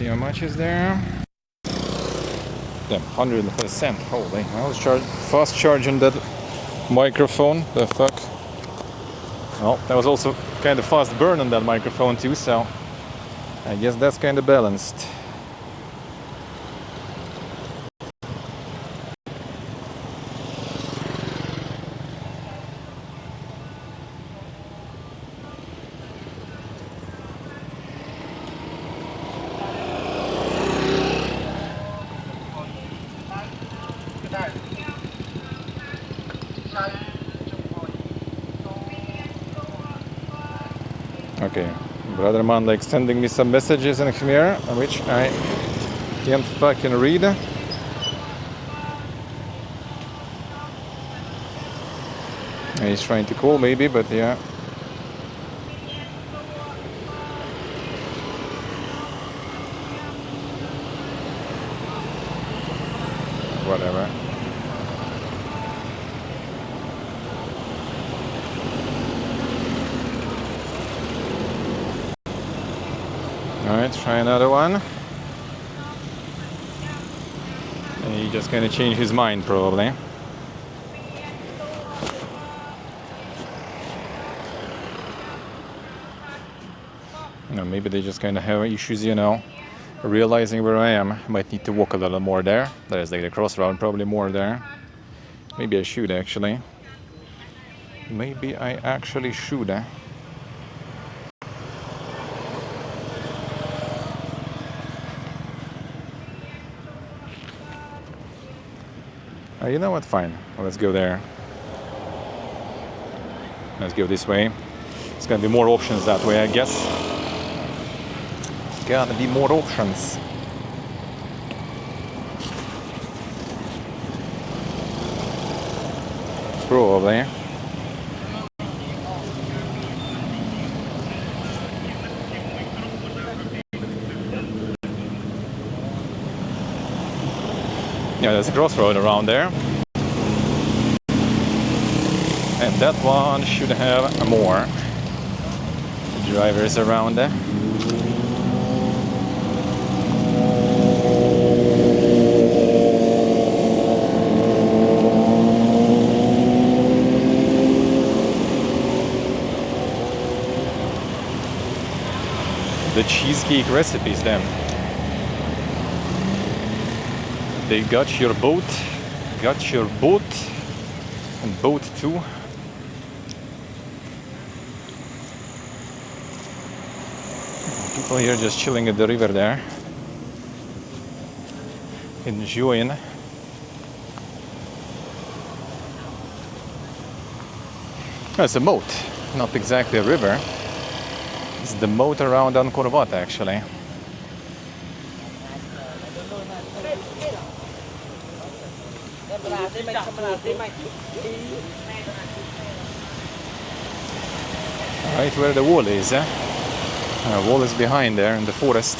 see how much is there. Damn, 100%. Holy, I was fast charging that microphone. The fuck. Well, that was also kind of fast burn on that microphone too, so I guess that's kind of balanced. Okay, brother man like sending me some messages in Khmer, which I can't fucking read. He's trying to call maybe, but yeah. Whatever. Alright, try another one. And he just gonna change his mind probably. No, maybe they just kind of have issues, you know, realizing where I am. Might need to walk a little more there. There's like the crossroad, probably more there. Maybe I should actually. Maybe I actually should. You know what? Fine. Let's go there. Let's go this way. There's gonna be more options that way, I guess. Gotta be more options. Probably. Yeah, there's a crossroad around there. And that one should have more drivers around there. The cheesecake recipes then. They got your boat, and boat too. People here just chilling at the river there, enjoying. It's a moat, not exactly a river. It's the moat around Angkor Wat actually. Right where the wall is, the wall is behind there in the forest.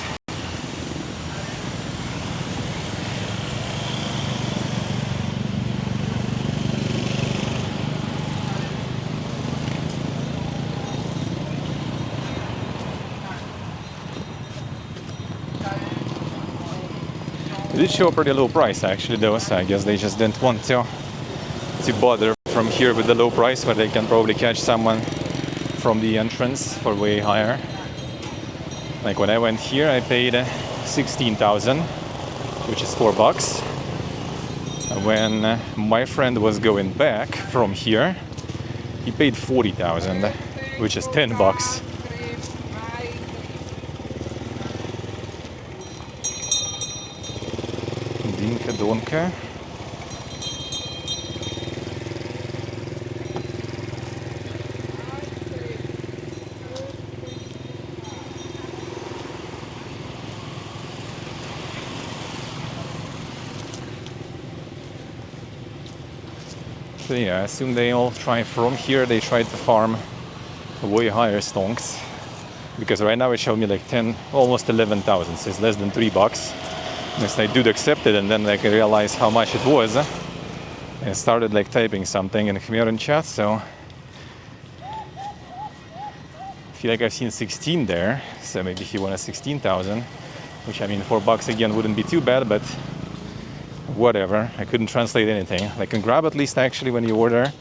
It did show a pretty low price actually though, so I guess they just didn't want to bother from here with the low price, where they can probably catch someone from the entrance for way higher. Like when I went here I paid 16,000, which is $4. When my friend was going back from here, he paid 40,000, which is $10. Dinka donka. So yeah, I assume they all try from here, they try to farm way higher stonks. Because right now it showed me like 10, almost 11,000, so it's less than $3. Next I did accept it, and then like I realized how much it was. I started like typing something in Khmer in chat, so I feel like I've seen 16 there, so maybe he wanted 16,000. which I mean $4 again wouldn't be too bad, but whatever. I couldn't translate anything. Like in Grab, at least actually when you order,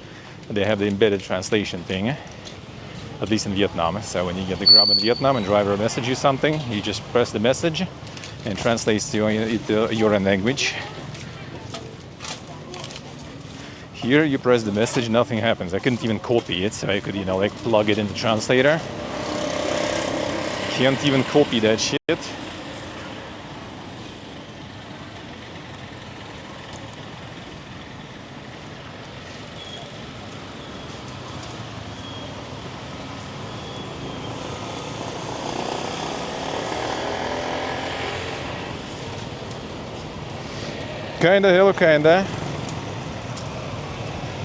they have the embedded translation thing, at least in Vietnam. So when you get the Grab in Vietnam and driver message you something, you just press the message and it translates to your language. Here you press the message, nothing happens. I couldn't even copy it, so I could, like plug it into translator. Can't even copy that shit. Kinda, hello, kinda.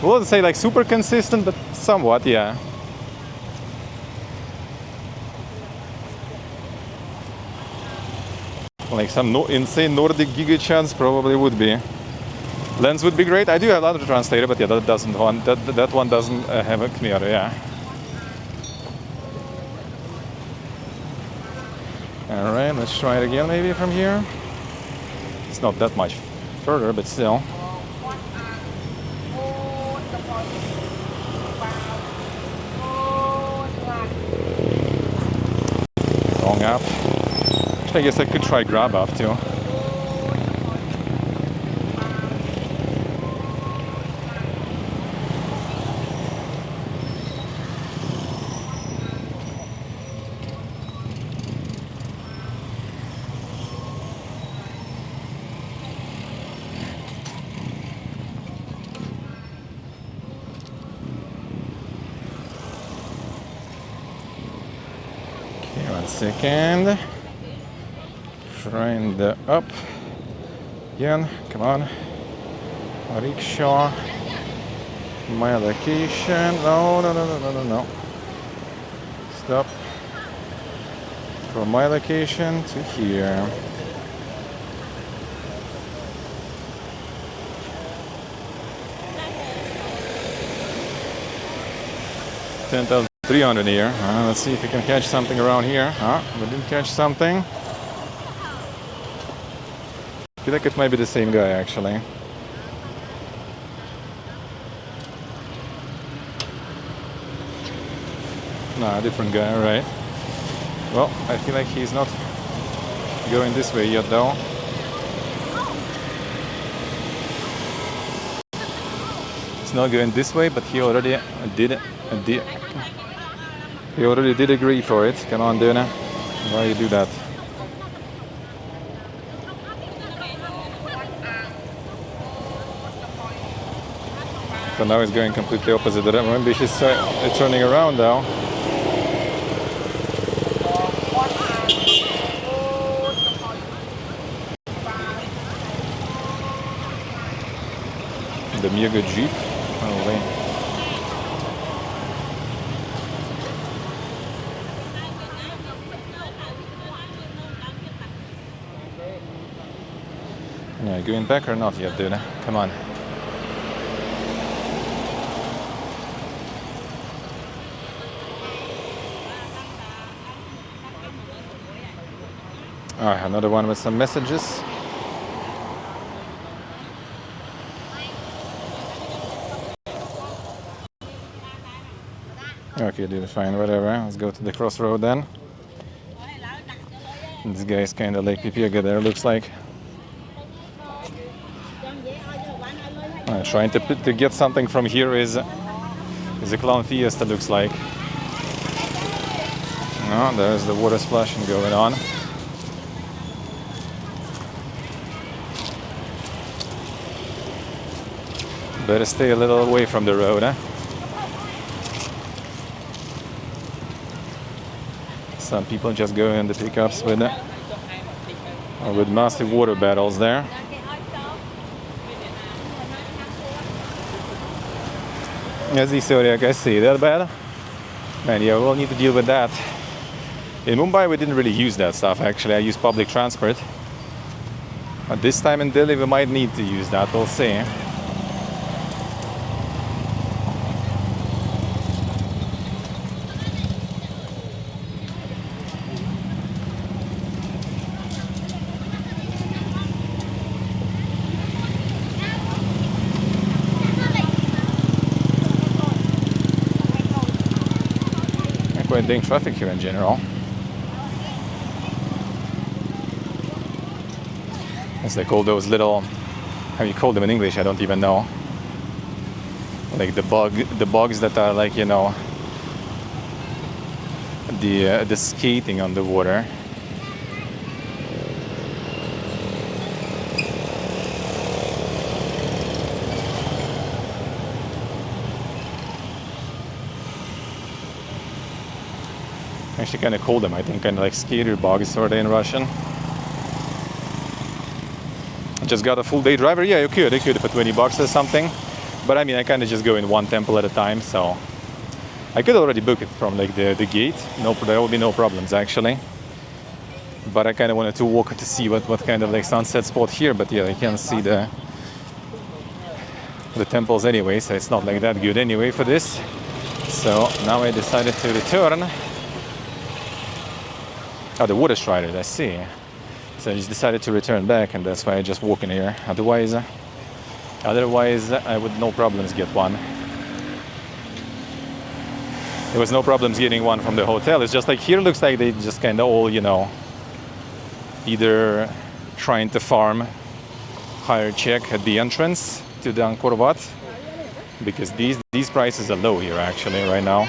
I wouldn't say like super consistent, but somewhat, yeah. Like some insane Nordic giga chance probably would be. Lens would be great. I do have another translator, but yeah, that one doesn't have a Khmer, yeah. All right, let's try it again maybe from here. It's not that much further, but still. Wrong app. I guess I could try Grab app too. Okay, 1 second. Trying the up again. Come on. Rickshaw. My location. No. Stop. From my location to here. 10,300 here. Let's see if we can catch something around here. We didn't catch something. I feel like it might be the same guy actually. Nah, different guy, right? Well, I feel like he's not going this way yet though. He's not going this way, but he already did agree for it. Come on, Duna. Why you do that? So now he's going completely opposite direction. Maybe he's turning around now. The mega jeep. Oh wait. Yeah, going back or not yet, dude? Come on. Alright, another one with some messages. Okay, dude, fine, whatever. Let's go to the crossroad then. This guy's kind of like Pipiaga there, looks like. Trying to get something from here is a clown fiesta, looks like. Oh, there's the water splashing going on. Better stay a little away from the road, huh? Some people just go in the pickups with massive water battles there. As he saw, I see that bad. Man, yeah, we'll need to deal with that. In Mumbai, we didn't really use that stuff, actually. I used public transport. But this time in Delhi, we might need to use that, we'll see. quite dang traffic here in general. It's like all those little, how you call them in English, I don't even know. Like the bugs that are like, you know, the skating on the water. Actually kind of call them, I think, kind of like skater bugs sort of in Russian. I just got a full day driver. Yeah, you could for 20 bucks or something. But I mean, I kind of just go in one temple at a time, so I could already book it from like the gate. No, there will be no problems actually. But I kind of wanted to walk to see what kind of like sunset spot here. But yeah, I can't see the temples anyway, so it's not like that good anyway for this. So now I decided to return. Oh, the water striders, I see. So I just decided to return back, and that's why I just walk in here. Otherwise, I would no problems get one. There was no problems getting one from the hotel. It's just like here looks like they just kind of all, you know, either trying to farm higher check at the entrance to the Angkor Wat, because these prices are low here actually right now.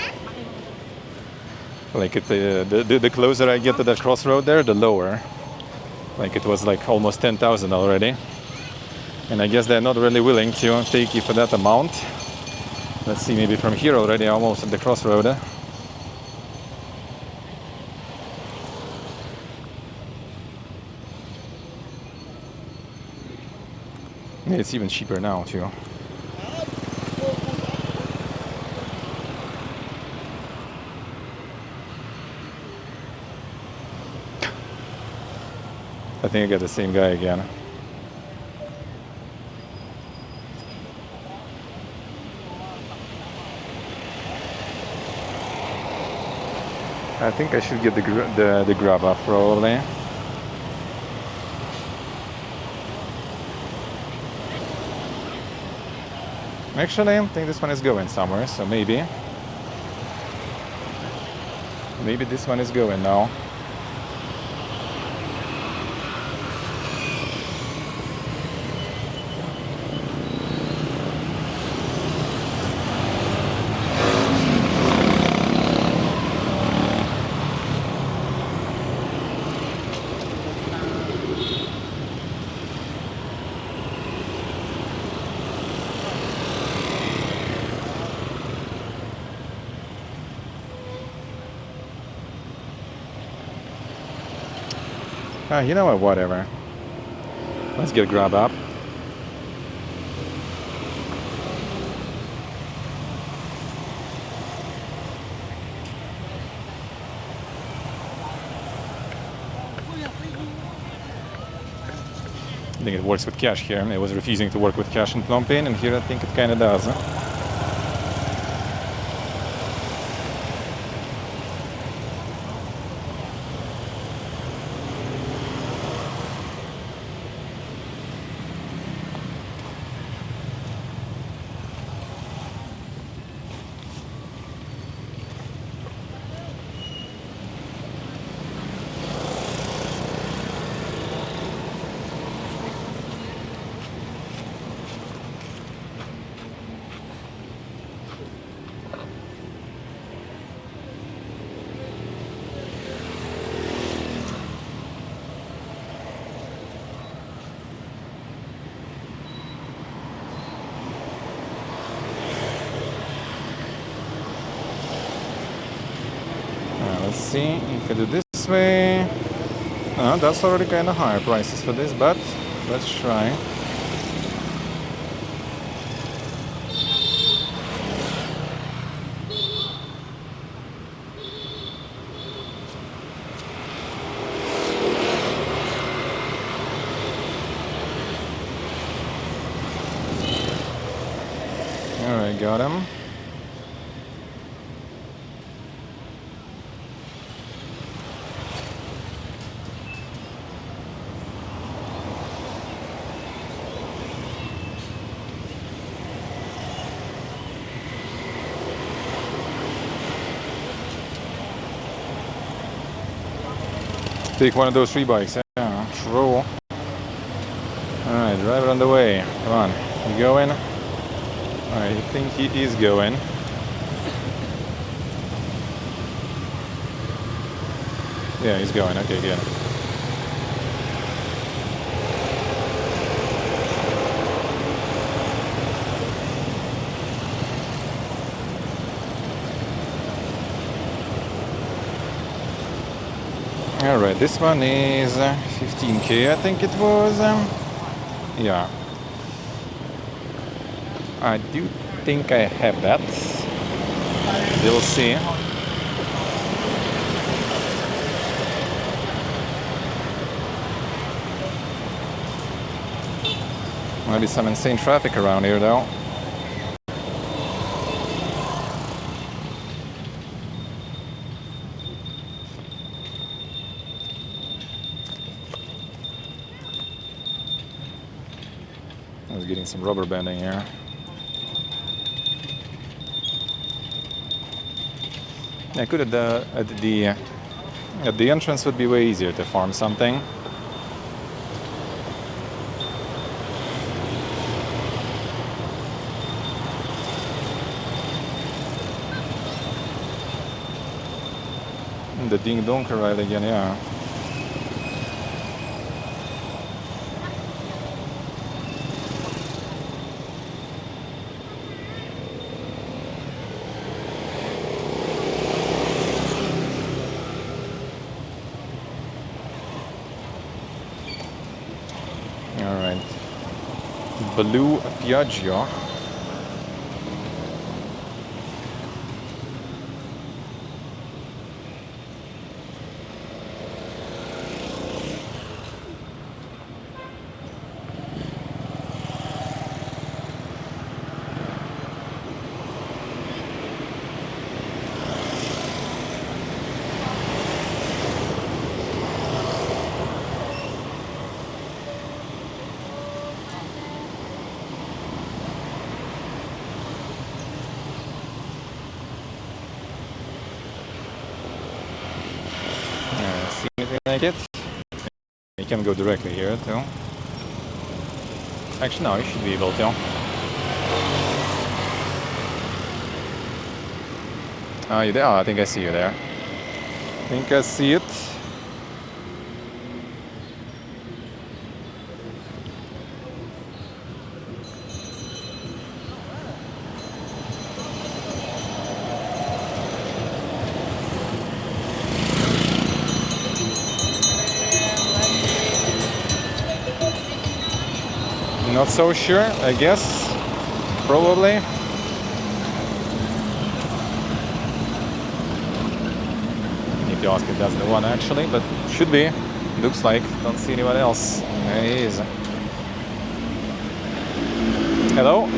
Like the closer I get to that crossroad there, the lower. Like it was like almost 10,000 already. And I guess they're not really willing to take you for that amount. Let's see, maybe from here already, almost at the crossroad. Yeah, it's even cheaper now too. I think I got the same guy again. I think I should get the grab up probably. Actually, I think this one is going somewhere, so maybe this one is going now. You know what, whatever. Let's get grab up. I think it works with cash here. It was refusing to work with cash in Phnom Penh, and here I think it kind of does. Let's see if I do this way. That's already kind of higher prices for this, but let's try. All right, got him. Take one of those 3 bikes. Yeah, roll. Alright, driver on the way. Come on, you going? I think he is going. Yeah, he's going. Okay, good. Alright, this one is 15k, I think it was. Yeah. I do think I have that. We'll see. Might be some insane traffic around here though. I was getting some rubber banding here. I could at the entrance would be way easier to farm something. The ding dong arrived again, yeah. Alright. Blue Piaggio. See anything like it? You can go directly here too. Actually, no, you should be able to. Oh, you there? Oh, I think I see you there. I think I see it. Not so sure, I guess. Probably. Need to ask if that's the one actually, but should be. Looks like. Don't see anyone else. There he is. Hello?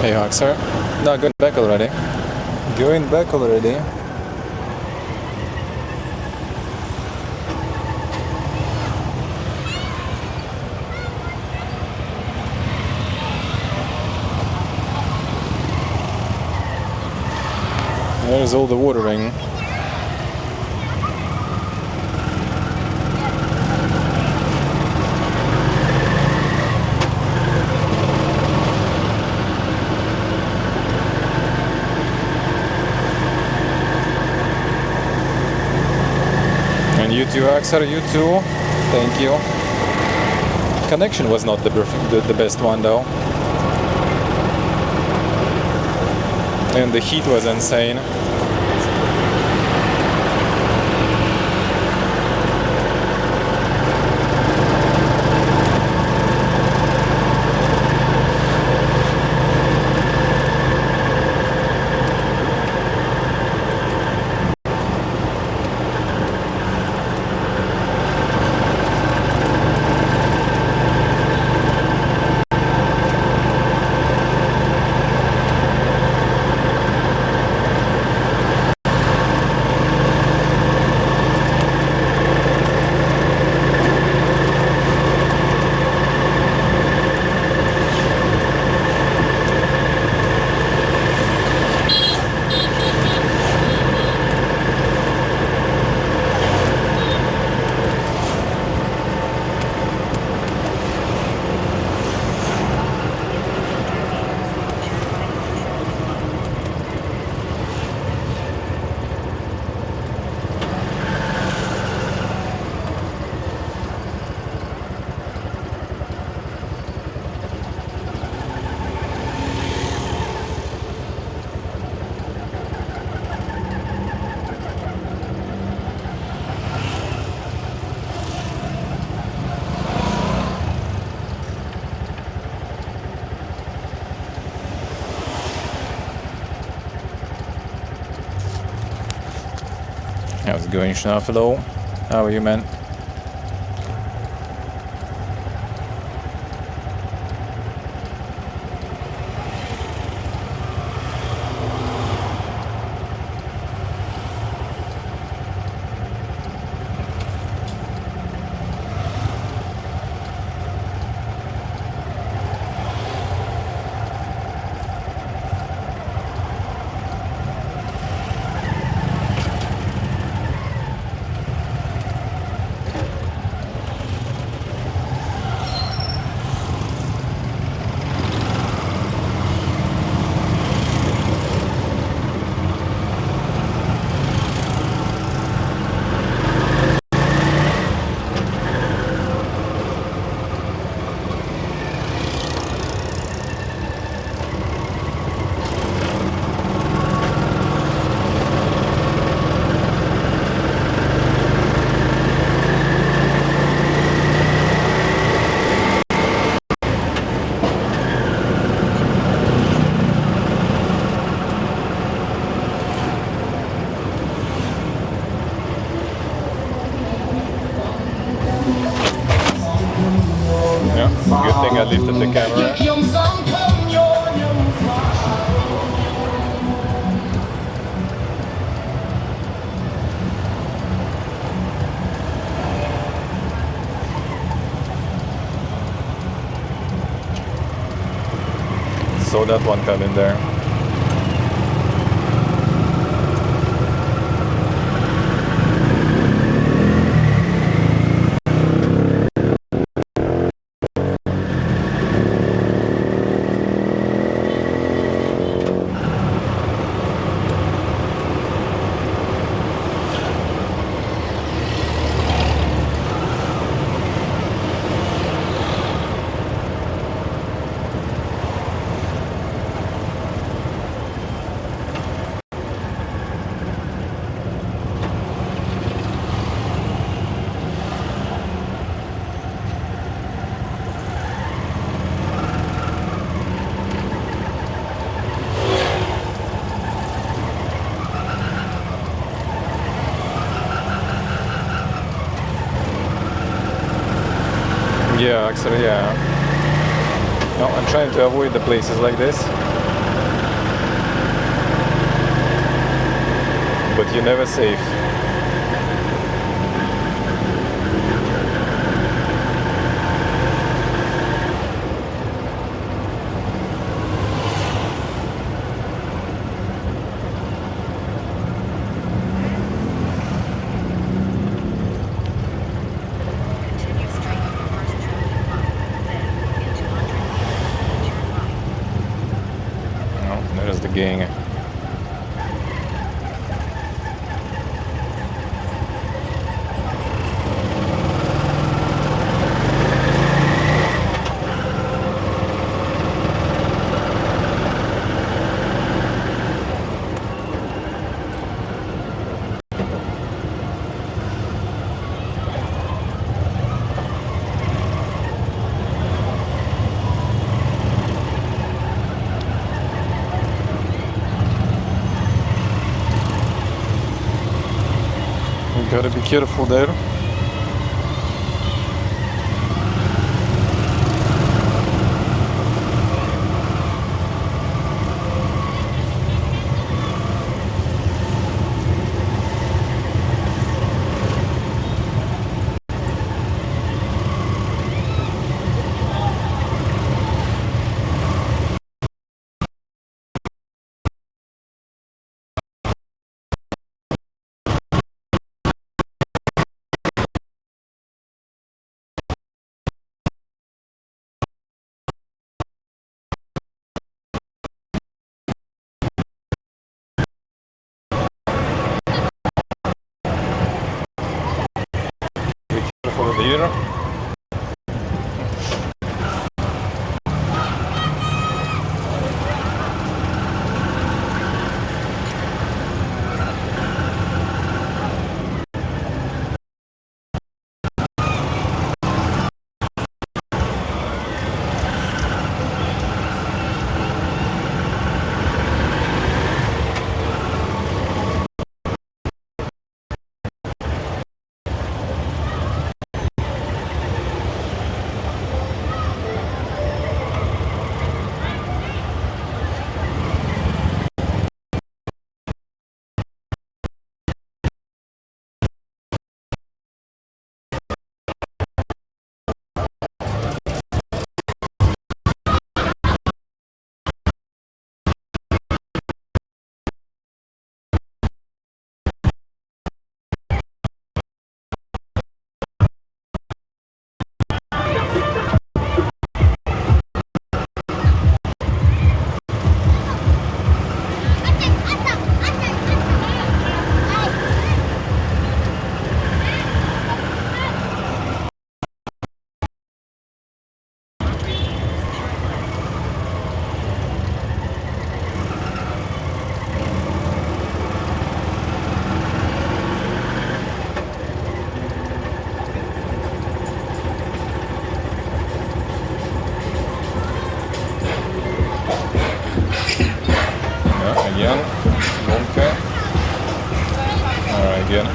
Hey, Oxer. No, going back already. Going back already. There's all the watering. And you too, Axel, you too. Thank you. Connection was not the best one though. And the heat was insane. How's it going, Schnaffalo? How are you, man? Good thing I lifted the camera. Saw that one coming there. Yeah, actually, yeah. No, I'm trying to avoid the places like this. but you're never safe. Continue straight on the first traffic light, then into 100 meters, turn right. Oh, there's the gang. You gotta be careful there. Be careful there. Again, okay. All right, again.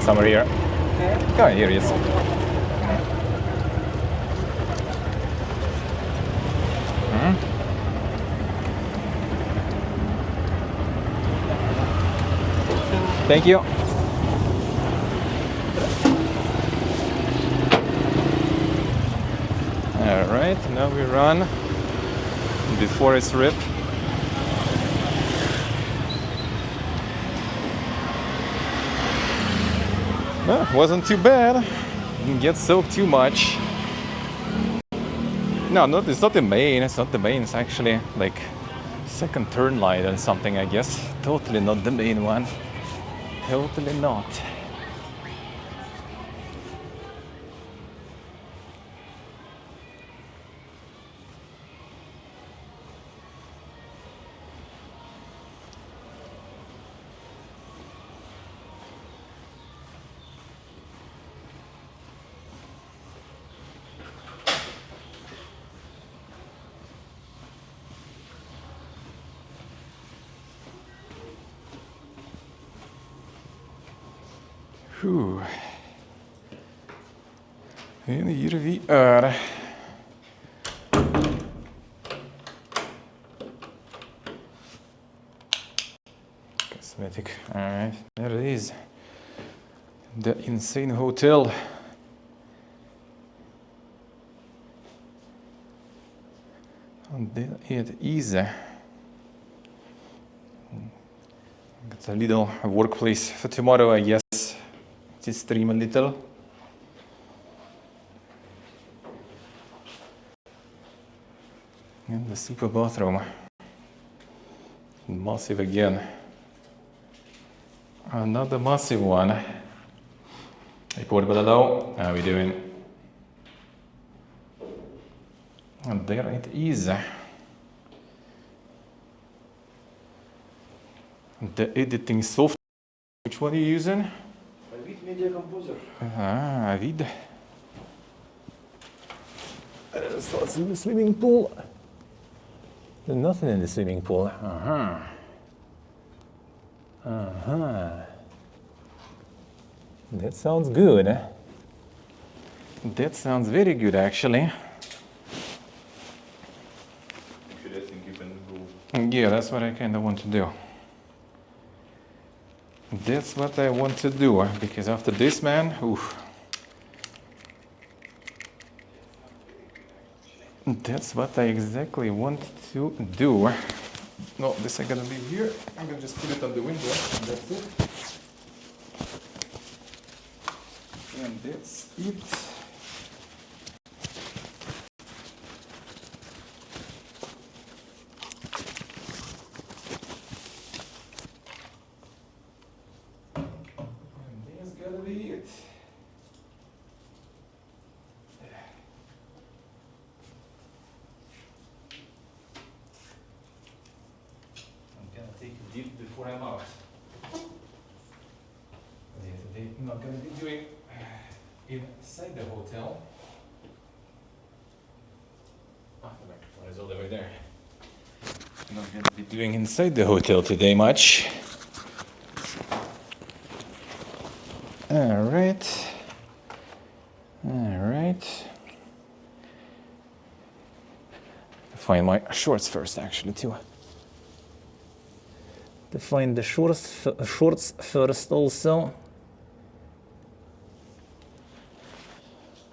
Somewhere here. Oh, here it is. Thank you. All right, now we run before it's ripped. Well, wasn't too bad. Didn't get soaked too much. No, it's not the main. It's not the main. It's actually like second turn light or something, I guess. Totally not the main one. Totally not. En hier wie er. Cosmetic. Alright, there it is. The insane hotel. And there it is. Got a little workplace for tomorrow, I guess. To stream a little. And the super bathroom. Massive again. Another massive one. Report below. How are we doing? And there it is. The editing software. Which one are you using? Avid Media Composer. Ah, Avid. There's what's in the swimming pool. There's nothing in the swimming pool. That sounds good. That sounds very good, actually. Actually, I think you can go. Yeah, that's what I kind of want to do. That's what I want to do, because after this, man, oof. That's what I exactly want to do. No, this is gonna be here. I'm gonna just put it on the window, and that's it. And that's it. And that's gonna be it. Take a dip before I'm out. Today I'm not going to be doing inside the hotel. Ah, the microphone is all the way there. I'm not going to be doing inside the hotel today much. All right. All right. Find my shorts first, actually, too. To find the shorts first also.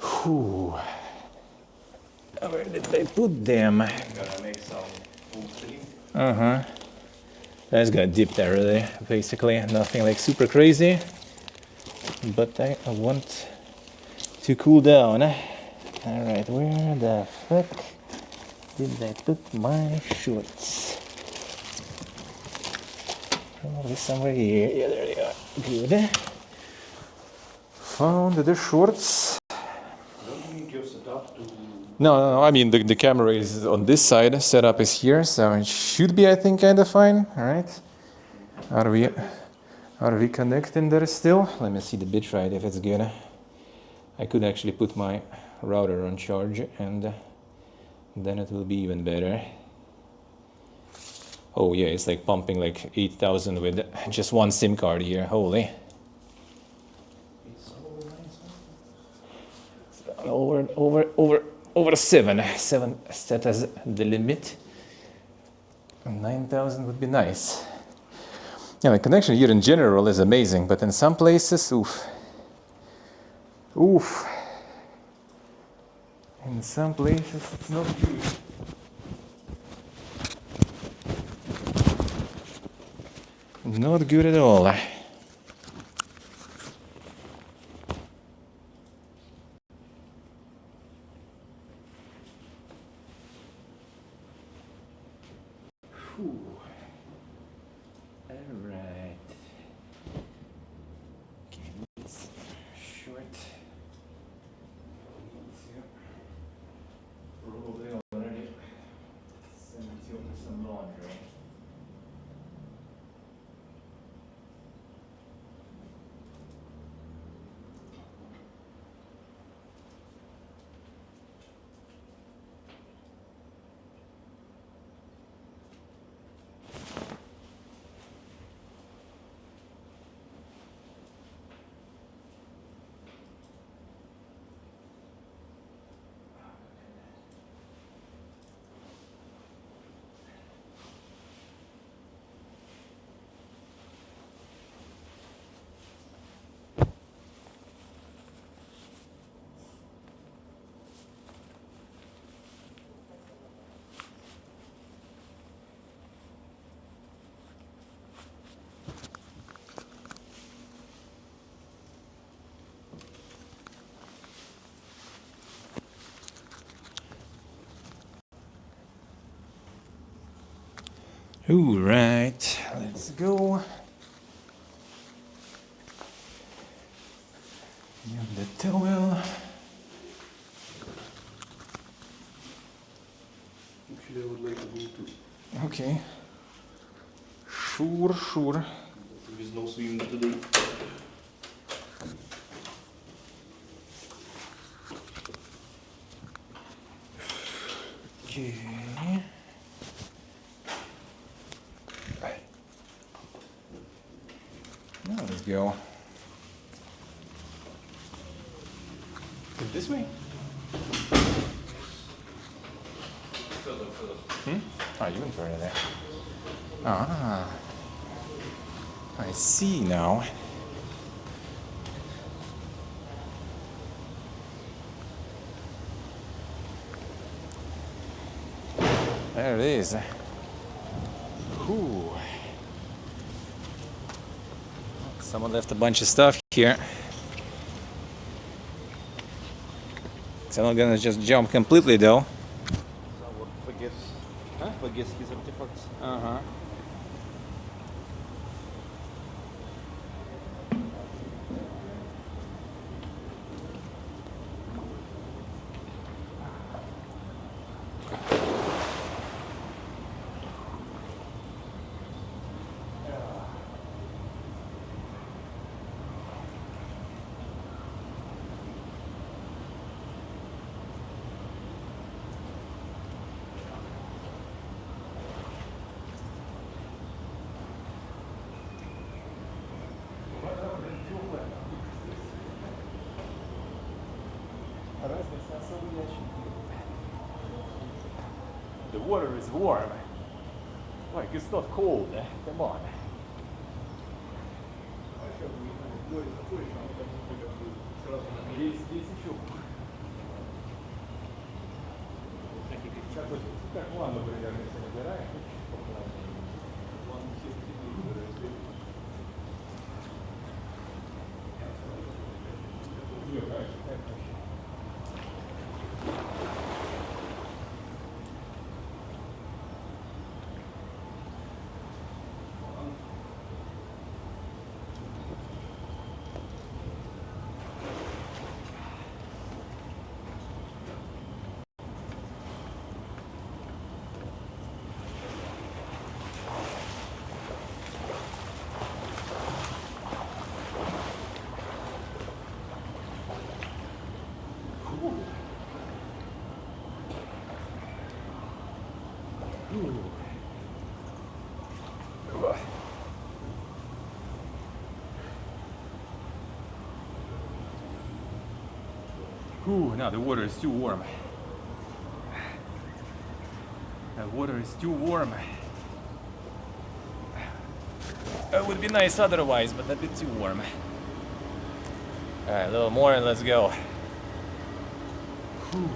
Whew. Where did I put them? I'm gonna make some opening. That's got dipped there, really. Basically, nothing like super crazy. But I want to cool down. Alright, where the fuck did I put my shorts? Probably somewhere here. Yeah, there they are. Good. Found the shorts. Don't need your setup to. No. I mean, the camera is on this side. Setup is here, so it should be, I think, kind of fine. All right. Are we connecting there still? Let me see the bitrate if it's good. I could actually put my router on charge, and then it will be even better. Oh yeah, it's like pumping like 8,000 with just one SIM card here. Holy. over 7 set as the limit. 9,000 would be nice. Yeah, the connection here in general is amazing, but in some places, oof. In some places, it's not good. Not good at all. Alright. Okay, it's short. Probably already send it to some laundry. All right, let's go. Use the towel. Actually, I would like to go too. Okay. Sure. There is no swim today. Okay. Now let's go. This way? Oh, you went further there. Ah. I see now. There it is. Whew. Someone left a bunch of stuff here. So I'm not gonna just jump completely though. Someone forgets his artifacts. Uh-huh. The water is warm. Like, it's not cold. Come on. Здесь еще. Как ванну примерно, если набираешь. Whew, now the water is too warm. The water is too warm. It would be nice otherwise, but a bit too warm. Alright, a little more and let's go. Whew.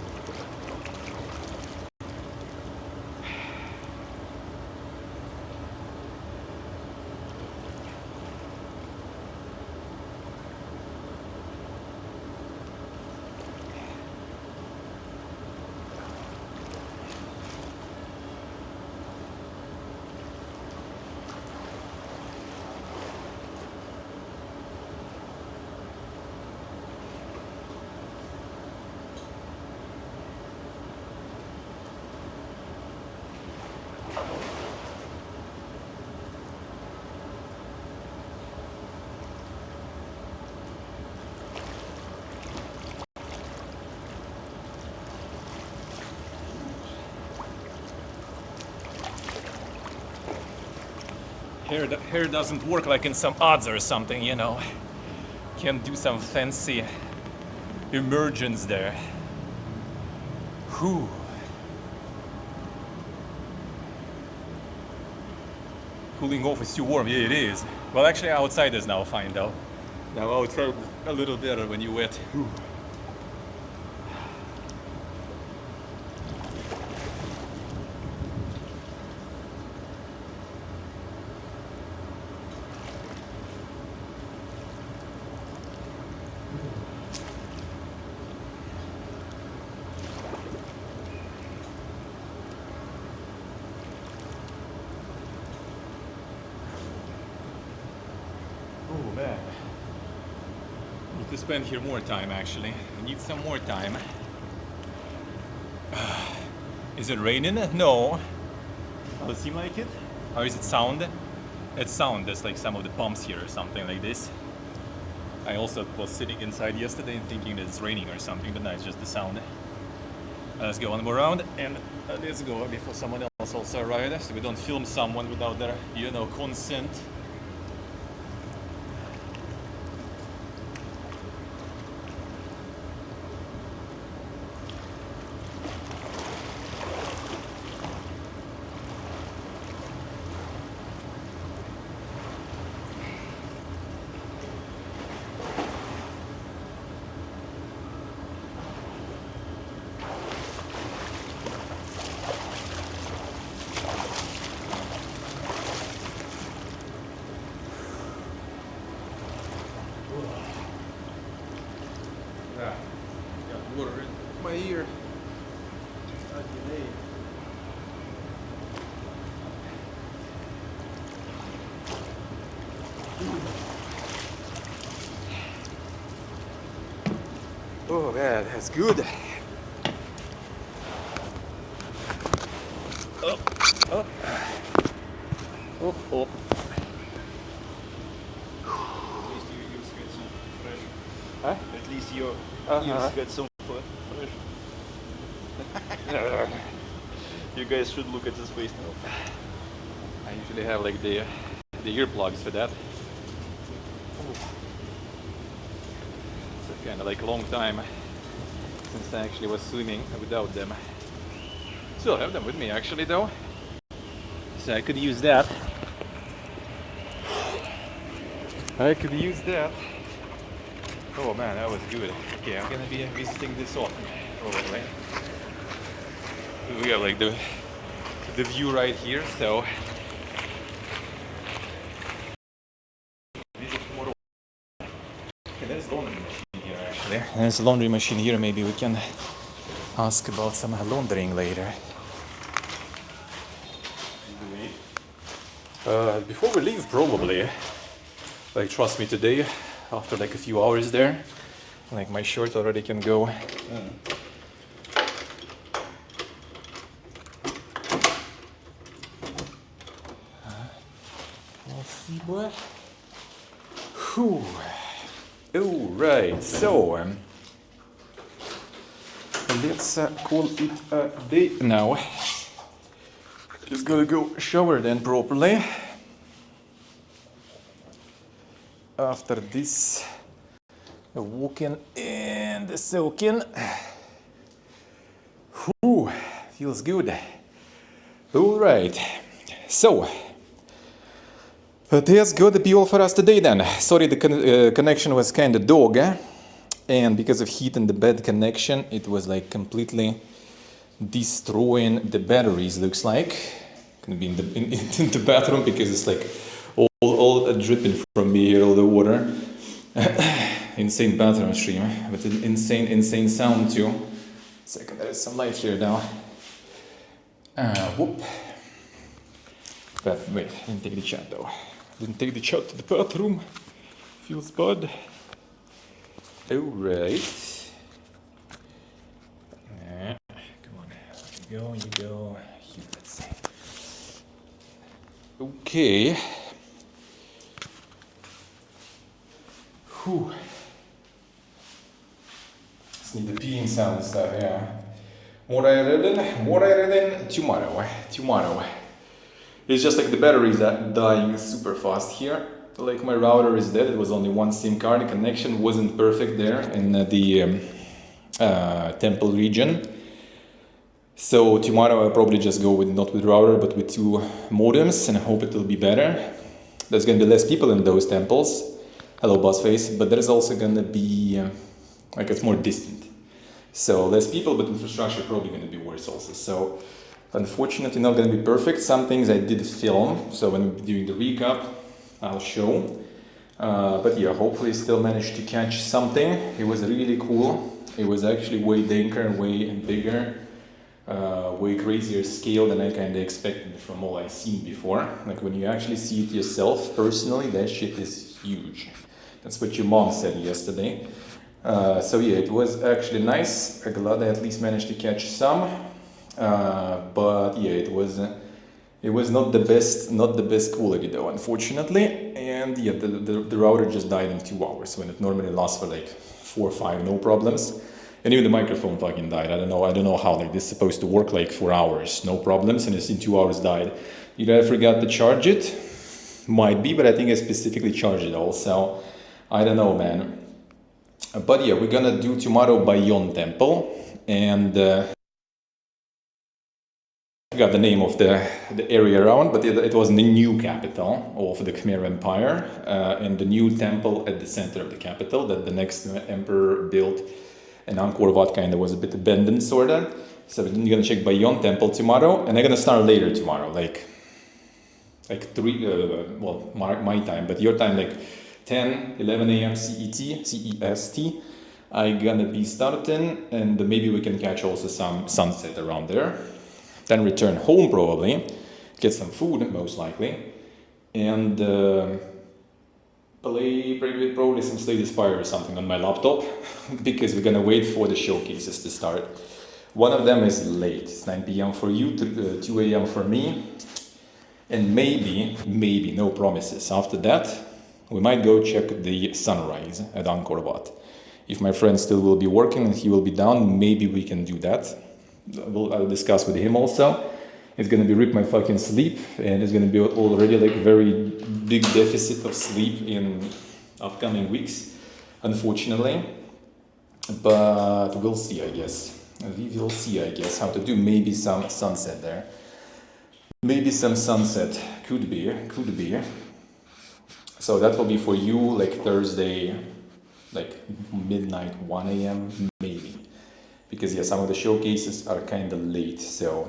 Hair doesn't work like in some odds or something, you know. Can't do some fancy emergence there. Whew. Cooling off is too warm. Yeah, it is. Well, actually, outside is now fine though. Now outside a little better when you wet. Whew. Oh man, need to spend here more time actually. I need some more time. Is it raining? No. Does it seem like it? Or is it sound? It's sound. There's like some of the pumps here or something like this. I also was sitting inside yesterday and thinking that it's raining or something, but no, it's just the sound. Let's go one more round and let's go before someone else also arrives, so we don't film someone without their, you know, consent. Yeah, got water in my ear. It's not delayed. Oh man, that's good. Up, up, up, up. Huh? At least your ears get some fresh. You guys should look at his face now. I usually have like the earplugs for that. It's kind of like a long time since I actually was swimming without them. Still have them with me actually though, so I could use that. I could use that. Oh man, that was good. Okay, I'm gonna be visiting this often, probably. We have like the view right here, so visit more. Okay, there's a laundry machine here actually. There's a laundry machine here. Maybe we can ask about some laundering later. Before we leave, probably. Like, trust me, today, after like a few hours there, like my shirt already can go. Let's see, boy. Whew. Oh, right. So, let's call it a day now. Just gotta go shower then properly. After this, walking and the soak in. Whew, feels good. All right, so that's going to be all for us today then. Sorry, the connection was kind of dog, and because of heat and the bad connection, it was like completely destroying the batteries. Looks like gonna be in the bathroom because it's like all dripping from me here, all the water. Insane bathroom stream, but an insane sound too. Second, there's some light here now. Whoop. But wait, I didn't take the chat though. Didn't take the chat to the bathroom. Feels bad. Alright. Come on, you go. Here, let's see. Okay. Whew. Just need the peeing sound and stuff, yeah. What I read tomorrow. It's just like the batteries are dying super fast here. Like my router is dead, it was only one SIM card, the connection wasn't perfect there in the temple region. So tomorrow I'll probably just go with, not with router, but with 2 modems and hope it will be better. There's gonna be less people in those temples. Hello Buzzface, but there's also gonna be, like it's more distant. So less people, but infrastructure probably gonna be worse also. So unfortunately not gonna be perfect. Some things I did film, so when I'm doing the recap, I'll show. But yeah, hopefully still managed to catch something. It was really cool. It was actually way danker, way bigger, way crazier scale than I kinda expected from all I've seen before. Like when you actually see it yourself, personally, that shit is huge. That's what your mom said yesterday. So yeah, it was actually nice. I'm glad I at least managed to catch some. But yeah, it was not the best quality though, unfortunately. And yeah, the router just died in 2 hours when it normally lasts for like 4 or 5, no problems. And even the microphone fucking died. I don't know how like this is supposed to work like 4 hours, no problems, and it's in 2 hours died. Did I forgot to charge it? Might be, but I think I specifically charged it also. I don't know, man. But yeah, we're gonna do tomorrow Bayon Temple, and I forgot the name of the area around, but it was the new capital of the Khmer Empire, and the new temple at the center of the capital that the next emperor built. And Angkor Wat kind of was a bit abandoned, sort of. So we're gonna check Bayon Temple tomorrow, and I'm gonna start later tomorrow, like 3, well, my time, but your time, like 10, 11 a.m. CEST. I'm gonna be starting, and maybe we can catch also some sunset around there. Then return home probably, get some food most likely, and play probably some Slay the Spire or something on my laptop, because we're gonna wait for the showcases to start. One of them is late, it's 9 p.m. for you, 2 a.m. for me, and maybe, no promises, after that, we might go check the sunrise at Angkor Wat. If my friend still will be working and he will be down, maybe we can do that. I'll discuss with him also. It's gonna be rip my fucking sleep, and it's gonna be already like very big deficit of sleep in upcoming weeks, unfortunately. But we'll see, I guess. We will see, I guess, how to do. Maybe some sunset there. Maybe some sunset. Could be. So that will be for you like Thursday, like midnight, 1 a.m. maybe. Because yeah, some of the showcases are kind of late, so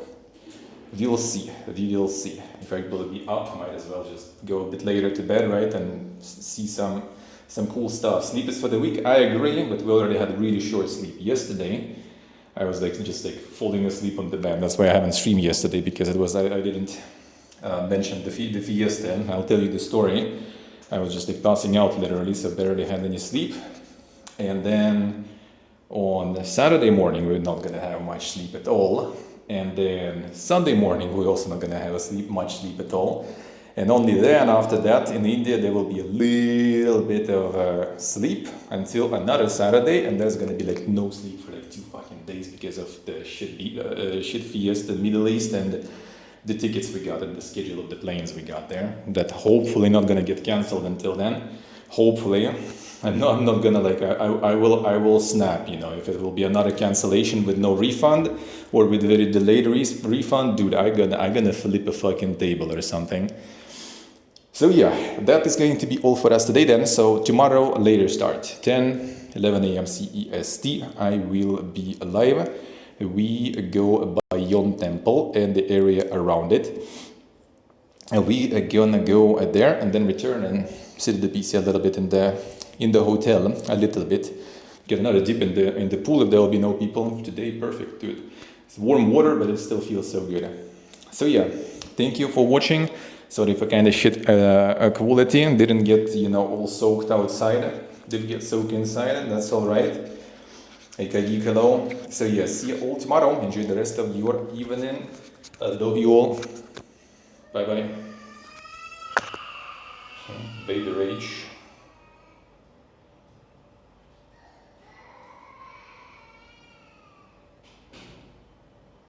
we'll see. If I will be up, might as well just go a bit later to bed, right, and see some cool stuff. Sleep is for the week, I agree, but we already had really short sleep yesterday. I was just falling asleep on the bed. That's why I haven't streamed yesterday, because I didn't mention the fiesta, and I'll tell you the story. I was just passing out literally, so barely had any sleep. And then on Saturday morning, we're not gonna have much sleep at all. And then Sunday morning, we're also not gonna have much sleep at all. And only then, after that, in India, there will be a little bit of sleep until another Saturday, and there's gonna be like no sleep for like 2 fucking days because of the shit fiesta, Middle East, and the tickets we got and the schedule of the planes we got there. That hopefully not gonna get cancelled until then. hopefully. I'm not gonna like I will snap, you know, if it will be another cancellation with no refund or with very delayed refund, dude, I gonna flip a fucking table or something. So yeah, that is going to be all for us today then. So tomorrow later start 11 a.m. CEST. I will be live. We go by Yon Temple and the area around it. And we are gonna go there and then return and sit at the PC a little bit in the hotel, a little bit. Get another dip in the pool if there will be no people. Today, perfect, dude. It's warm water, but it still feels so good. So yeah, thank you for watching. Sorry for kind of shit quality. Didn't get, you know, all soaked outside. Did get soaked inside. That's all right. Hello. So yeah, see you all tomorrow. Enjoy the rest of your evening. I love you all. Bye bye. Baby rage.